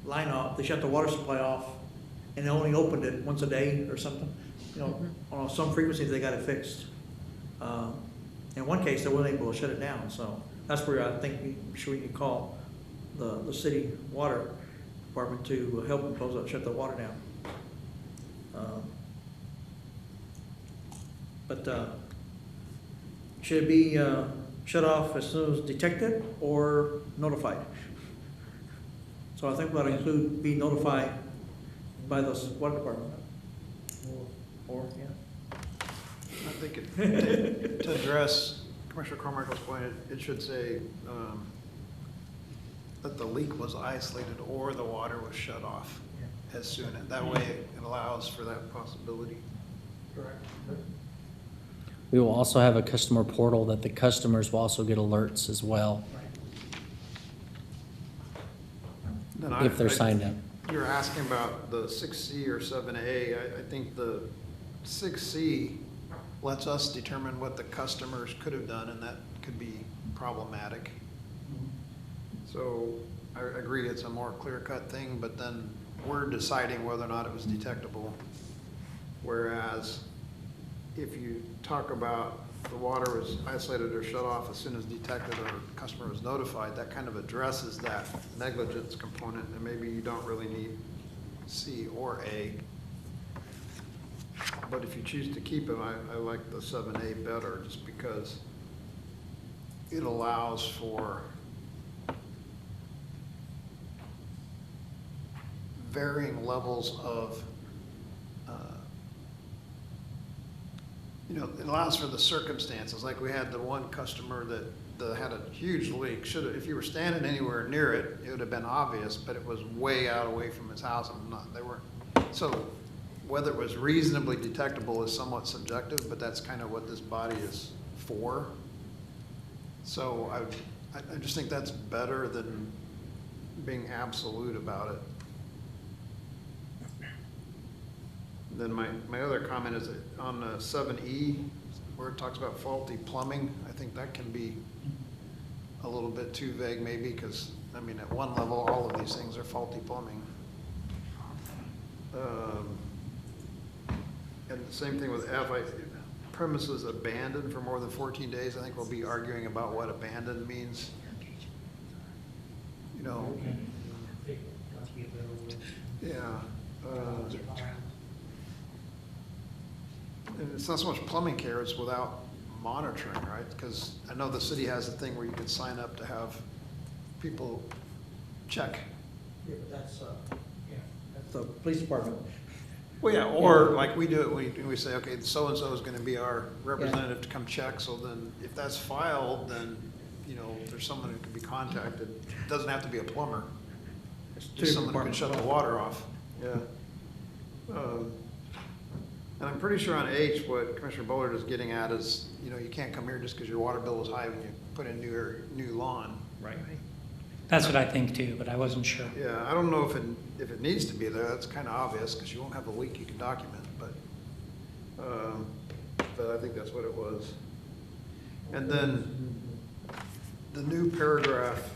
line off, they shut the water supply off, and they only opened it once a day or something. You know, on some frequencies they got it fixed. In one case, they weren't able to shut it down, so that's where I think we can call the city water department to help them shut the water down. But should it be shut off as soon as detected or notified? So I think we ought to include be notified by the water department. Or yeah. I think to address Commissioner Carmichael's point, it should say that the leak was isolated or the water was shut off as soon, and that way it allows for that possibility. Correct. We will also have a customer portal that the customers will also get alerts as well Then if they're signed up. You're asking about the 6C or 7A. I think the 6C lets us determine what the customers could have done, and that could be problematic. So I agree it's a more clear-cut thing, but then we're deciding whether or not it was detectable. Whereas if you talk about the water was isolated or shut off as soon as detected or the customer was notified, that kind of addresses that negligence component, and maybe you don't really need C or A. But if you choose to keep it, I like the 7A better, just because it allows for varying levels of it allows for the circumstances. Like we had the one customer that had a huge leak. If you were standing anywhere near it, it would have been obvious, but it was way away from his house. So whether it was reasonably detectable is somewhat subjective, but that's kind of what this body is for. So I just think that's better than being absolute about it. Then my other comment is on 7E, where it talks about faulty plumbing. I think that can be a little bit too vague maybe, because, I mean, at one level, all of these things are faulty plumbing. And the same thing with F, premises abandoned for more than 14 days. I think we'll be arguing about what abandoned means. You know, yeah. And it's not so much plumbing care, it's without monitoring, right? Because I know the city has a thing where you can sign up to have people check. Yeah, but that's the police department. Well, yeah, or like we do it, we say, okay, so-and-so is gonna be our representative to come check, so then if that's filed, then, there's someone who can be contacted. It doesn't have to be a plumber. It's just someone who can shut the water off. Yeah. And I'm pretty sure on H, what Commissioner Bullard is getting at is, you can't come here just because your water bill is high when you put in new lawn. Right. That's what I think too, but I wasn't sure. Yeah, I don't know if it needs to be there. That's kind of obvious because you won't have a leak you can document, but I think that's what it was. And then the new paragraph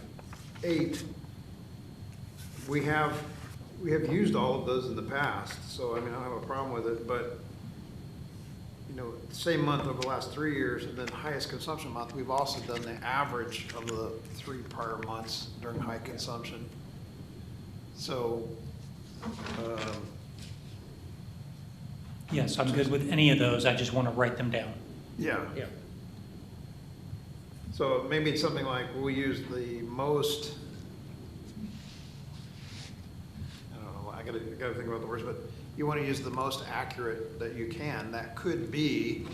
8, we have used all of those in the past, so I mean, I don't have a problem with it, but same month over the last 3 years, and then highest consumption month, we've also done the average of the 3 prior months during high consumption. So, Yes, I'm good with any of those. I just want to write them down. yeah. Yeah. So maybe it's something like we'll use the most, I don't know, I gotta think about the words, but you want to use the most accurate that you can. That could be,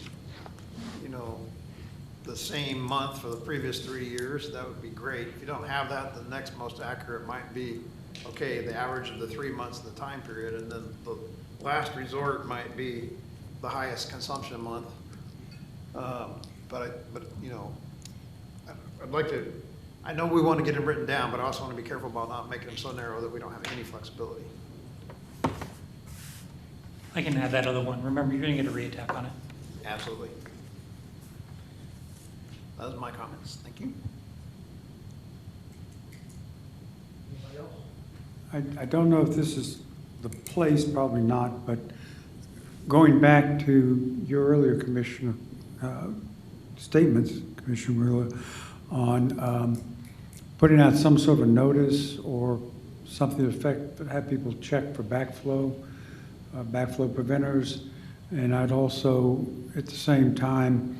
the same month for the previous 3 years, that would be great. If you don't have that, the next most accurate might be, okay, the average of the 3 months in the time period, and then the last resort might be the highest consumption month. But you know, I'd like to, I know we want to get them written down, but I also want to be careful about not making them so narrow that we don't have any flexibility. I can add that other one. Remember, you're going to get a reattack on it. Absolutely. Those are my comments. Thank you. I don't know if this is the place, probably not, but going back to your earlier Commissioner statements, Commissioner Mueller, on putting out some sort of notice or something to affect, have people check for backflow preventers, and I'd also, at the same time,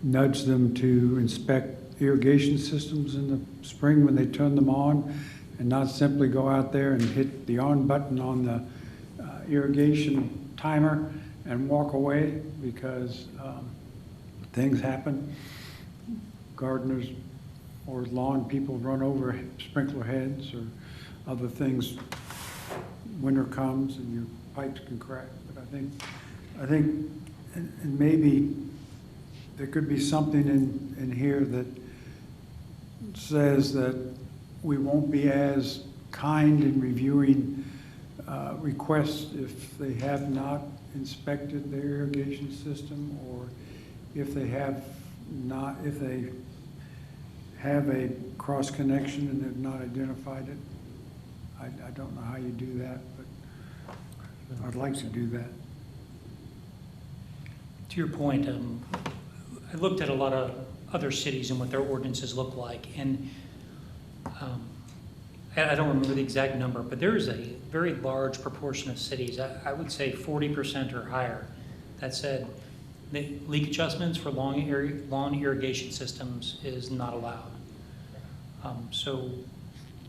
nudge them to inspect irrigation systems in the spring when they turn them on, and not simply go out there and hit the on button on the irrigation timer and walk away, because things happen. Gardeners or lawn people run over sprinkler heads or other things. Winter comes and your pipes can crack. But I think, and maybe there could be something in here that says that we won't be as kind in reviewing requests if they have not inspected their irrigation system, or if they have not, if they have a cross connection and have not identified it. I don't know how you do that, but I'd like to do that. To your point, I looked at a lot of other cities and what their ordinances look like, and I don't remember the exact number, but there is a very large proportion of cities, I would say 40% or higher, that said the leak adjustments for lawn irrigation systems is not allowed. So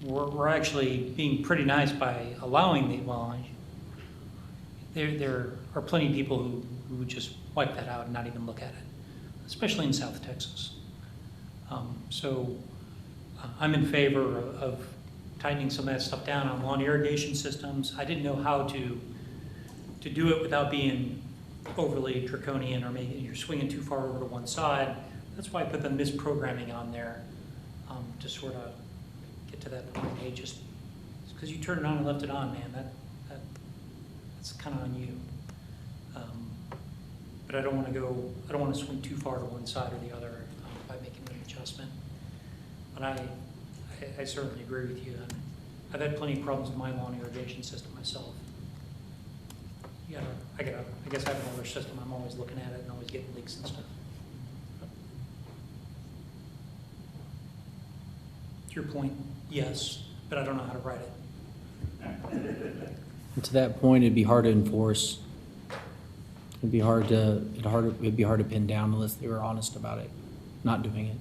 we're actually being pretty nice by allowing the, well, there are plenty of people who would just wipe that out and not even look at it, especially in South Texas. So I'm in favor of tightening some of that stuff down on lawn irrigation systems. I didn't know how to do it without being overly draconian, or maybe you're swinging too far over to one side. That's why I put the misprogramming on there, to sort of get to that point. Hey, just because you turned it on and left it on, man, that's kind of on you. But I don't want to swing too far to one side or the other by making an adjustment. But I certainly agree with you. I've had plenty of problems with my lawn irrigation system myself. I guess I have another system. I'm always looking at it and always getting leaks and stuff. To your point, yes, but I don't know how to write it. And to that point, it'd be hard to enforce. It'd be hard to pin down unless they were honest about it, not doing it.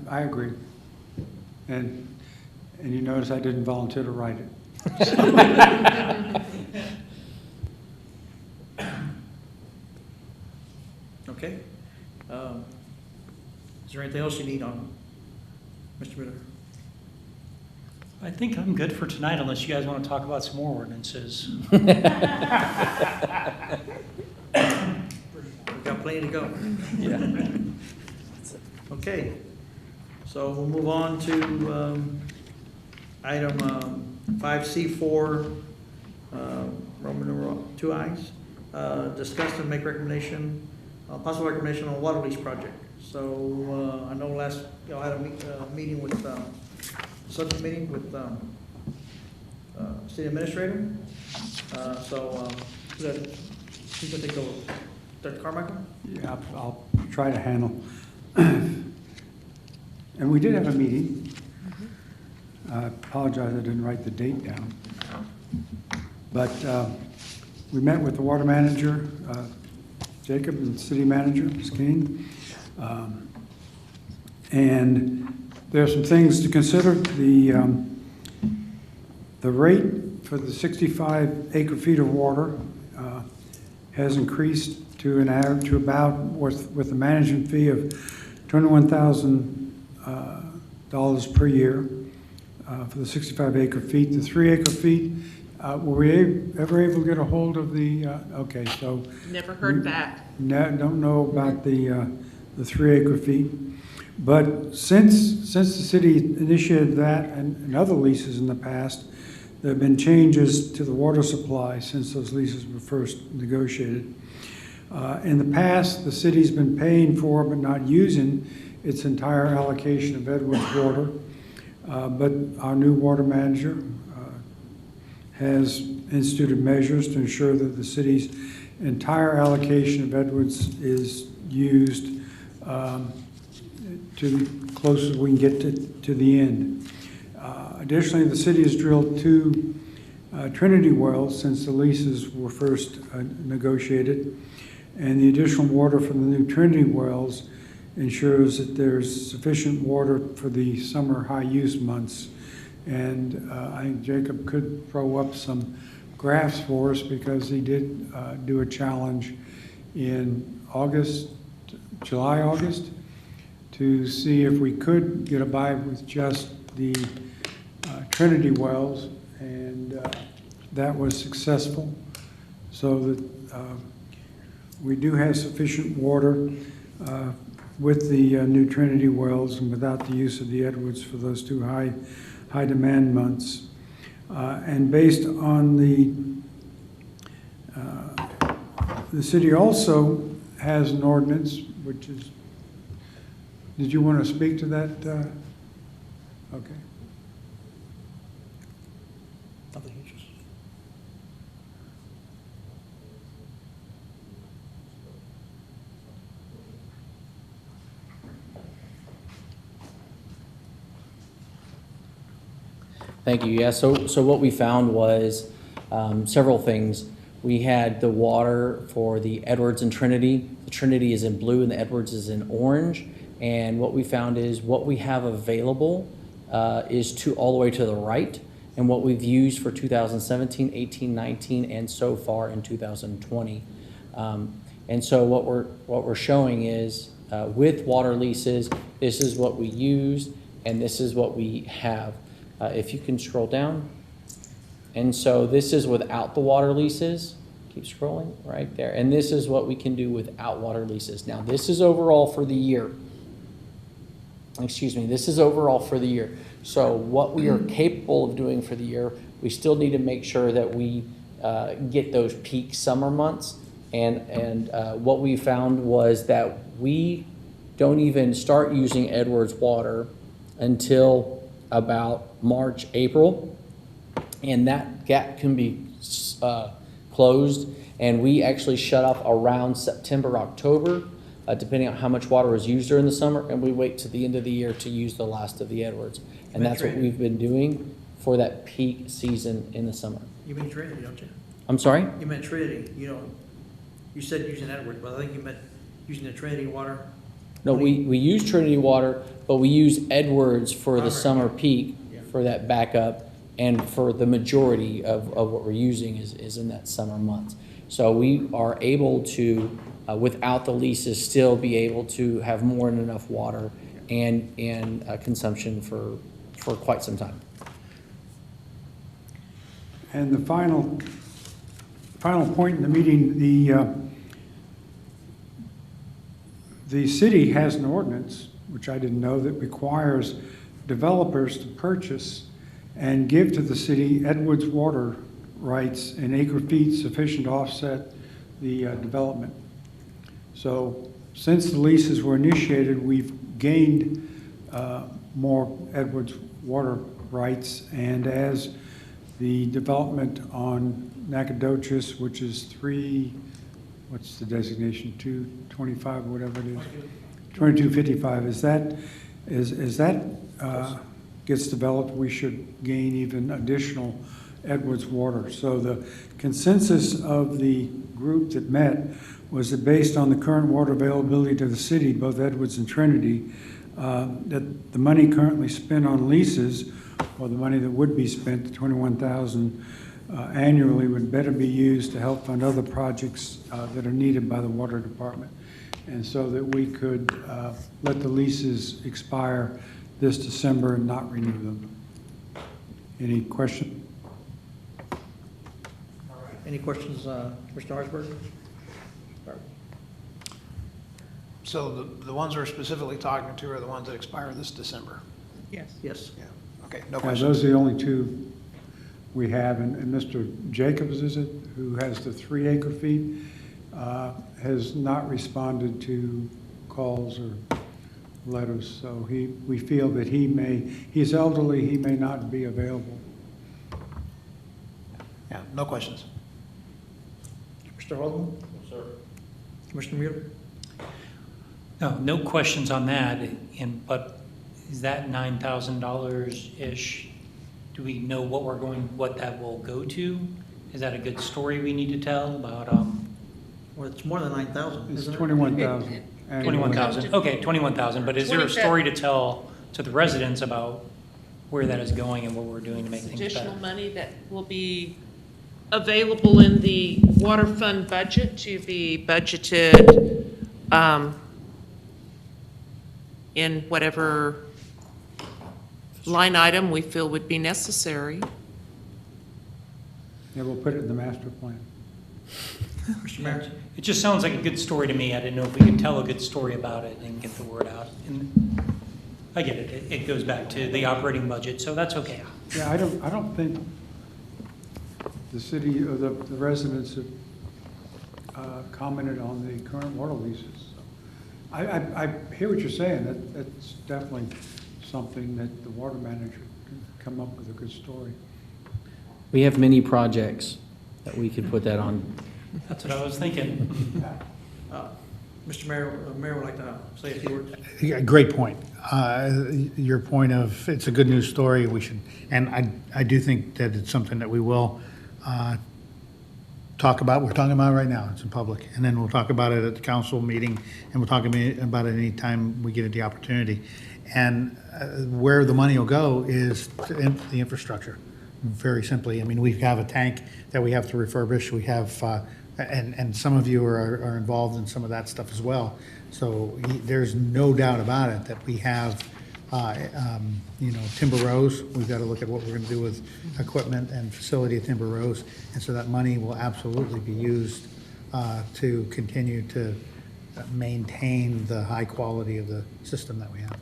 I agree. And you notice I didn't volunteer to write it. Okay. Is there anything else you need on Mr. Miller? I think I'm good for tonight unless you guys want to talk about some more ordinances. We've got plenty to go. Yeah. Okay, so we'll move on to item 5C4, Roman numeral 2Is. Discuss and make recommendation, possible recommendation on water lease project. So I know last, y'all had a meeting with, subject meeting with city administrator. Who's gonna take over? Dr. Carmichael? Yeah, I'll try to handle. And we did have a meeting. I apologize, I didn't write the date down. But we met with the water manager, Jacob, and the city manager, Skeen. And there are some things to consider. The rate for the 65 acre feet of water has increased to an average, to about, with a management fee of $21,000 per year for the 65 acre feet. The 3 acre feet, were we ever able to get a hold of the, okay, so. Never heard back. Don't know about the 3 acre feet. But since the city initiated that and other leases in the past, there have been changes to the water supply since those leases were first negotiated. In the past, the city's been paying for but not using its entire allocation of Edwards water. But our new water manager has instituted measures to ensure that the city's entire allocation of Edwards is used to the closest we can get to the end. Additionally, the city has drilled 2 Trinity wells since the leases were first negotiated, and the additional water from the new Trinity wells ensures that there's sufficient water for the summer high-use months. And I think Jacob could throw up some graphs for us because he did do a challenge in July, August, to see if we could get by with just the Trinity wells, and that was successful. So that we do have sufficient water with the new Trinity wells and without the use of the Edwards for those 2 high demand months. And based on the city also has an ordinance, which is, did you want to speak to that? Okay. Nothing interesting. Thank you. Yeah, so what we found was several things. We had the water for the Edwards and Trinity. The Trinity is in blue and the Edwards is in orange. And what we found is what we have available is all the way to the right, and what we've used for 2017, 18, 19, and so far in 2020. And so what we're showing is with water leases, this is what we used and this is what we have. If you can scroll down. And so this is without the water leases. Keep scrolling right there. And this is what we can do without water leases. Now this is overall for the year. Excuse me, this is overall for the year. So what we are capable of doing for the year, we still need to make sure that we get those peak summer months. And what we found was that we don't even start using Edwards water until about March, April, and that gap can be closed, and we actually shut off around September, October, depending on how much water was used during the summer, and we wait to the end of the year to use the last of the Edwards. And that's what we've been doing for that peak season in the summer. You mean Trinity, don't you? I'm sorry? You meant Trinity, you said using Edward, but I think you meant using the Trinity water. No, we use Trinity water, but we use Edwards for the Primary. summer peak Yeah. for that backup, and for the majority of what we're using is in that summer months. So we are able to, without the leases, still be able to have more than enough water and consumption for quite some time. And the final point in the meeting, the city has an ordinance, which I didn't know, that requires developers to purchase and give to the city Edwards water rights in acre feet sufficient to offset the development. So since the leases were initiated, we've gained more Edwards water rights, and as the development on Nacogdoches, which is what's the designation, 225, whatever it is? 2255, as that gets developed, we should gain even additional Edwards water. So the consensus of the group that met was that based on the current water availability to the city, both Edwards and Trinity, that the money currently spent on leases, or the money that would be spent, the $21,000, annually would better be used to help fund other projects that are needed by the water department. And so that we could let the leases expire this December and not renew them. Any question? Any questions, Mr. Harsberg? So the ones we're specifically talking to are the ones that expire this December? Yes. Yes. Yeah, okay, no Yeah, questions. those are the only two we have, and Mr. Jacobs, is it, who has the 3 acre-feet, has not responded to calls or letters, so we feel that he's elderly, he may not be available. Yeah, no questions. Mr. Haldeman? Sir. Commissioner Mueller? No questions on that, but is that $9,000-ish? Do we know what that will go to? Is that a good story we need to tell about, Well, it's more than 9,000, It's isn't it? 21,000. annually. 21,000? Okay, 21,000, but is there a story to tell to the residents about where that is going and what we're doing to make things Additional better? money that will be available in the water fund budget to be budgeted in whatever line item we feel would be necessary. Yeah, we'll put it in the master plan. Mr. Mayor? It just sounds like a good story to me. I didn't know if we could tell a good story about it and get the word out. And I get it. It goes back to the operating budget, so that's okay. Yeah, I don't think the city or the residents have commented on the current water leases. I hear what you're saying, that's definitely something that the water manager can come up with a good story. We have many projects that we could put that on. That's what I was thinking. Mr. Mayor, Mayor would like to say a few words. Yeah, great point. Your point of, it's a good news story, we should, and I do think that it's something that we will talk about. We're talking about it right now, it's in public, and then we'll talk about it at the council meeting, and we'll talk about it anytime we get the opportunity. And where the money will go is to the infrastructure, very simply. I mean, we have a tank that we have to refurbish, we have, and some of you are involved in some of that stuff as well. So there's no doubt about it that we have, Timber Rose. We've got to look at what we're going to do with equipment and facility at Timber Rose. And so that money will absolutely be used to continue to maintain the high quality of the system that we have.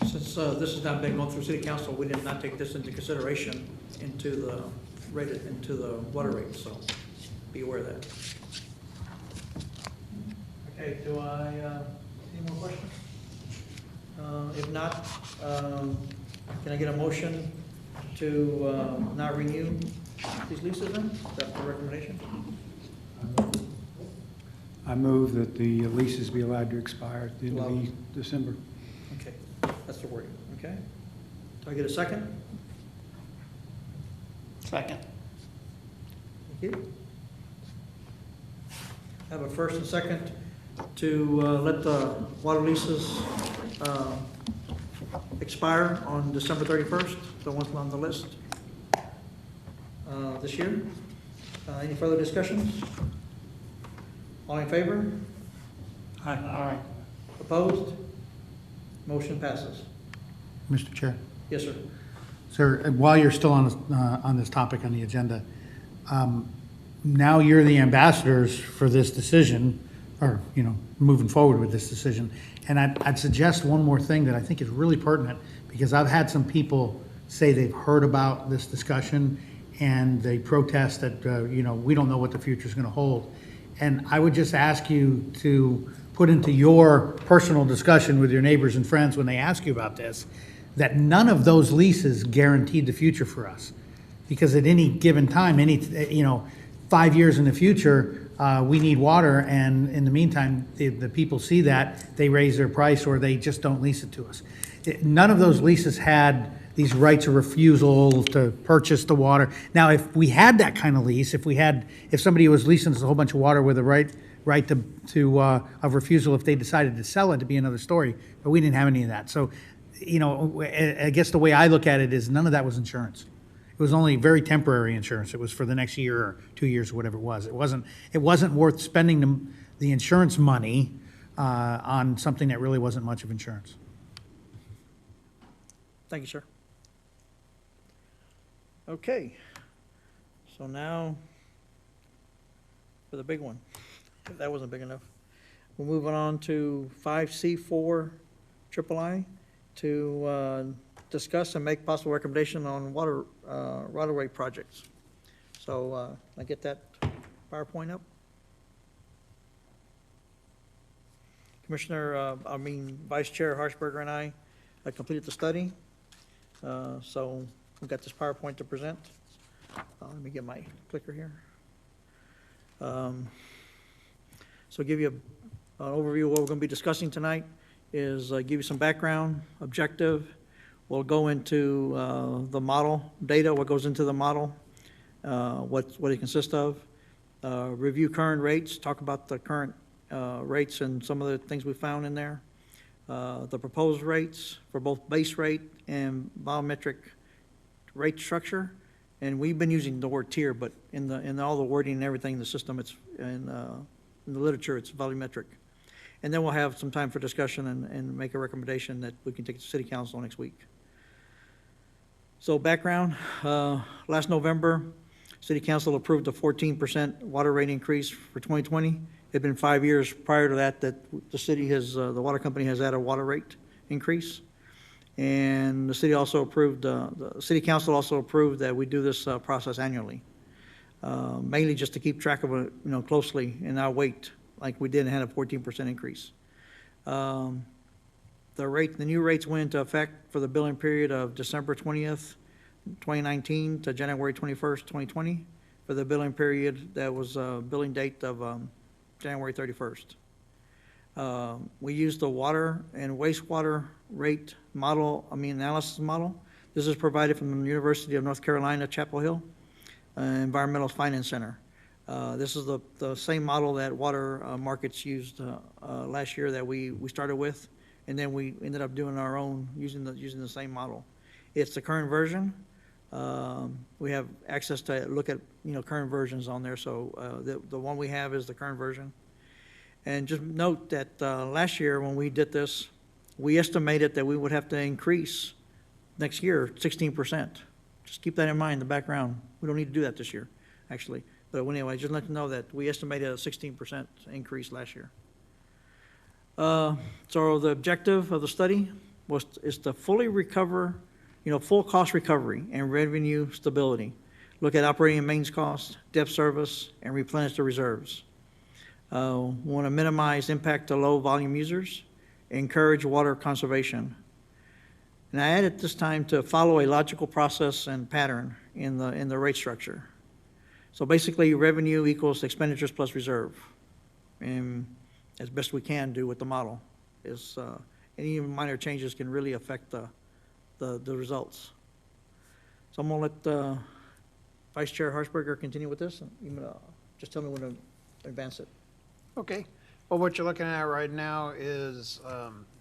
Since this has not been going through city council, we did not take this into consideration into the water rate, so be aware of that. Okay, do I, any more questions? If not, can I get a motion to not renew these leases then? Is that the recommendation? I move that the leases be allowed to expire at the end of December. Okay, that's the wording, okay? Do I get a second? Second. Thank you. I have a first and second to let the water leases expire on December 31st, the ones on the list this year. Any further discussions? All in favor? Aye. Opposed? Motion passes. Mr. Chair. Yes, sir. Sir, while you're still on this topic on the agenda, now you're the ambassadors for this decision, or, moving forward with this decision. And I'd suggest one more thing that I think is really pertinent, because I've had some people say they've heard about this discussion and they protest that, we don't know what the future is going to hold. And I would just ask you to put into your personal discussion with your neighbors and friends when they ask you about this, that none of those leases guaranteed the future for us. Because at any given time, 5 years in the future, we need water, and in the meantime, the people see that, they raise their price, or they just don't lease it to us. None of those leases had these rights of refusal to purchase the water. Now, if we had that kind of lease, if somebody was leasing us a whole bunch of water with a right of refusal if they decided to sell it, to be another story, but we didn't have any of that. So you know, I guess the way I look at it is none of that was insurance. It was only very temporary insurance. It was for the next year or 2 years, or whatever it was. It wasn't worth spending the insurance money on something that really wasn't much of insurance. Thank you, sir. Okay, so now for the big one. That wasn't big enough. We're moving on to 5C4 III to discuss and make possible recommendation on waterway projects. So I get that PowerPoint up? Vice Chair Harshberger and I completed the study. So we've got this PowerPoint to present. Let me get my clicker here. So give you an overview of what we're going to be discussing tonight is give you some background, objective. We'll go into the model data, what goes into the model, what it consists of, review current rates, talk about the current rates and some of the things we found in there, the proposed rates for both base rate and volumetric rate structure. And we've been using the word tier, but in all the wording and everything in the system, it's in the literature, it's volumetric. And then we'll have some time for discussion and make a recommendation that we can take to City Council next week. So background, last November, City Council approved a 14% water rate increase for 2020. It had been 5 years prior to that the city has, the water company has had a water rate increase. And the city also approved, the City Council also approved that we do this process annually, mainly just to keep track of it, closely and not wait like we did and had a 14% increase. The new rates went into effect for the billing period of December 20th, 2019 to January 21st, 2020, for the billing period that was a billing date of January 31st. We used the water and wastewater rate analysis model. This is provided from the University of North Carolina, Chapel Hill, Environmental Finance Center. This is the same model that water markets used last year that we started with, and then we ended up doing our own using the same model. It's the current version. We have access to look at current versions on there, so the one we have is the current version. And just note that last year when we did this, we estimated that we would have to increase next year 16%. Just keep that in mind in the background. We don't need to do that this year, actually. But anyway, just let you know that we estimated a 16% increase last year. So the objective of the study is to fully recover, full cost recovery and revenue stability. Look at operating and maintenance costs, debt service, and replenish the reserves. We want to minimize impact to low volume users, encourage water conservation. And I added this time to follow a logical process and pattern in the rate structure. So basically, revenue equals expenditures plus reserve. And as best we can do with the model is any minor changes can really affect the results. So I'm going to let Vice Chair Harshberger continue with this. Just tell me when to advance it. Okay. Well, what you're looking at right now is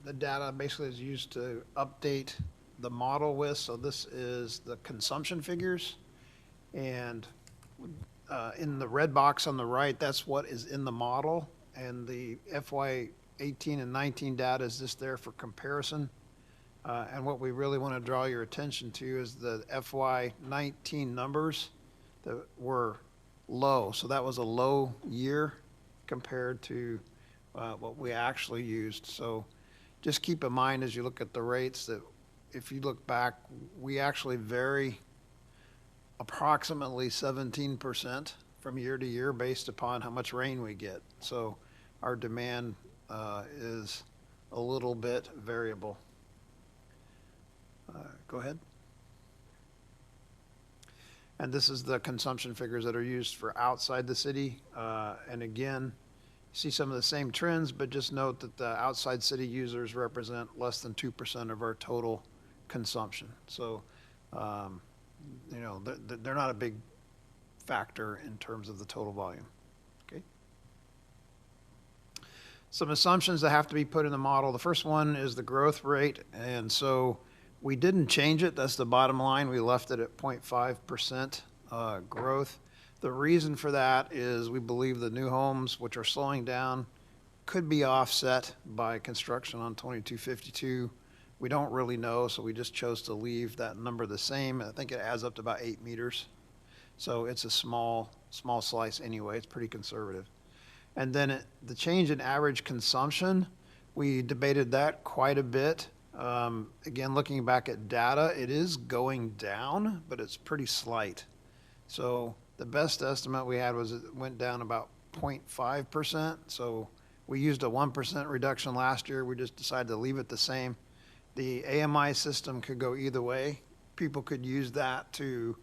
the data basically is used to update the model with. So this is the consumption figures. And in the red box on the right, that's what is in the model. And the FY 18 and 19 data is just there for comparison. And what we really want to draw your attention to is the FY 19 numbers that were low. So that was a low year compared to what we actually used. So just keep in mind as you look at the rates that if you look back, we actually vary approximately 17% from year to year based upon how much rain we get. So our demand is a little bit variable. Go ahead. And this is the consumption figures that are used for outside the city. And again, see some of the same trends, but just note that the outside city users represent less than 2% of our total consumption. So, they're not a big factor in terms of the total volume. Okay. some assumptions that have to be put in the model. The first one is the growth rate, and so we didn't change it. That's the bottom line. We left it at 0.5% growth. The reason for that is we believe the new homes, which are slowing down, could be offset by construction on 2252. We don't really know, so we just chose to leave that number the same. I think it adds up to about 8 meters. So it's a small slice anyway. It's pretty conservative. And then the change in average consumption, we debated that quite a bit. Again, looking back at data, it is going down, but it's pretty slight. So the best estimate we had was it went down about 0.5%. So we used a 1% reduction last year. We just decided to leave it the same. The AMI system could go either way. People could use that to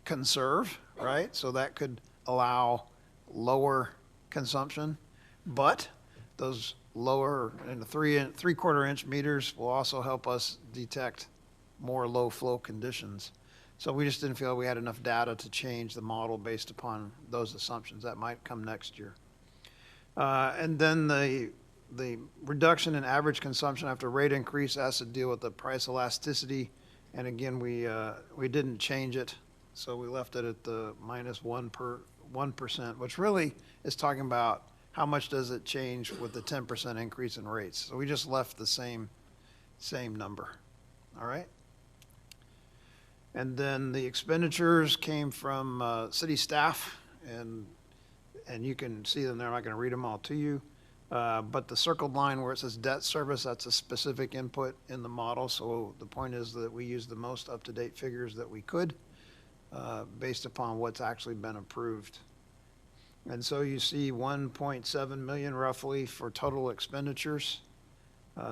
conserve, right? So that could allow lower consumption, but those lower in the 3/4 inch meters will also help us detect more low flow conditions. So we just didn't feel we had enough data to change the model based upon those assumptions. That might come next year. And then the reduction in average consumption after rate increase has to deal with the price elasticity. And again, we didn't change it. So we left it at the -1%, which really is talking about how much does it change with the 10% increase in rates. So we just left the same number, all right? And then the expenditures came from city staff, and you can see them there. I'm not going to read them all to you. But the circled line where it says debt service, that's a specific input in the model. So the point is that we use the most up-to-date figures that we could based upon what's actually been approved. And so you see 1.7 million roughly for total expenditures.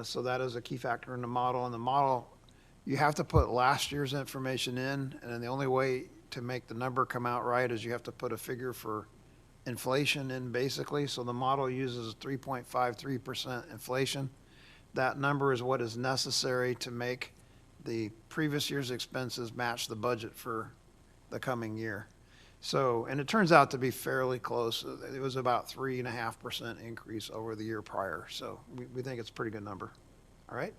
So that is a key factor in the model. And the model, you have to put last year's information in, and then the only way to make the number come out right is you have to put a figure for inflation in basically. So the model uses 3.53% inflation. That number is what is necessary to make the previous year's expenses match the budget for the coming year. So, and it turns out to be fairly close. It was about 3.5% increase over the year prior. So we think it's a pretty good number. All right.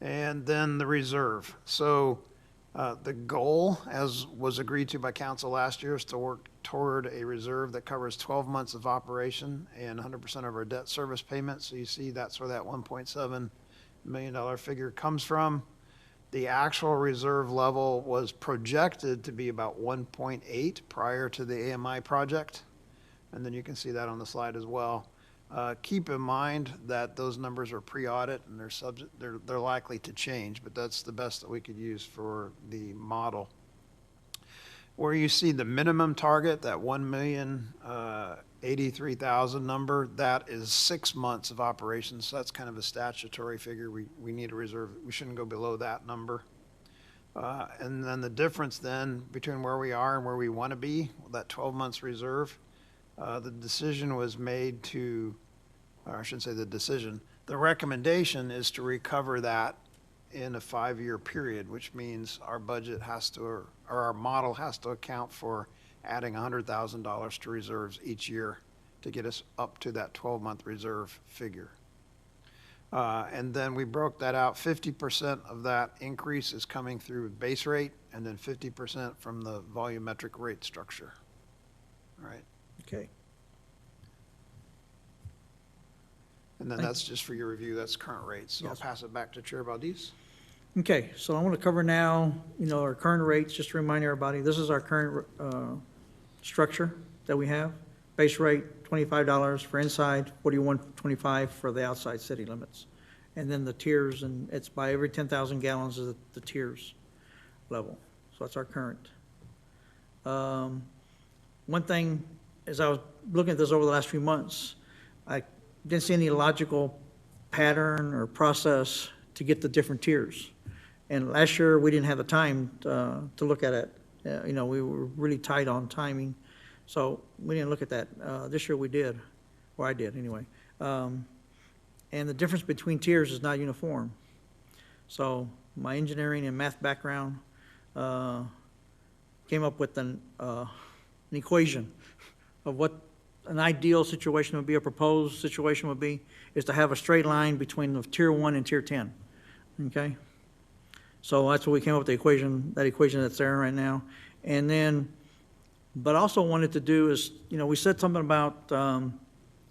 And then the reserve. So the goal, as was agreed to by council last year, is to work toward a reserve that covers 12 months of operation and 100% of our debt service payments. So you see that's where that $1.7 million figure comes from. The actual reserve level was projected to be about 1.8 prior to the AMI project. And then you can see that on the slide as well. Keep in mind that those numbers are pre-audit and they're likely to change, but that's the best that we could use for the model. Where you see the minimum target, that 1,083,000 number, that is 6 months of operations. So that's kind of a statutory figure. We need a reserve. We shouldn't go below that number. And then the difference then between where we are and where we want to be, that 12 months reserve, the decision was made to, or I shouldn't say the decision, the recommendation is to recover that in a 5-year period, which means our budget has to, or our model has to account for adding $100,000 to reserves each year to get us up to that 12-month reserve figure. And then we broke that out. 50% of that increase is coming through base rate, and then 50% from the volumetric rate structure. All right. Okay. And then that's just for your review. That's current rates. So I'll Yes. pass it back to Chair Valdez. Okay, so I want to cover now, our current rates, just to remind everybody, this is our current structure that we have. Base rate, $25 for inside, $41.25 for the outside city limits. And then the tiers, and it's by every 10,000 gallons is the tiers level. So that's our current. One thing, as I was looking at this over the last few months, I didn't see any logical pattern or process to get the different tiers. And last year, we didn't have the time to look at it. We were really tight on timing, so we didn't look at that. This year we did, or I did anyway. And the difference between tiers is not uniform. So my engineering and math background came up with an equation of what an ideal situation would be, a proposed situation would be, is to have a straight line between the tier 1 and tier 10, okay? So that's what we came up with, the equation, that equation that's there right now. And then, but also wanted to do is, we said something about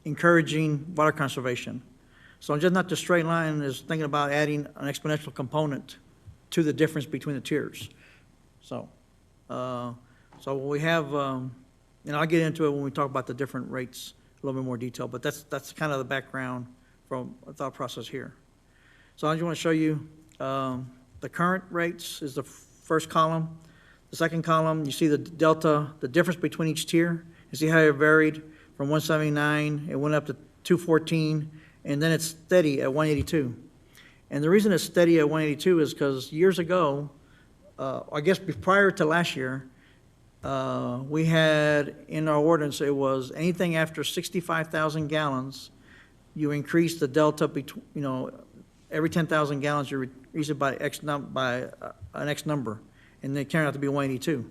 encouraging water conservation. So just not the straight line, is thinking about adding an exponential component to the difference between the tiers. So we have, I'll get into it when we talk about the different rates a little bit more detail, but that's kind of the background from a thought process here. So I just want to show you the current rates is the first column. The second column, you see the delta, the difference between each tier. You see how it varied from 179, it went up to 214, and then it's steady at 182. And the reason it's steady at 182 is because years ago, I guess prior to last year, we had in our ordinance, it was anything after 65,000 gallons, you increase the delta between, every 10,000 gallons, you increase it by an X number, and they turned out to be 182.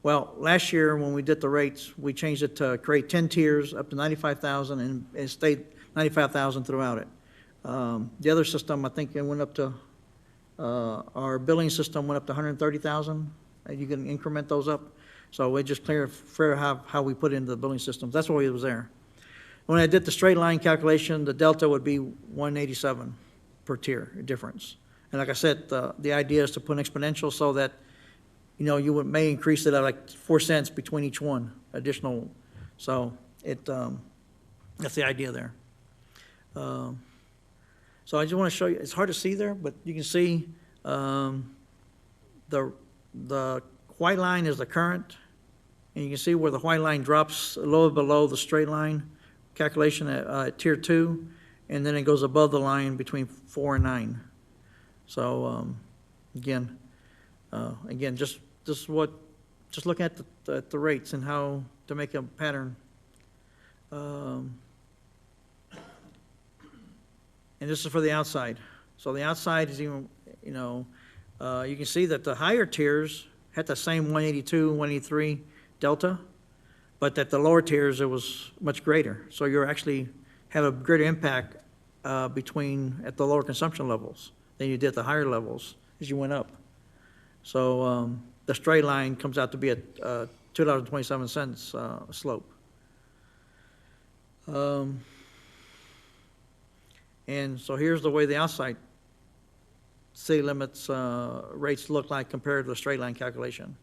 Well, last year, when we did the rates, we changed it to create 10 tiers up to 95,000, and it stayed 95,000 throughout it. The other system, I think it went up to, our billing system went up to 130,000, and you can increment those up. So we just clear how we put it into the billing systems. That's why it was there. When I did the straight line calculation, the delta would be 187 per tier difference. And like I said, the idea is to put an exponential so that, you may increase it at like 4 cents between each one additional. So that's the idea there. So I just want to show you, it's hard to see there, but you can see the white line is the current, and you can see where the white line drops a little below the straight line calculation at tier 2, and then it goes above the line between 4 and 9. So again, just looking at the rates and how to make a pattern. And this is for the outside. So the outside is even, you can see that the higher tiers had the same 182, 183 delta, but that the lower tiers, it was much greater. So you actually have a greater impact at the lower consumption levels than you did at the higher levels as you went up. So the straight line comes out to be at $2.27 slope. And so here's the way the outside city limits rates look like compared to the straight line calculation.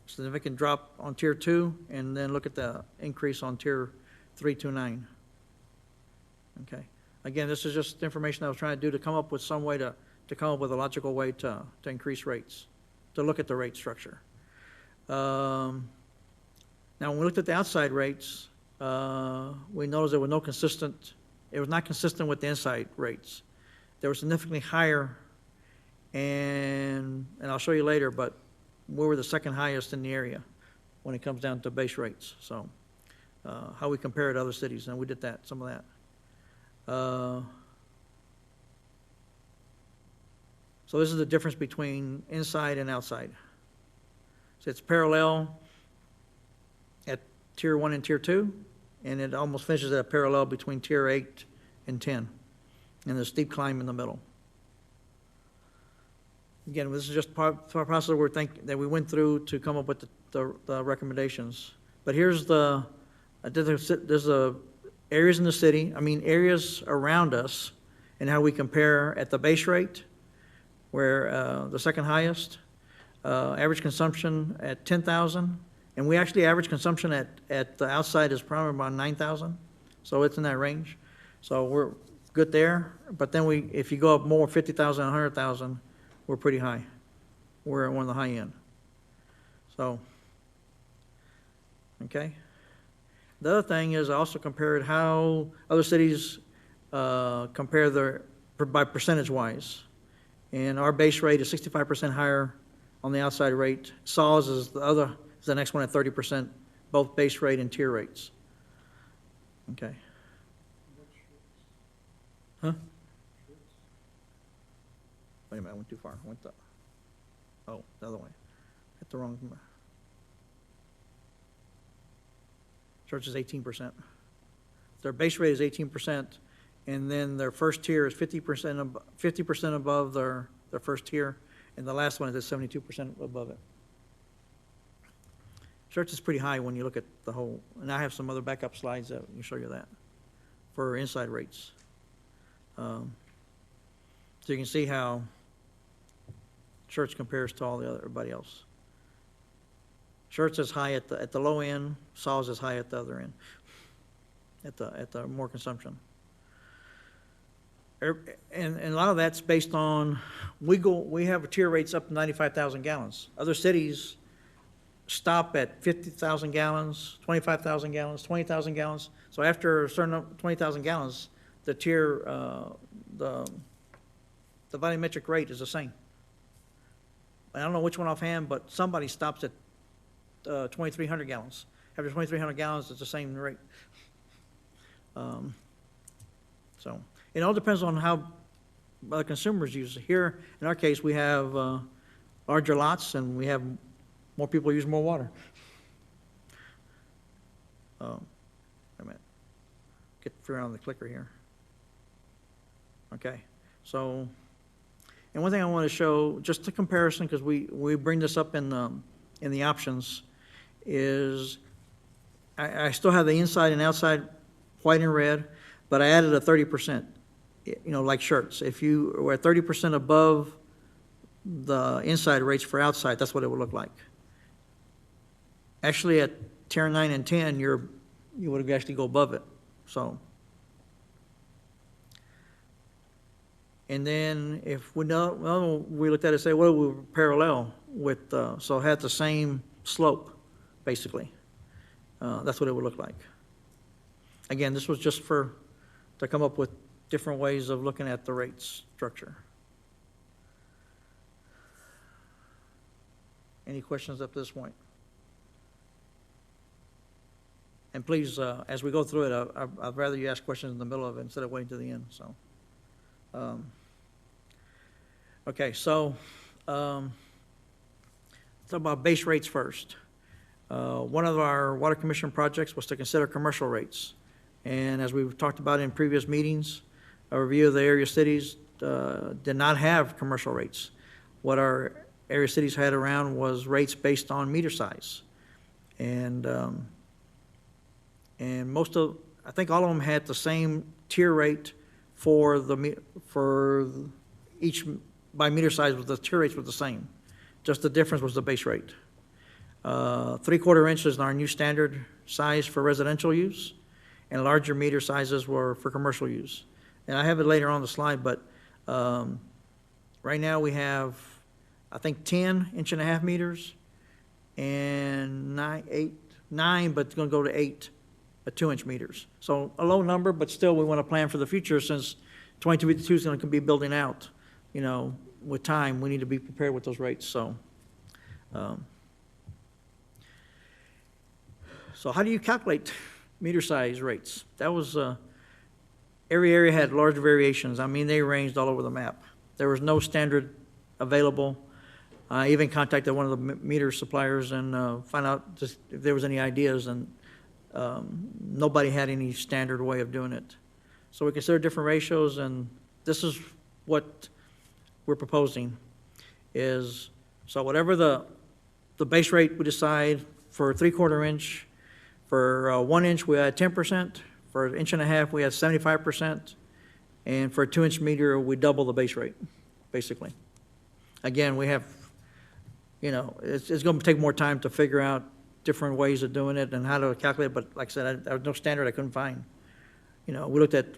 Significant drop on tier 2, and then look at the increase on tier 3 to 9. Okay. Again, this is just information I was trying to do to come up with some way to come up with a logical way to increase rates, to look at the rate structure. Now, when we looked at the outside rates, we noticed there was it was not consistent with the inside rates. They were significantly higher, and I'll show you later, but we were the second highest in the area when it comes down to base rates. So how we compare to other cities, and we did some of that. So this is the difference between inside and outside. So it's parallel at tier 1 and tier 2, and it almost finishes at a parallel between tier 8 and 10, and the steep climb in the middle. Again, this is just part of the process that we went through to come up with the recommendations. But here's there's areas in the city, areas around us, and how we compare at the base rate, where the second highest, average consumption at 10,000, and we actually average consumption at the outside is probably about 9,000, so it's in that range. So we're good there, but then if you go up more, 50,000, 100,000, we're pretty high. We're at one of the high end. So, okay. The other thing is I also compared how other cities compare by percentage-wise. And our base rate is 65% higher on the outside rate. SAWS is the next one at 30%, both base rate and tier rates. Okay. Huh? Wait a minute, I went too far. I went the other way. Hit the wrong number. Church is 18%. their base rate is 18%, and then their first tier is 50% above their first tier, and the last one is at 72% above it. Church is pretty high when you look at the whole, and I have some other backup slides that can show you that, for inside rates. So you can see how Church compares to everybody else. Church is high at the low end, Saws is high at the other end, at the more consumption. And a lot of that's based on, we have tier rates up to 95,000 gallons. Other cities stop at 50,000 gallons, 25,000 gallons, 20,000 gallons. So after a certain 20,000 gallons, the tier, the volumetric rate is the same. I don't know which one offhand, but somebody stops at 2,300 gallons. After 2,300 gallons, it's the same rate. So it all depends on how the consumers use it. Here, in our case, we have larger lots, and we have more people use more water. Wait a minute. Get figure out the clicker here. Okay, so, and one thing I want to show, just a comparison, because we bring this up in the options, is I still have the inside and outside white and red, but I added a 30%, like shirts. If you were at 30% above the inside rates for outside, that's what it would look like. Actually, at tier 9 and 10, you would actually go above it, so. And then if we know, we looked at it and say, well, we're parallel with, so it had the same slope, basically. That's what it would look like. Again, this was just to come up with different ways of looking at the rates structure. Any questions up to this point? And please, as we go through it, I'd rather you ask questions in the middle of it instead of waiting to the end, so. Okay, so, talk about base rates first. One of our Water Commission projects was to consider commercial rates. And as we've talked about in previous meetings, a review of the area cities did not have commercial rates. What our area cities had around was rates based on meter size. And I think all of them had the same tier rate for each, by meter size, the tier rates were the same. Just the difference was the base rate. 3/4 inch is our new standard size for residential use, and larger meter sizes were for commercial use. And I have it later on the slide, but right now we have, I think, 10 1.5 meters and 9, but it's going to go to 8 2-inch meters. So a low number, but still we want to plan for the future, since 2252 is going to be building out, with time. We need to be prepared with those rates. So, so how do you calculate meter size rates? That was, every area had large variations. I mean, they ranged all over the map. There was no standard available. I even contacted one of the meter suppliers and found out just if there was any ideas, and nobody had any standard way of doing it. So we considered different ratios, and this is what we're proposing is, so whatever the base rate we decide for 3/4 inch, for 1 inch we had 10%, for 1.5 inches we had 75%, and for a 2-inch meter we double the base rate, basically. Again, we have, it's going to take more time to figure out different ways of doing it and how to calculate it, but like I said, there was no standard I couldn't find. We looked at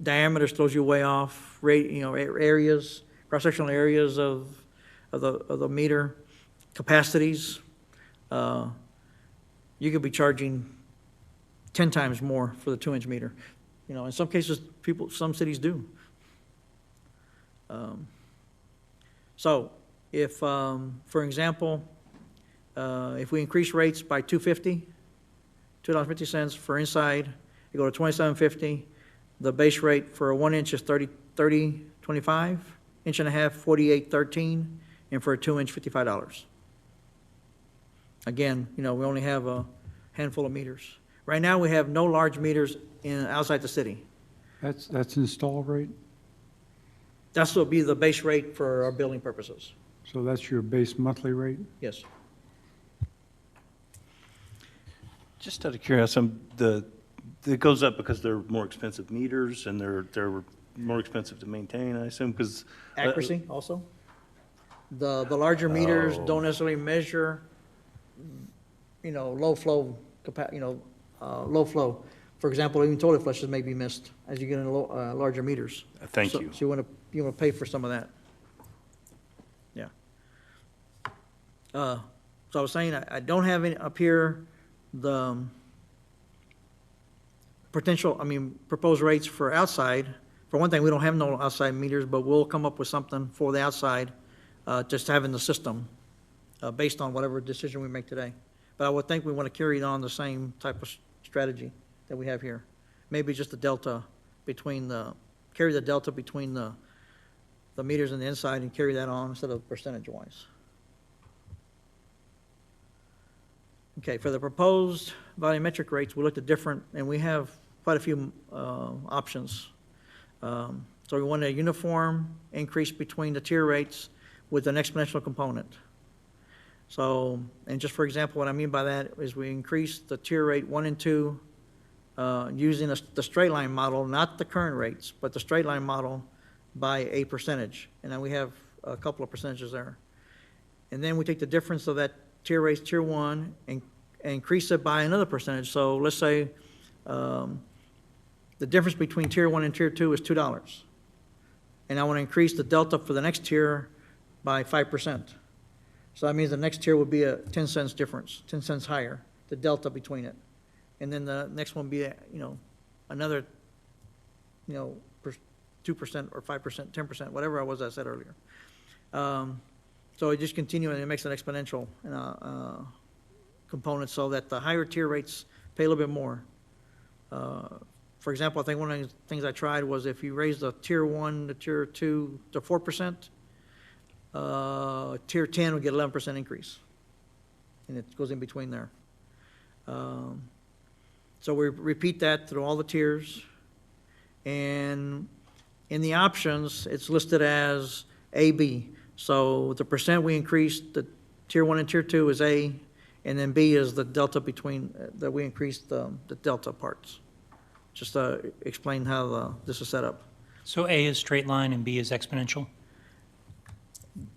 diameters, throws you way off, areas, cross-sectional areas of the meter, capacities. You could be charging 10 times more for the 2-inch meter. In some cases, some cities do. So if, for example, if we increase rates by $2.50 for inside, you go to $27.50. The base rate for a 1 inch is $30.25, 1.5 inches, $48.13, and for a 2 inch, $55. Again, we only have a handful of meters. Right now, we have no large meters outside the city. That's install rate? That's what will be the base rate for our billing purposes. So that's your base monthly rate? Yes. Just out of curiosity, it goes up because they're more expensive meters and they're more expensive to maintain, I assume, because. Accuracy also. The larger meters Oh. don't necessarily measure, low flow, low flow. For example, even toilet flushes may be missed as you get into larger meters. Thank So- you. So you want to pay for some of that. Yeah. So I was saying, I don't have any up here, the proposed rates for outside. For one thing, we don't have no outside meters, but we'll come up with something for the outside, just having the system, based on whatever decision we make today. But I would think we want to carry on the same type of strategy that we have here. Maybe just the delta carry the delta between the meters on the inside and carry that on instead of percentage-wise. Okay, for the proposed volumetric rates, we looked at different, and we have quite a few options. So we want a uniform increase between the tier rates with an exponential component. So, and just for example, what I mean by that is we increase the tier rate 1 and 2 using the straight line model, not the current rates, but the straight line model by a percentage. And then we have a couple of percentages there. And then we take the difference of that tier rates, tier 1, and increase it by another percentage. So let's say the difference between tier 1 and tier 2 is $2. And I want to increase the delta for the next tier by 5%. So that means the next tier would be a 10 cents difference, 10 cents higher, the delta between it. And then the next one be, another, 2% or 5%, 10%, whatever I said earlier. So it just continues and it makes an exponential component so that the higher tier rates pay a little bit more. For example, I think one of the things I tried was if you raise the tier 1 to tier 2 to 4%, tier 10 would get 11% increase. And it goes in between there. So we repeat that through all the tiers. And in the options, it's listed as A, B. So the percent we increased, the tier 1 and tier 2 is A, and then B is the delta between, that we increased the delta parts. Just to explain how this is set up. So A is straight line and B is exponential?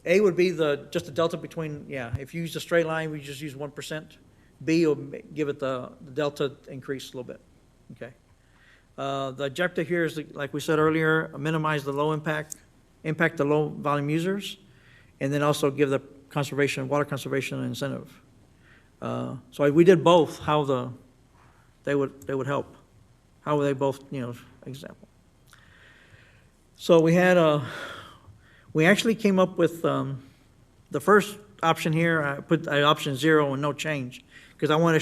A would be just the delta between, if you use the straight line, we just use 1%. B will give it the delta increase a little bit, okay? The objective here is, like we said earlier, minimize the low impact the low volume users, and then also give the water conservation an incentive. So we did both, how they would help. How would they both, example. So we actually came up with, the first option here, I put option 0 and no change, because we want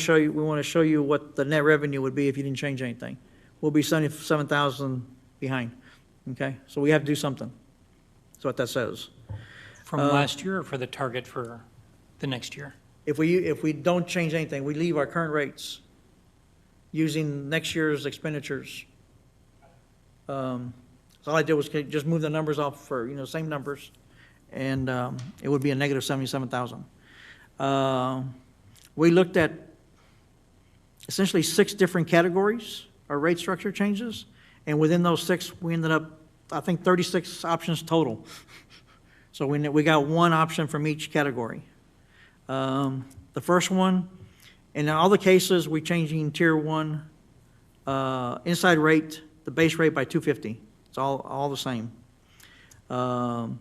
to show you what the net revenue would be if you didn't change anything. We'll be 77,000 behind, okay? So we have to do something. That's what that says. From last year or for the target for the next year? If we don't change anything, we leave our current rates using next year's expenditures. So all I did was just move the numbers off for, same numbers, and it would be a negative 77,000. We looked at essentially 6 different categories or rate structure changes, and within those 6, we ended up, I think, 36 options total. So we got one option from each category. The first one, in all the cases, we're changing tier 1 inside rate, the base rate by $2.50. It's all the same. And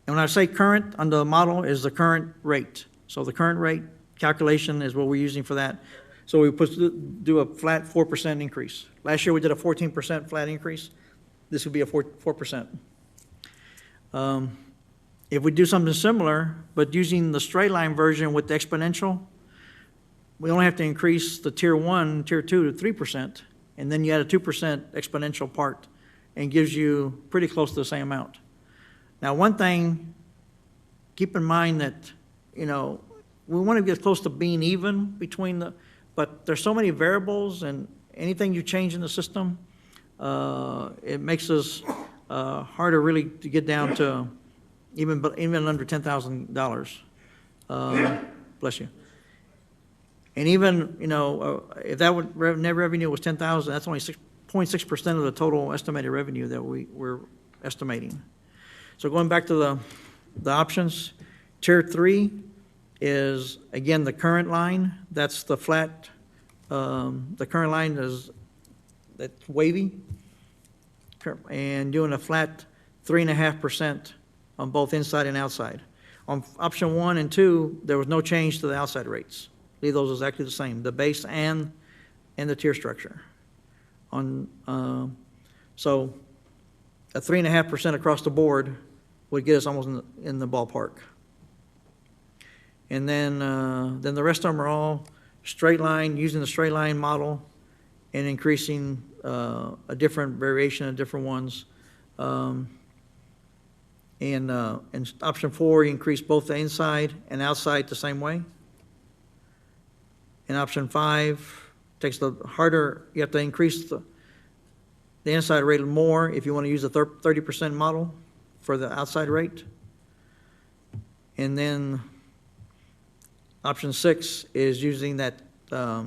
when I say current, under the model is the current rate. So the current rate calculation is what we're using for that. So we do a flat 4% increase. Last year we did a 14% flat increase. This would be a 4%. If we do something similar, but using the straight line version with the exponential, we only have to increase the tier 1, tier 2 to 3%, and then you add a 2% exponential part, and gives you pretty close to the same amount. Now, one thing, keep in mind that you know, we want to get close to being even between but there's so many variables, and anything you change in the system, it makes us harder really to get down to even under $10,000. Bless you. And even, you know, if that net revenue was 10,000, that's only 6.6% of the total estimated revenue that we're estimating. So going back to the options, Tier 3 is, again, the current line. That's the flat, the current line that's wavy, and doing a flat 3.5% on both inside and outside. On option 1 and 2, there was no change to the outside rates. Leave those exactly the same, the base and the tier structure. So a 3.5% across the board would get us almost in the ballpark. And then the rest of them are all straight line, using the straight line model and increasing a different variation of different ones. And option 4, you increase both the inside and outside the same way. And option 5 takes the harder, you have to increase the inside rate more if you want to use a 30% model for the outside rate. And then option 6 is using that where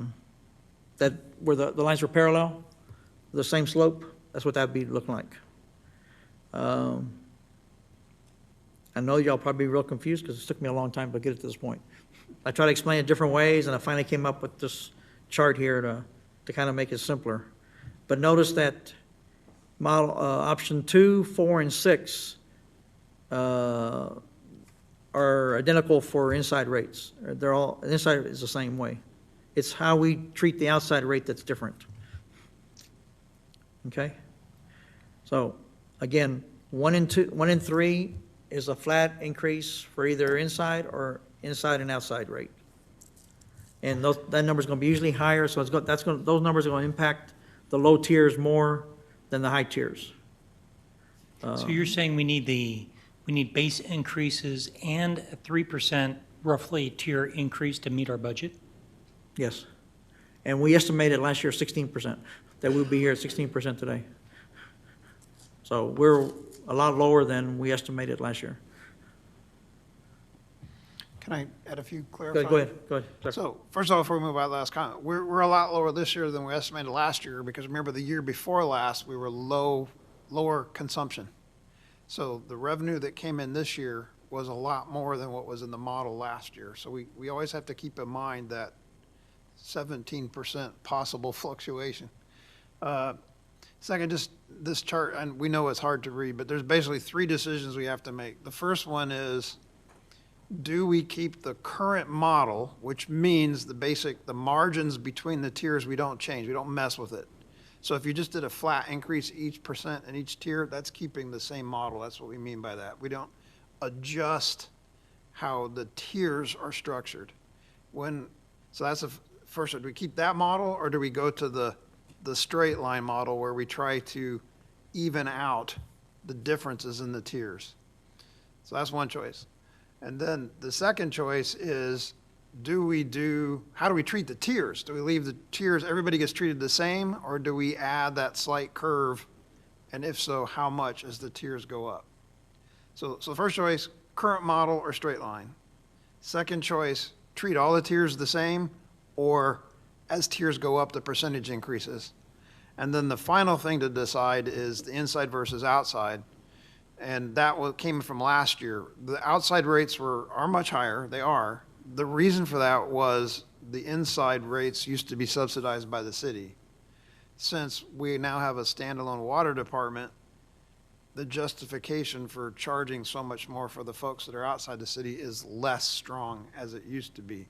the lines were parallel, the same slope. That's what that'd be looking like. I know y'all probably be real confused because it took me a long time to get it to this point. I tried to explain it different ways, and I finally came up with this chart here to kind of make it simpler. But notice that model option 2, 4, and 6 are identical for inside rates. They're all, inside is the same way. It's how we treat the outside rate that's different. Okay? So again, 1 and 3 is a flat increase for either inside and outside rate. And that number's going to be usually higher, so those numbers are going to impact the low tiers more than the high tiers. So you're saying we need base increases and a 3% roughly tier increase to meet our budget? Yes. And we estimated last year 16%, that we'll be here at 16% today. So we're a lot lower than we estimated last year. Can I add a few clarifying? Go ahead, sir. So, first of all, before we move on to the last comment, we're a lot lower this year than we estimated last year, because remember, the year before last, we were lower consumption. So the revenue that came in this year was a lot more than what was in the model last year. So we always have to keep in mind that 17% possible fluctuation. Second, just this chart, and we know it's hard to read, but there's basically 3 decisions we have to make. The first one is, do we keep the current model, which means the margins between the tiers we don't change, we don't mess with it. So if you just did a flat increase each percent in each tier, that's keeping the same model. That's what we mean by that. We don't adjust how the tiers are structured. So that's the first, do we keep that model, or do we go to the straight line model where we try to even out the differences in the tiers? So that's one choice. And then the second choice is, how do we treat the tiers? Do we leave the tiers, everybody gets treated the same, or do we add that slight curve? And if so, how much as the tiers go up? So the first choice, current model or straight line. Second choice, treat all the tiers the same, or as tiers go up, the percentage increases. And then the final thing to decide is the inside versus outside. And that came from last year. The outside rates are much higher, they are. The reason for that was the inside rates used to be subsidized by the city. Since we now have a standalone water department, the justification for charging so much more for the folks that are outside the city is less strong as it used to be.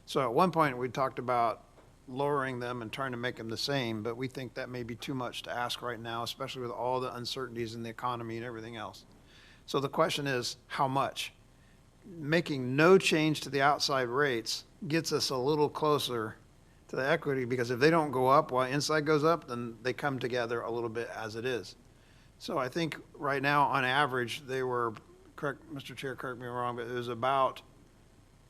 So at one point, we talked about lowering them and trying to make them the same, but we think that may be too much to ask right now, especially with all the uncertainties in the economy and everything else. So the question is, how much? Making no change to the outside rates gets us a little closer to the equity, because if they don't go up while inside goes up, then they come together a little bit as it is. So I think right now, on average, they were, correct, Mr. Chair, correct me if I'm wrong, but it was about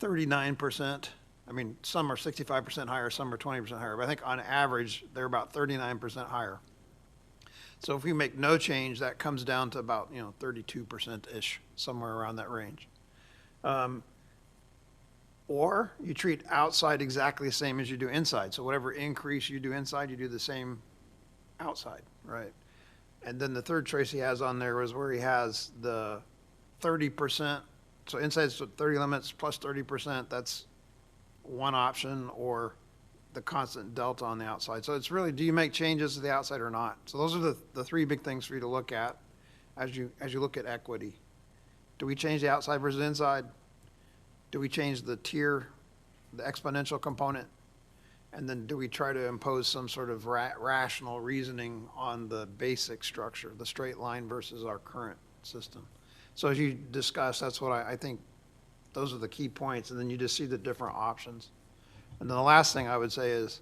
39%. I mean, some are 65% higher, some are 20% higher, but I think on average, they're about 39% higher. So if we make no change, that comes down to about, 32%-ish, somewhere around that range. Or you treat outside exactly the same as you do inside. So whatever increase you do inside, you do the same outside, right? And then the third choice he has on there was where he has the 30%. So inside's 30 limits plus 30%, that's one option, or the constant delta on the outside. So it's really, do you make changes to the outside or not? So those are the three big things for you to look at as you look at equity. Do we change the outside versus inside? Do we change the tier, the exponential component? And then do we try to impose some sort of rational reasoning on the basic structure, the straight line versus our current system? So as you discuss, that's what I think, those are the key points, and then you just see the different options. And then the last thing I would say is,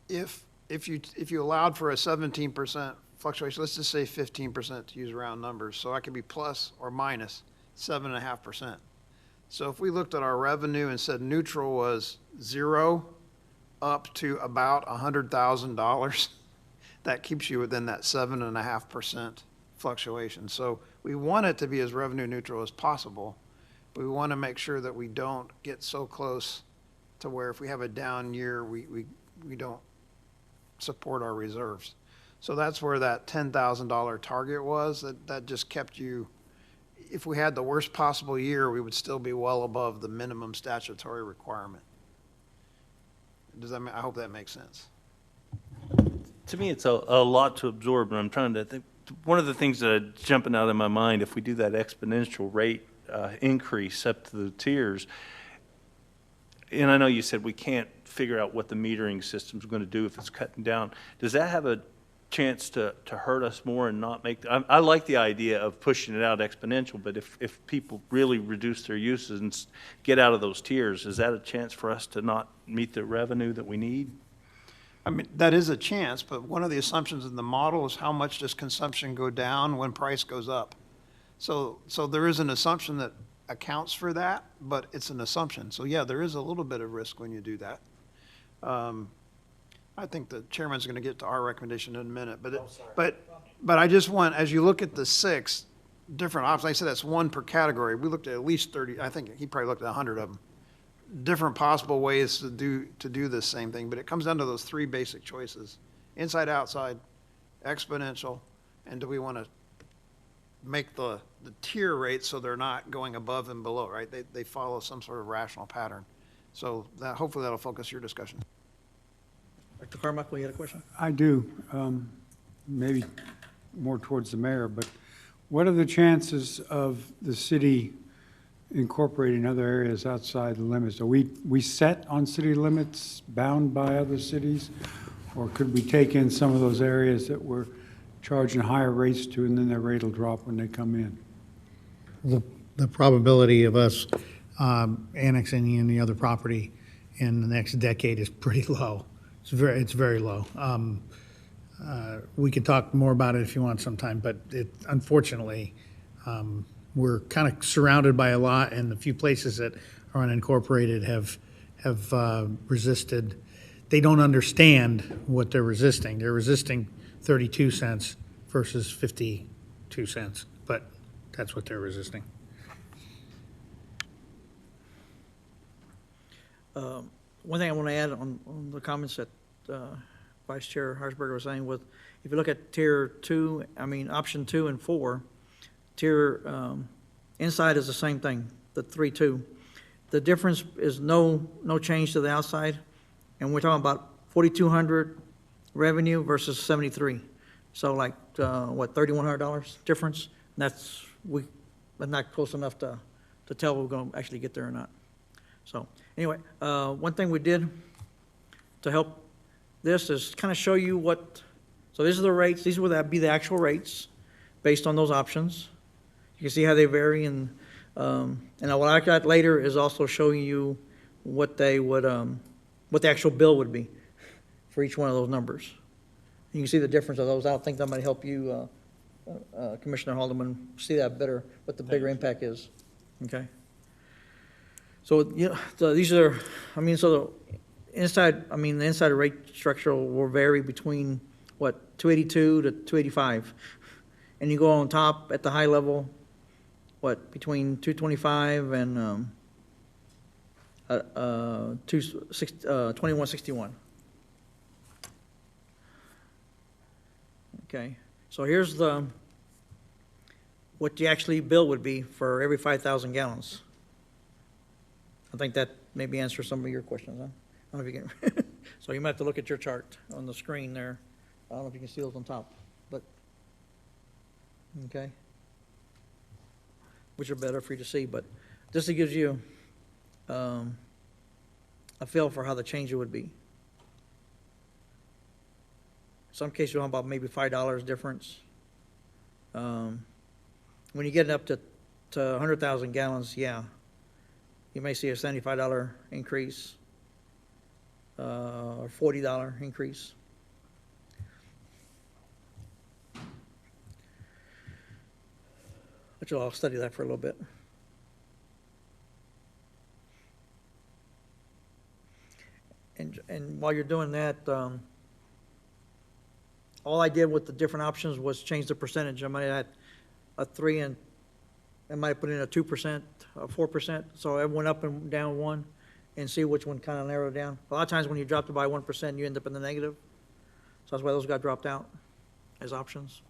if you allowed for a 17% fluctuation, let's just say 15% to use round numbers, so I could be plus or minus 7.5%. So if we looked at our revenue and said neutral was 0 up to about $100,000, that keeps you within that 7.5% fluctuation. So we want it to be as revenue neutral as possible, but we want to make sure that we don't get so close to where if we have a down year, we don't support our reserves. So that's where that $10,000 target was, that just kept you, if we had the worst possible year, we would still be well above the minimum statutory requirement. Does that, I hope that makes sense. To me, it's a lot to absorb, and I'm trying to think. One of the things that are jumping out of my mind, if we do that exponential rate increase up to the tiers, and I know you said we can't figure out what the metering system's going to do if it's cutting down. Does that have a chance to hurt us more and not make, I like the idea of pushing it out exponential, but if people really reduce their uses and get out of those tiers, is that a chance for us to not meet the revenue that we need? I mean, that is a chance, but one of the assumptions in the model is how much does consumption go down when price goes up? So there is an assumption that accounts for that, but it's an assumption. So yeah, there is a little bit of risk when you do that. I think the chairman's going to get to our recommendation in a minute, but I just want, as you look at the 6 different options, like I said, that's one per category. We looked at least 30, I think he probably looked at 100 of them. Different possible ways to do this same thing, but it comes down to those 3 basic choices: inside, outside, exponential, and do we want to make the tier rates so they're not going above and below, right? They follow some sort of rational pattern. So that, hopefully that'll focus your discussion. Dr. Carmichael, you had a question? I do, maybe more towards the mayor, but what are the chances of the city incorporating other areas outside the limits? Are we set on city limits, bound by other cities? Or could we take in some of those areas that we're charging higher rates to, and then their rate will drop when they come in? The probability of us annexing any other property in the next decade is pretty low. It's very low. We could talk more about it if you want sometime, but unfortunately, we're kind of surrounded by a lot, and the few places that are unincorporated have resisted. They don't understand what they're resisting. They're resisting 32 cents versus 52 cents, but that's what they're resisting. One thing I want to add on the comments that Vice Chair Harshberger was saying with, if you look at option 2 and 4, tier inside is the same thing, the 3.2. The difference is no change to the outside, and we're talking about 4,200 revenue versus 73. So like what, $3,100 difference? That's not close enough to tell we're going to actually get there or not. So anyway, one thing we did to help this is kind of show you what. So these are the rates. These would be the actual rates based on those options. You can see how they vary, and what I got later is also showing you what they would, what the actual bill would be for each one of those numbers. You can see the difference of those. I don't think that might help you, Commissioner Haldeman, see that better, what the bigger impact is. Okay. So, you know, so these are, I mean, so the inside, I mean, the inside rate structure will vary between, what, 282 to 285? And you go on top at the high level, what, between 225 and 2161? Okay, so here's what the actually bill would be for every 5,000 gallons. I think that maybe answers some of your questions, huh? I don't know if you can, so you might have to look at your chart on the screen there. I don't know if you can see those on top, but, okay. Which are better for you to see, but this gives you a feel for how the change would be. Some cases, you're talking about maybe $5 difference. When you get up to 100,000 gallons, yeah, you may see a $75 increase, or $40 increase. But I'll study that for a little bit. And while you're doing that, all I did with the different options was change the percentage. I might have had a 3 and I might put in a 2%, a 4%. So I went up and down one and see which one kind of narrowed down. A lot of times when you drop it by 1%, you end up in the negative. So that's why those got dropped out as options.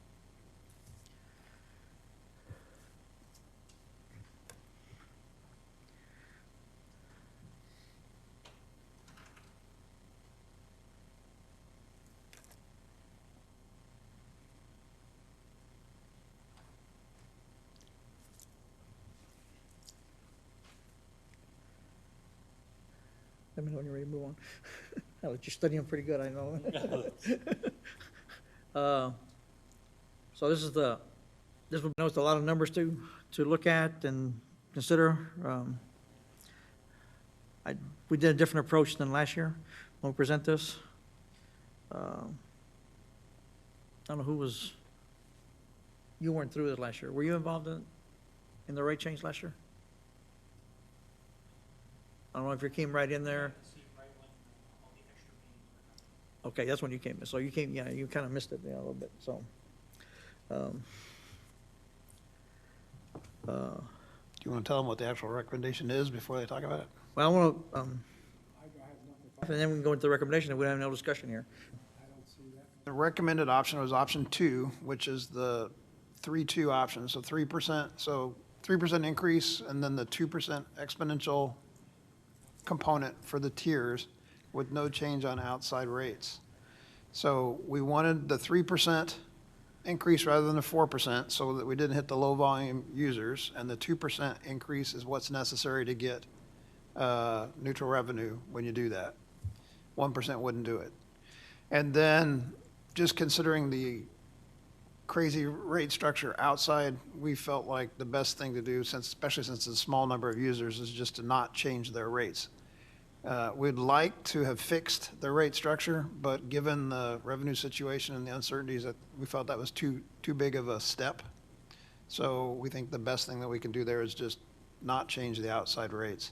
Let me know when you're ready to move on. I'll let you study them pretty good, I know. So this is this was a lot of numbers to look at and consider. We did a different approach than last year when we present this. I don't know who was, you weren't through this last year. Were you involved in the rate change last year? I don't know if you came right in there. Okay, that's when you came. So you came, yeah, you kind of missed it, yeah, a little bit, so. Do you want to tell them what the actual recommendation is before they talk about it? Well, I want to, and then we can go into the recommendation, and we have no discussion here. The recommended option was option 2, which is the 3-2 option, so 3%, so 3% increase, and then the 2% exponential component for the tiers with no change on outside rates. So we wanted the 3% increase rather than the 4% so that we didn't hit the low volume users, and the 2% increase is what's necessary to get neutral revenue when you do that. 1% wouldn't do it. And then just considering the crazy rate structure outside, we felt like the best thing to do, especially since it's a small number of users, is just to not change their rates. We'd like to have fixed the rate structure, but given the revenue situation and the uncertainties, that we felt that was too big of a step. So we think the best thing that we can do there is just not change the outside rates.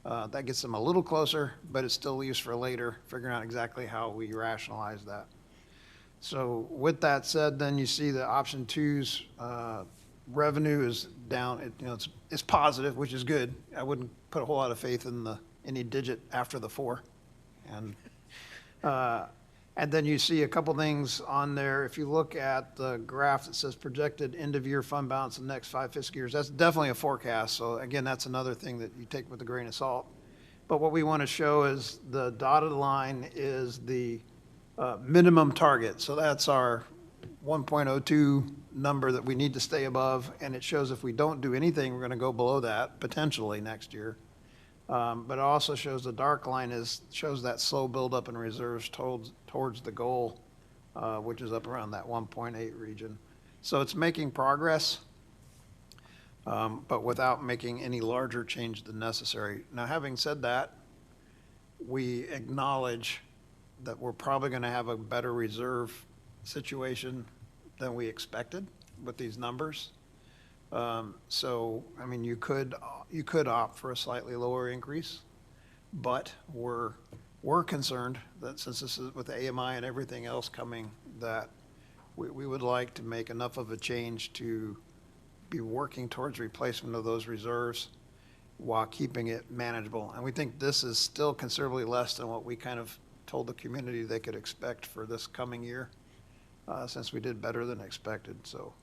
That gets them a little closer, but it still leaves for later, figuring out exactly how we rationalize that. So with that said, then you see the option 2's revenue is down. It's positive, which is good. I wouldn't put a whole lot of faith in any digit after the 4. And then you see a couple things on there. If you look at the graph that says projected end-of-year fund balance in the next 5 fiscal years, that's definitely a forecast. So again, that's another thing that you take with a grain of salt. But what we want to show is the dotted line is the minimum target. So that's our 1.02 number that we need to stay above. And it shows if we don't do anything, we're going to go below that potentially next year. But it also shows the dark line shows that slow buildup in reserves towards the goal, which is up around that 1.8 region. So it's making progress, but without making any larger change than necessary. Now, having said that, we acknowledge that we're probably going to have a better reserve situation than we expected with these numbers. So, I mean, you could opt for a slightly lower increase, but we're concerned that since this is with AMI and everything else coming, that we would like to make enough of a change to be working towards replacement of those reserves while keeping it manageable. And we think this is still considerably less than what we kind of told the community they could expect for this coming year, since we did better than expected. So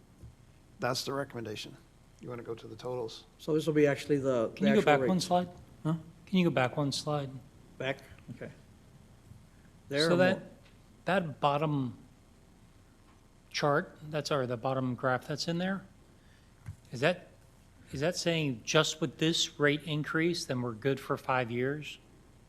that's the recommendation. You want to go to the totals? So this will be actually the Can you go actual back one rates. slide? Huh? Can you go back one slide? Back, okay. There So or that, more? that bottom chart, the bottom graph that's in there, is that saying just with this rate increase, then we're good for 5 years?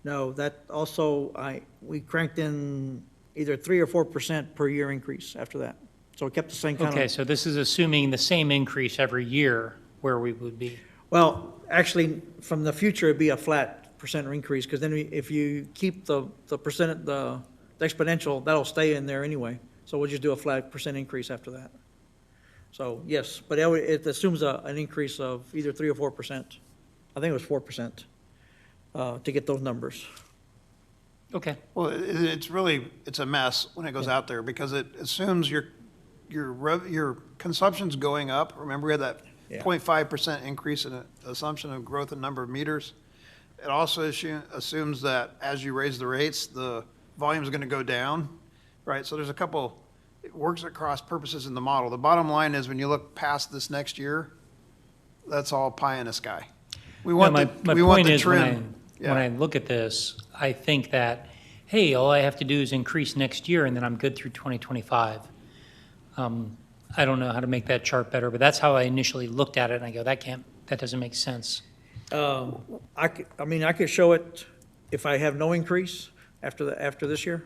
No, that also, we cranked in either 3 or 4% per year increase after that. So it kept the same kind of. Okay, so this is assuming the same increase every year where we would be. Well, actually, from the future, it'd be a flat percent increase, because then if you keep the percent, the exponential, that'll stay in there anyway. So we'll just do a flat percent increase after that. So, yes, but it assumes an increase of either 3 or 4%. I think it was 4%, to get those numbers. Okay, Well, it's a mess when it goes out there because it assumes your consumption's going up. Remember, we had that Yeah. 0.5% increase in assumption of growth in number of meters. It also assumes that as you raise the rates, the volume's going to go down, right? So there's a couple, it works at cross purposes in the model. The bottom line is when you look past this next year, that's all pie in the sky. We want my we want point the is, when trend. I look at this, I think that, hey, all I have to do is increase next year and then I'm good through 2025. I don't know how to make that chart better, but that's how I initially looked at it, and I go, that doesn't make sense. I could show it if I have no increase after this year.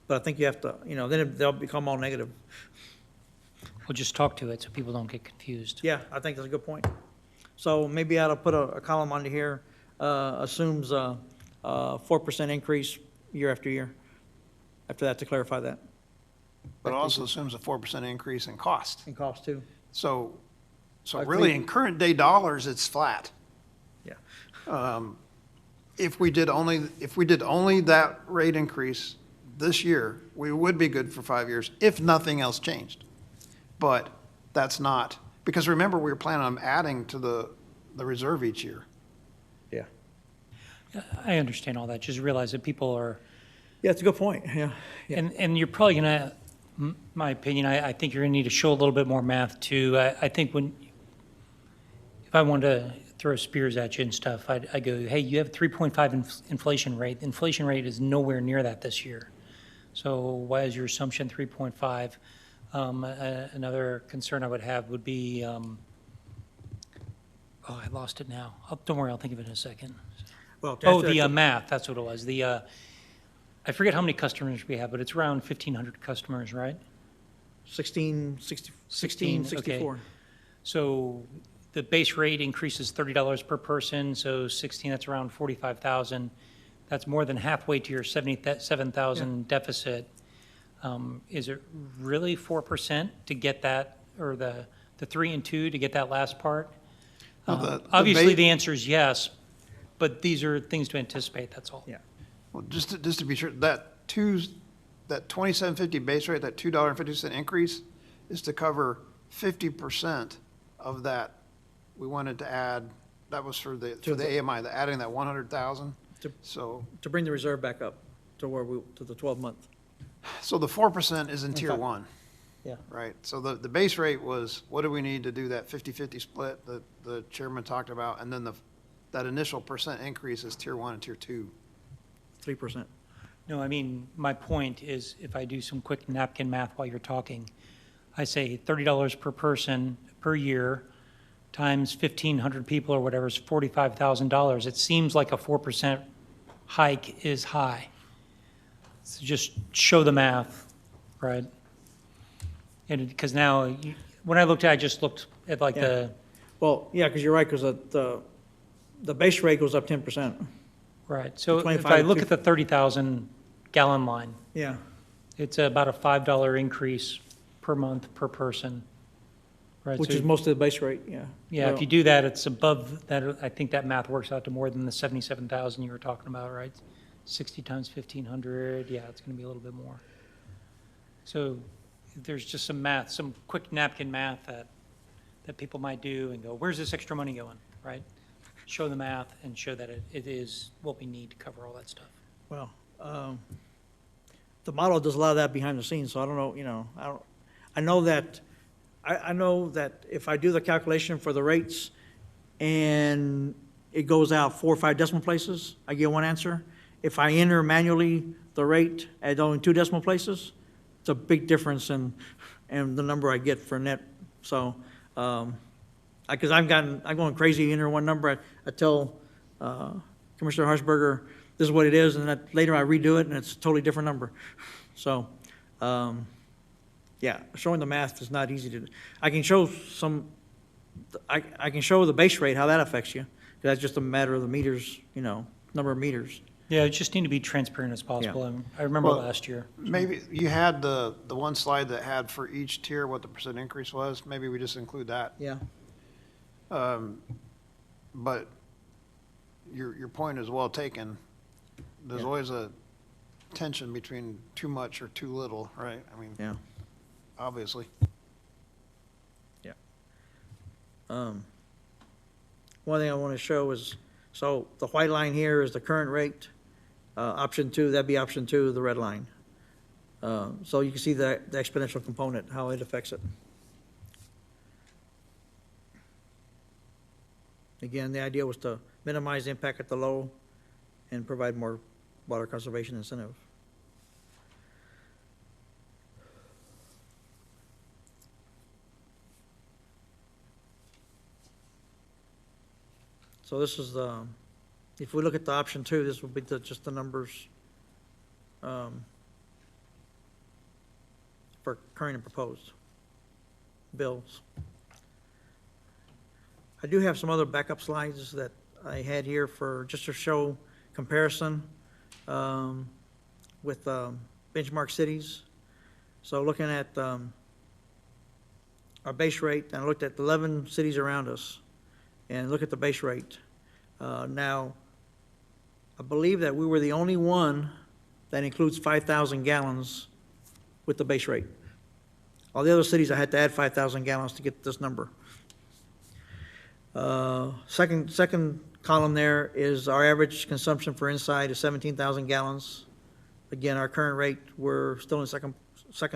But I think you have to, then they'll become all negative. We'll just talk to it so people don't get confused. Yeah, I think that's a good point. So maybe I ought to put a column under here, assumes a 4% increase year after year, after that, to clarify that, But it also assumes a 4% increase in cost. and cost too. So I really, think- in current day dollars, it's flat. Yeah. If we did only that rate increase this year, we would be good for 5 years if nothing else changed. But that's not, because remember, we were planning on adding to the reserve each year. Yeah. I understand all that, just realize that people are, Yeah, it's a good point, yeah. Yeah. and you're probably gonna, my opinion, I think you're gonna need to show a little bit more math too. I think if I wanted to throw spears at you and stuff, I go, hey, you have 3.5 inflation rate. The inflation rate is nowhere near that this year. So why is your assumption 3.5? Another concern I would have would be, I lost it now. Don't worry, I'll think of it in a second. Well, to Oh, answer the that- math, that's what it was. I forget how many customers we have, but it's around 1,500 customers, right? 1664. So the base rate increases $30 per person, so 16, that's around 45,000. That's more than halfway to your 77,000 deficit. Is it really 4% to get that, or the 3 and 2 to get that last part? Well, the Obviously, ba- the answer is yes, but these are things to anticipate, that's all. Yeah. Well, just to be sure, that 27.50 base rate, that $2.50 increase is to cover 50% of that. We wanted to add, that was for the AMI, adding that 100,000. To- So, To bring the reserve back up to the 12-month. so the 4% is in tier fact- one. Yeah. Right, so the base rate was, what do we need to do that 50-50 split that the chairman talked about? And then that initial percent increase is tier one and tier two. 3%. No, I mean, my point is, if I do some quick napkin math while you're talking, I say $30 per person per year times 1,500 people or whatever is $45,000. It seems like a 4% hike is high. So just show the math, right? And because now, when I looked at, I just looked at like Yeah. Well, yeah, because you're right, because the base rate goes up 10%. right. So if 25 I look to- at the 30,000 gallon line, Yeah. it's about a $5 increase per month per person. Right, which so- is most of the base rate, yeah. Yeah, if you do that, it's above that, I think that math works out to more than the 77,000 you were talking about, right? 60 times 1,500, yeah, it's gonna be a little bit more. So there's just some math, some quick napkin math that people might do and go, where's this extra money going, right? Show the math and show that it is what we need to cover all that stuff. Well, the model does a lot of that behind the scenes, so I don't know, I know that if I do the calculation for the rates and it goes out 4 or 5 decimal places, I get one answer. If I enter manually the rate at only 2 decimal places, it's a big difference in the number I get for net. So, because I'm going crazy, enter one number, I tell Commissioner Harshberger, this is what it is, and that later I redo it, and it's a totally different number. So, yeah, showing the math is not easy to do. I can show I can show the base rate, how that affects you. That's just a matter of the meters, number of meters. Yeah, it just need to be transparent as possible. I remember Well, last year. Maybe you had the one slide that had for each tier what the percent increase was. Maybe we just include that. Yeah. But your point is well taken. There's Yeah. always a tension between too much or too little, right? I mean, Yeah. obviously. Yeah. One thing I want to show is, so the white line here is the current rate. Option 2, that'd be option 2, the red line. So you can see the exponential component, how it affects it. Again, the idea was to minimize the impact at the low and provide more water conservation incentive. So this is the, if we look at the option 2, this will be just the numbers for current and proposed bills. I do have some other backup slides that I had here just to show comparison with benchmark cities. So looking at our base rate, and I looked at 11 cities around us, and look at the base rate. Now, I believe that we were the only one that includes 5,000 gallons with the base rate. All the other cities, I had to add 5,000 gallons to get this number. Second column there is our average consumption for inside is 17,000 gallons. Again, our current rate, we're still in second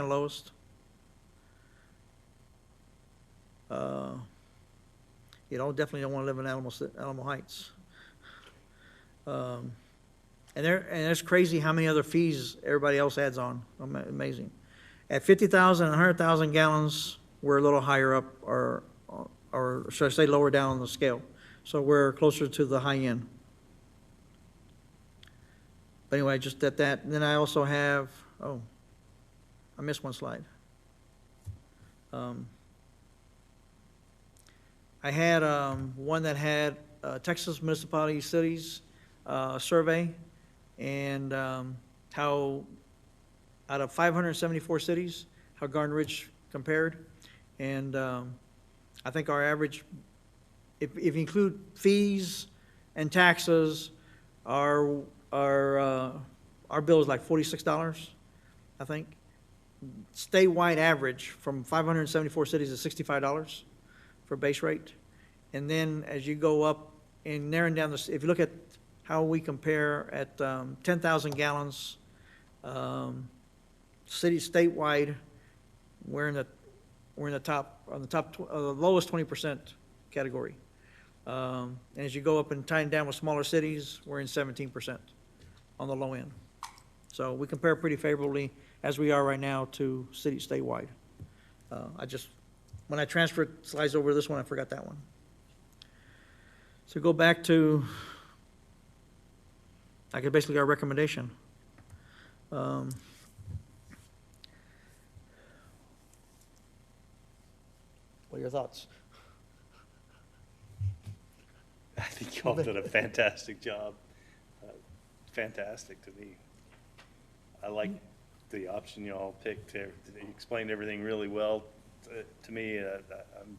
lowest. Definitely don't want to live in Alamo Heights. And it's crazy how many other fees everybody else adds on. Amazing. At 50,000 and 100,000 gallons, we're a little higher up, or should I say lower down on the scale. So we're closer to the high end. But anyway, just at that. And then I also have, I missed one slide. I had one that had Texas Municipality Cities survey, and how out of 574 cities, how Garden Ridge compared. And I think our average, if you include fees and taxes, our bill is like $46, I think. Statewide average from 574 cities is $65 for base rate. And then as you go up and narrowing down this, if you look at how we compare at 10,000 gallons, statewide, we're in the top, on the lowest 20% category. And as you go up and tying down with smaller cities, we're in 17% on the low end. So we compare pretty favorably as we are right now to cities statewide. When I transferred slides over to this one, I forgot that one. So go back to, basically our recommendation. What are your thoughts? I think y'all did a fantastic job. Fantastic to me. I like the option y'all picked there. You explained everything really well. to me, I'm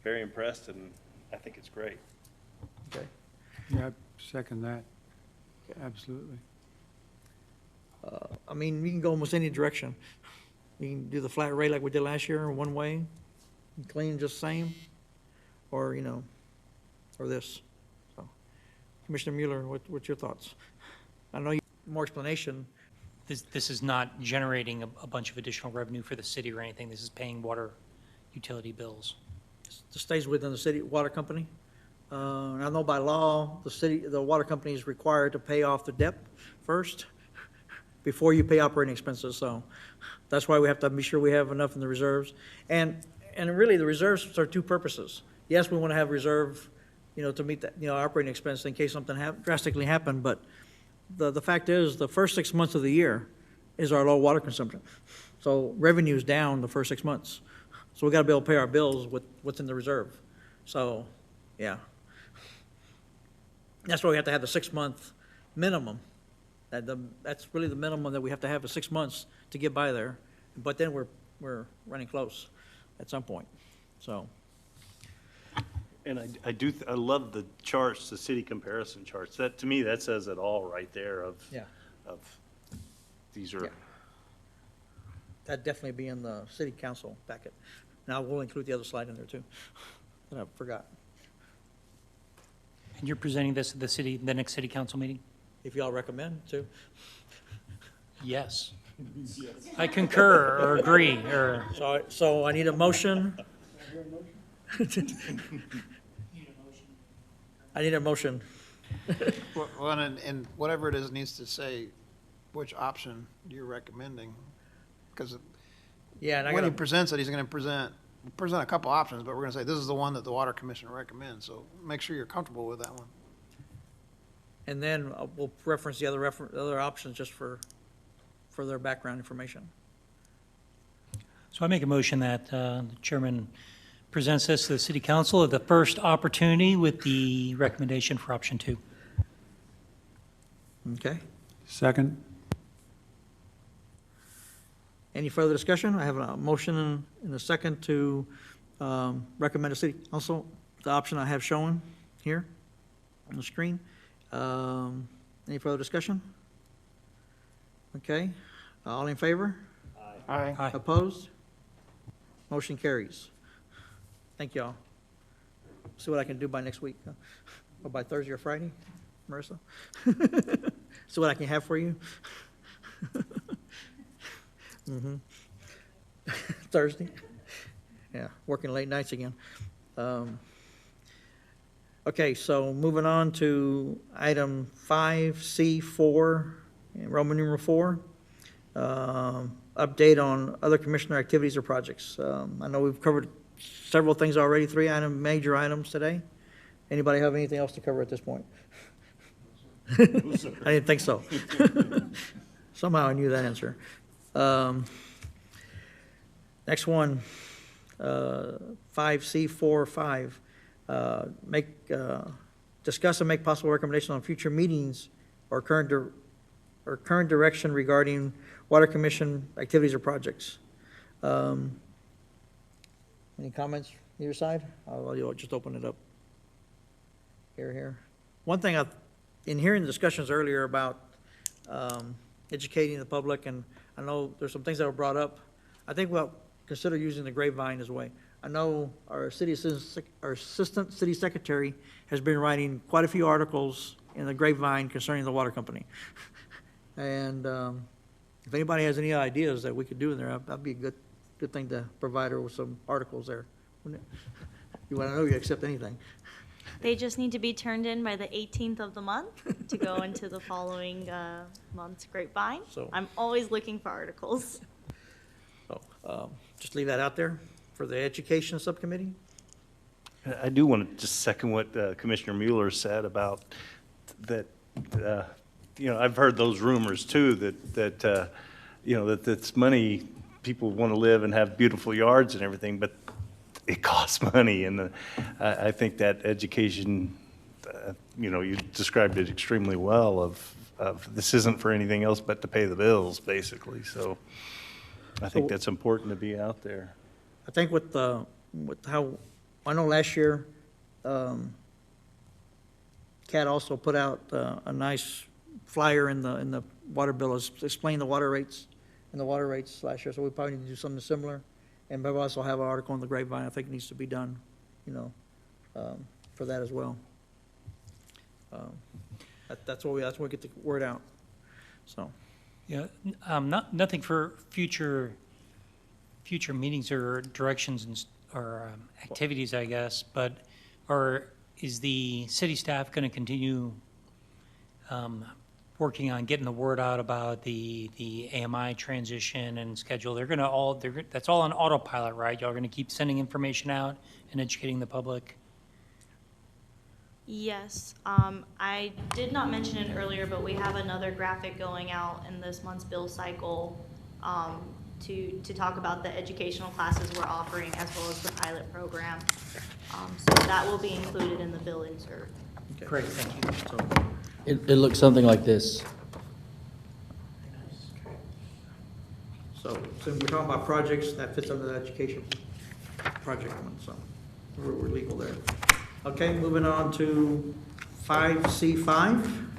very impressed, and I think it's great. Okay. Yeah, I second that. Absolutely. I mean, you can go almost any direction. You can do the flat rate like we did last year, one way, clean just same, or, you know, or this. So, Commissioner Mueller, what's your thoughts? I know you, more explanation. This is not generating a bunch of additional revenue for the city or anything. This is paying water utility bills. It stays within the city water company. And I know by law, the water company is required to pay off the debt first before you pay operating expenses. So that's why we have to be sure we have enough in the reserves. And really, the reserves serve two purposes. Yes, we want to have reserve, you know, to meet that, you know, operating expense in case something drastically happened. But the fact is, the first 6 months of the year is our low water consumption. So revenue's down the first 6 months. So we got to be able to pay our bills with what's in the reserve. So, yeah. That's why we have to have the 6-month minimum. That's really the minimum that we have to have, is 6 months to get by there. But then we're running close at some point, so. And I love the charts, the city comparison charts. That, to me, that says it all right there of, Yeah. of, these are, Yeah. That'd definitely be in the city council packet. Now, we'll include the other slide in there too, that I forgot. And you're presenting this at the next city council meeting? If y'all recommend to. Yes. I concur or agree, or. So I need a motion. I need a motion. Well, and whatever it is needs to say which option you're recommending. Because Yeah, and I when he gotta, presents it, he's going to present a couple options, but we're going to say, this is the one that the Water Commission recommends. So make sure you're comfortable with that one. and then we'll reference the other options just for their background information. So I make a motion that the chairman presents this to the city council at the first opportunity with the recommendation for option 2. Okay. Second? Any further discussion? I have a motion and a second to recommend to city council the option I have shown here on the screen. Any further discussion? Okay, all in favor? Aye. Aye. Opposed? Motion carries. Thank y'all. See what I can do by next week, or by Thursday or Friday, Marissa? See what I can have for you? Thursday? Yeah, working late nights again. Okay, so moving on to item 5C4, Roman numeral 4. Update on other commissioner activities or projects. I know we've covered several things already, 3 major items today. Anybody have anything else to cover at this point? I didn't think so. Somehow I knew that answer. Next one, 5C45, discuss and make possible recommendation on future meetings or current direction regarding Water Commission activities or projects. Any comments on your side? I'll just open it up. Here. One thing in hearing the discussions earlier about educating the public, and I know there's some things that were brought up, I think we'll consider using the Grapevine as a way. I know our assistant city secretary has been writing quite a few articles in the Grapevine concerning the water company. And if anybody has any ideas that we could do in there, that'd be a good thing to provide her with some articles there, wouldn't it? You want to know, you accept anything. They just need to be turned in by the 18th of the month to go into the following month's Grapevine. So- I'm always looking for articles. So just leave that out there for the education subcommittee. I do want to just second what Commissioner Mueller said about that, you know, I've heard those rumors too, that you know, that it's money, people want to live and have beautiful yards and everything, but it costs money. And I think that education, you know, you described it extremely well of this isn't for anything else but to pay the bills, basically. So I think that's important to be out there. I think with how, I know last year, CAT also put out a nice flyer in the water bill, explaining the water rates and the water rates last year, so we probably need to do something similar. And maybe also have an article in the Grapevine, I think needs to be done, for that as well. That's what we get the word out, so. Yeah, nothing for future meetings or directions or activities, I guess, but is the city staff going to continue working on getting the word out about the AMI transition and schedule? That's all on autopilot, right? Y'all are going to keep sending information out and educating the public? Yes, I did not mention it earlier, but we have another graphic going out in this month's bill cycle to talk about the educational classes we're offering as well as the pilot program. So that will be included in the bill insert. Great, thank you. It looks something like this. So we're talking about projects, that fits under the education project one, so we're legal there. Okay, moving on to 5C5,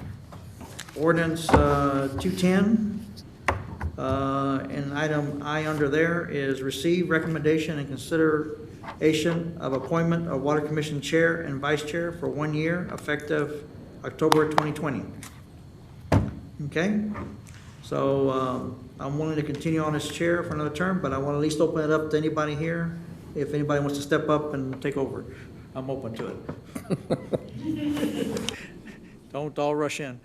ordinance 210. And item I under there is receive recommendation and consideration of appointment of Water Commission Chair and Vice Chair for 1 year, effective October 2020. Okay, so I'm willing to continue on as chair for another term, but I want to at least open it up to anybody here. If anybody wants to step up and take over, I'm open to it. Don't all rush in.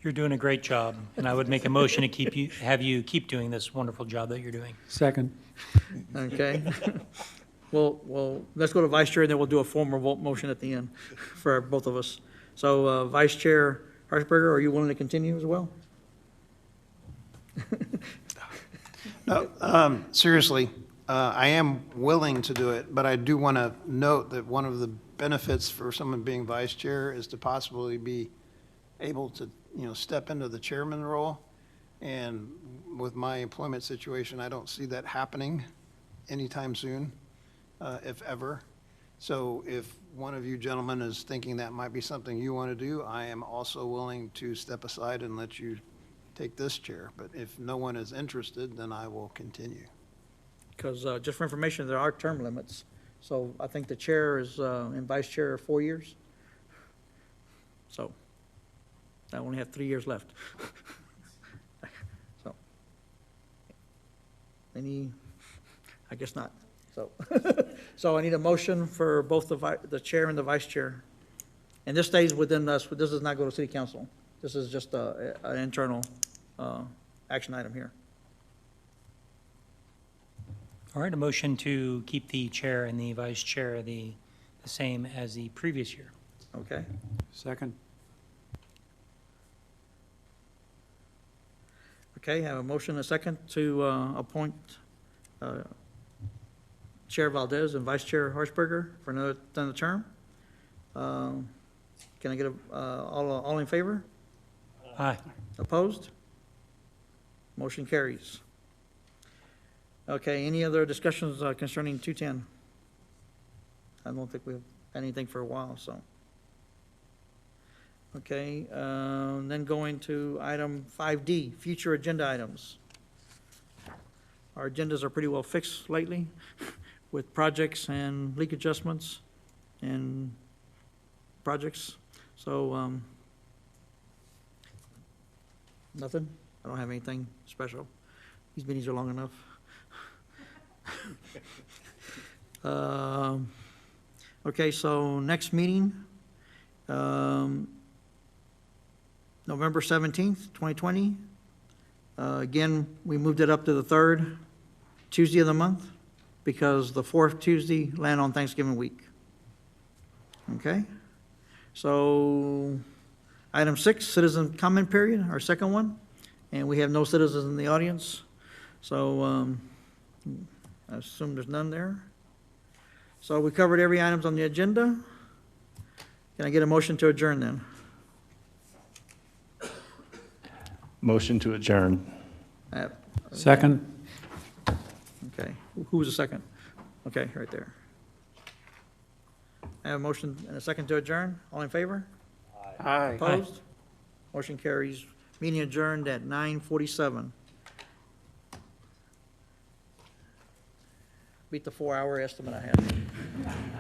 You're doing a great job, and I would make a motion to have you keep doing this wonderful job that you're doing. Second. Okay. Well, let's go to vice chair, and then we'll do a formal vote motion at the end for both of us. So, Vice Chair Harshberger, are you willing to continue as well? No, seriously, I am willing to do it, but I do want to note that one of the benefits for someone being vice chair is to possibly be able to, step into the chairman role. And with my employment situation, I don't see that happening anytime soon, if ever. So if one of you gentlemen is thinking that might be something you want to do, I am also willing to step aside and let you take this chair. But if no one is interested, then I will continue. Because just for information, there are term limits. So I think the chair is, and vice chair are 4 years. So I only have 3 years left. So, I guess not. So, so I need a motion for both the chair and the vice chair. And this stays within us, this does not go to city council. This is just an internal action item here. All right, a motion to keep the chair and the vice chair the same as the previous year. Okay. Second. Okay, have a motion and a second to appoint Chair Valdez and Vice Chair Harshberger for another term. Can I get all in favor? Aye. Opposed? Motion carries. Okay, any other discussions concerning 210? I don't think we've had anything for a while, so. Okay, then going to item 5D, future agenda items. Our agendas are pretty well fixed lately with projects and leak adjustments and projects. So, nothing? I don't have anything special. These meetings are long enough. Okay, so next meeting, November 17th, 2020. Again, we moved it up to the third Tuesday of the month because the fourth Tuesday land on Thanksgiving week. Okay? So, item 6, citizen comment period, our second one. And we have no citizens in the audience. So, I assume there's none there. So we covered every item on the agenda. Can I get a motion to adjourn then? Motion to adjourn. I have Second? Okay, who was the second? Okay, right there. I have a motion and a second to adjourn. All in favor? Aye. Opposed? Motion carries. Meeting adjourned at 9:47. Beat the 4-hour estimate I had.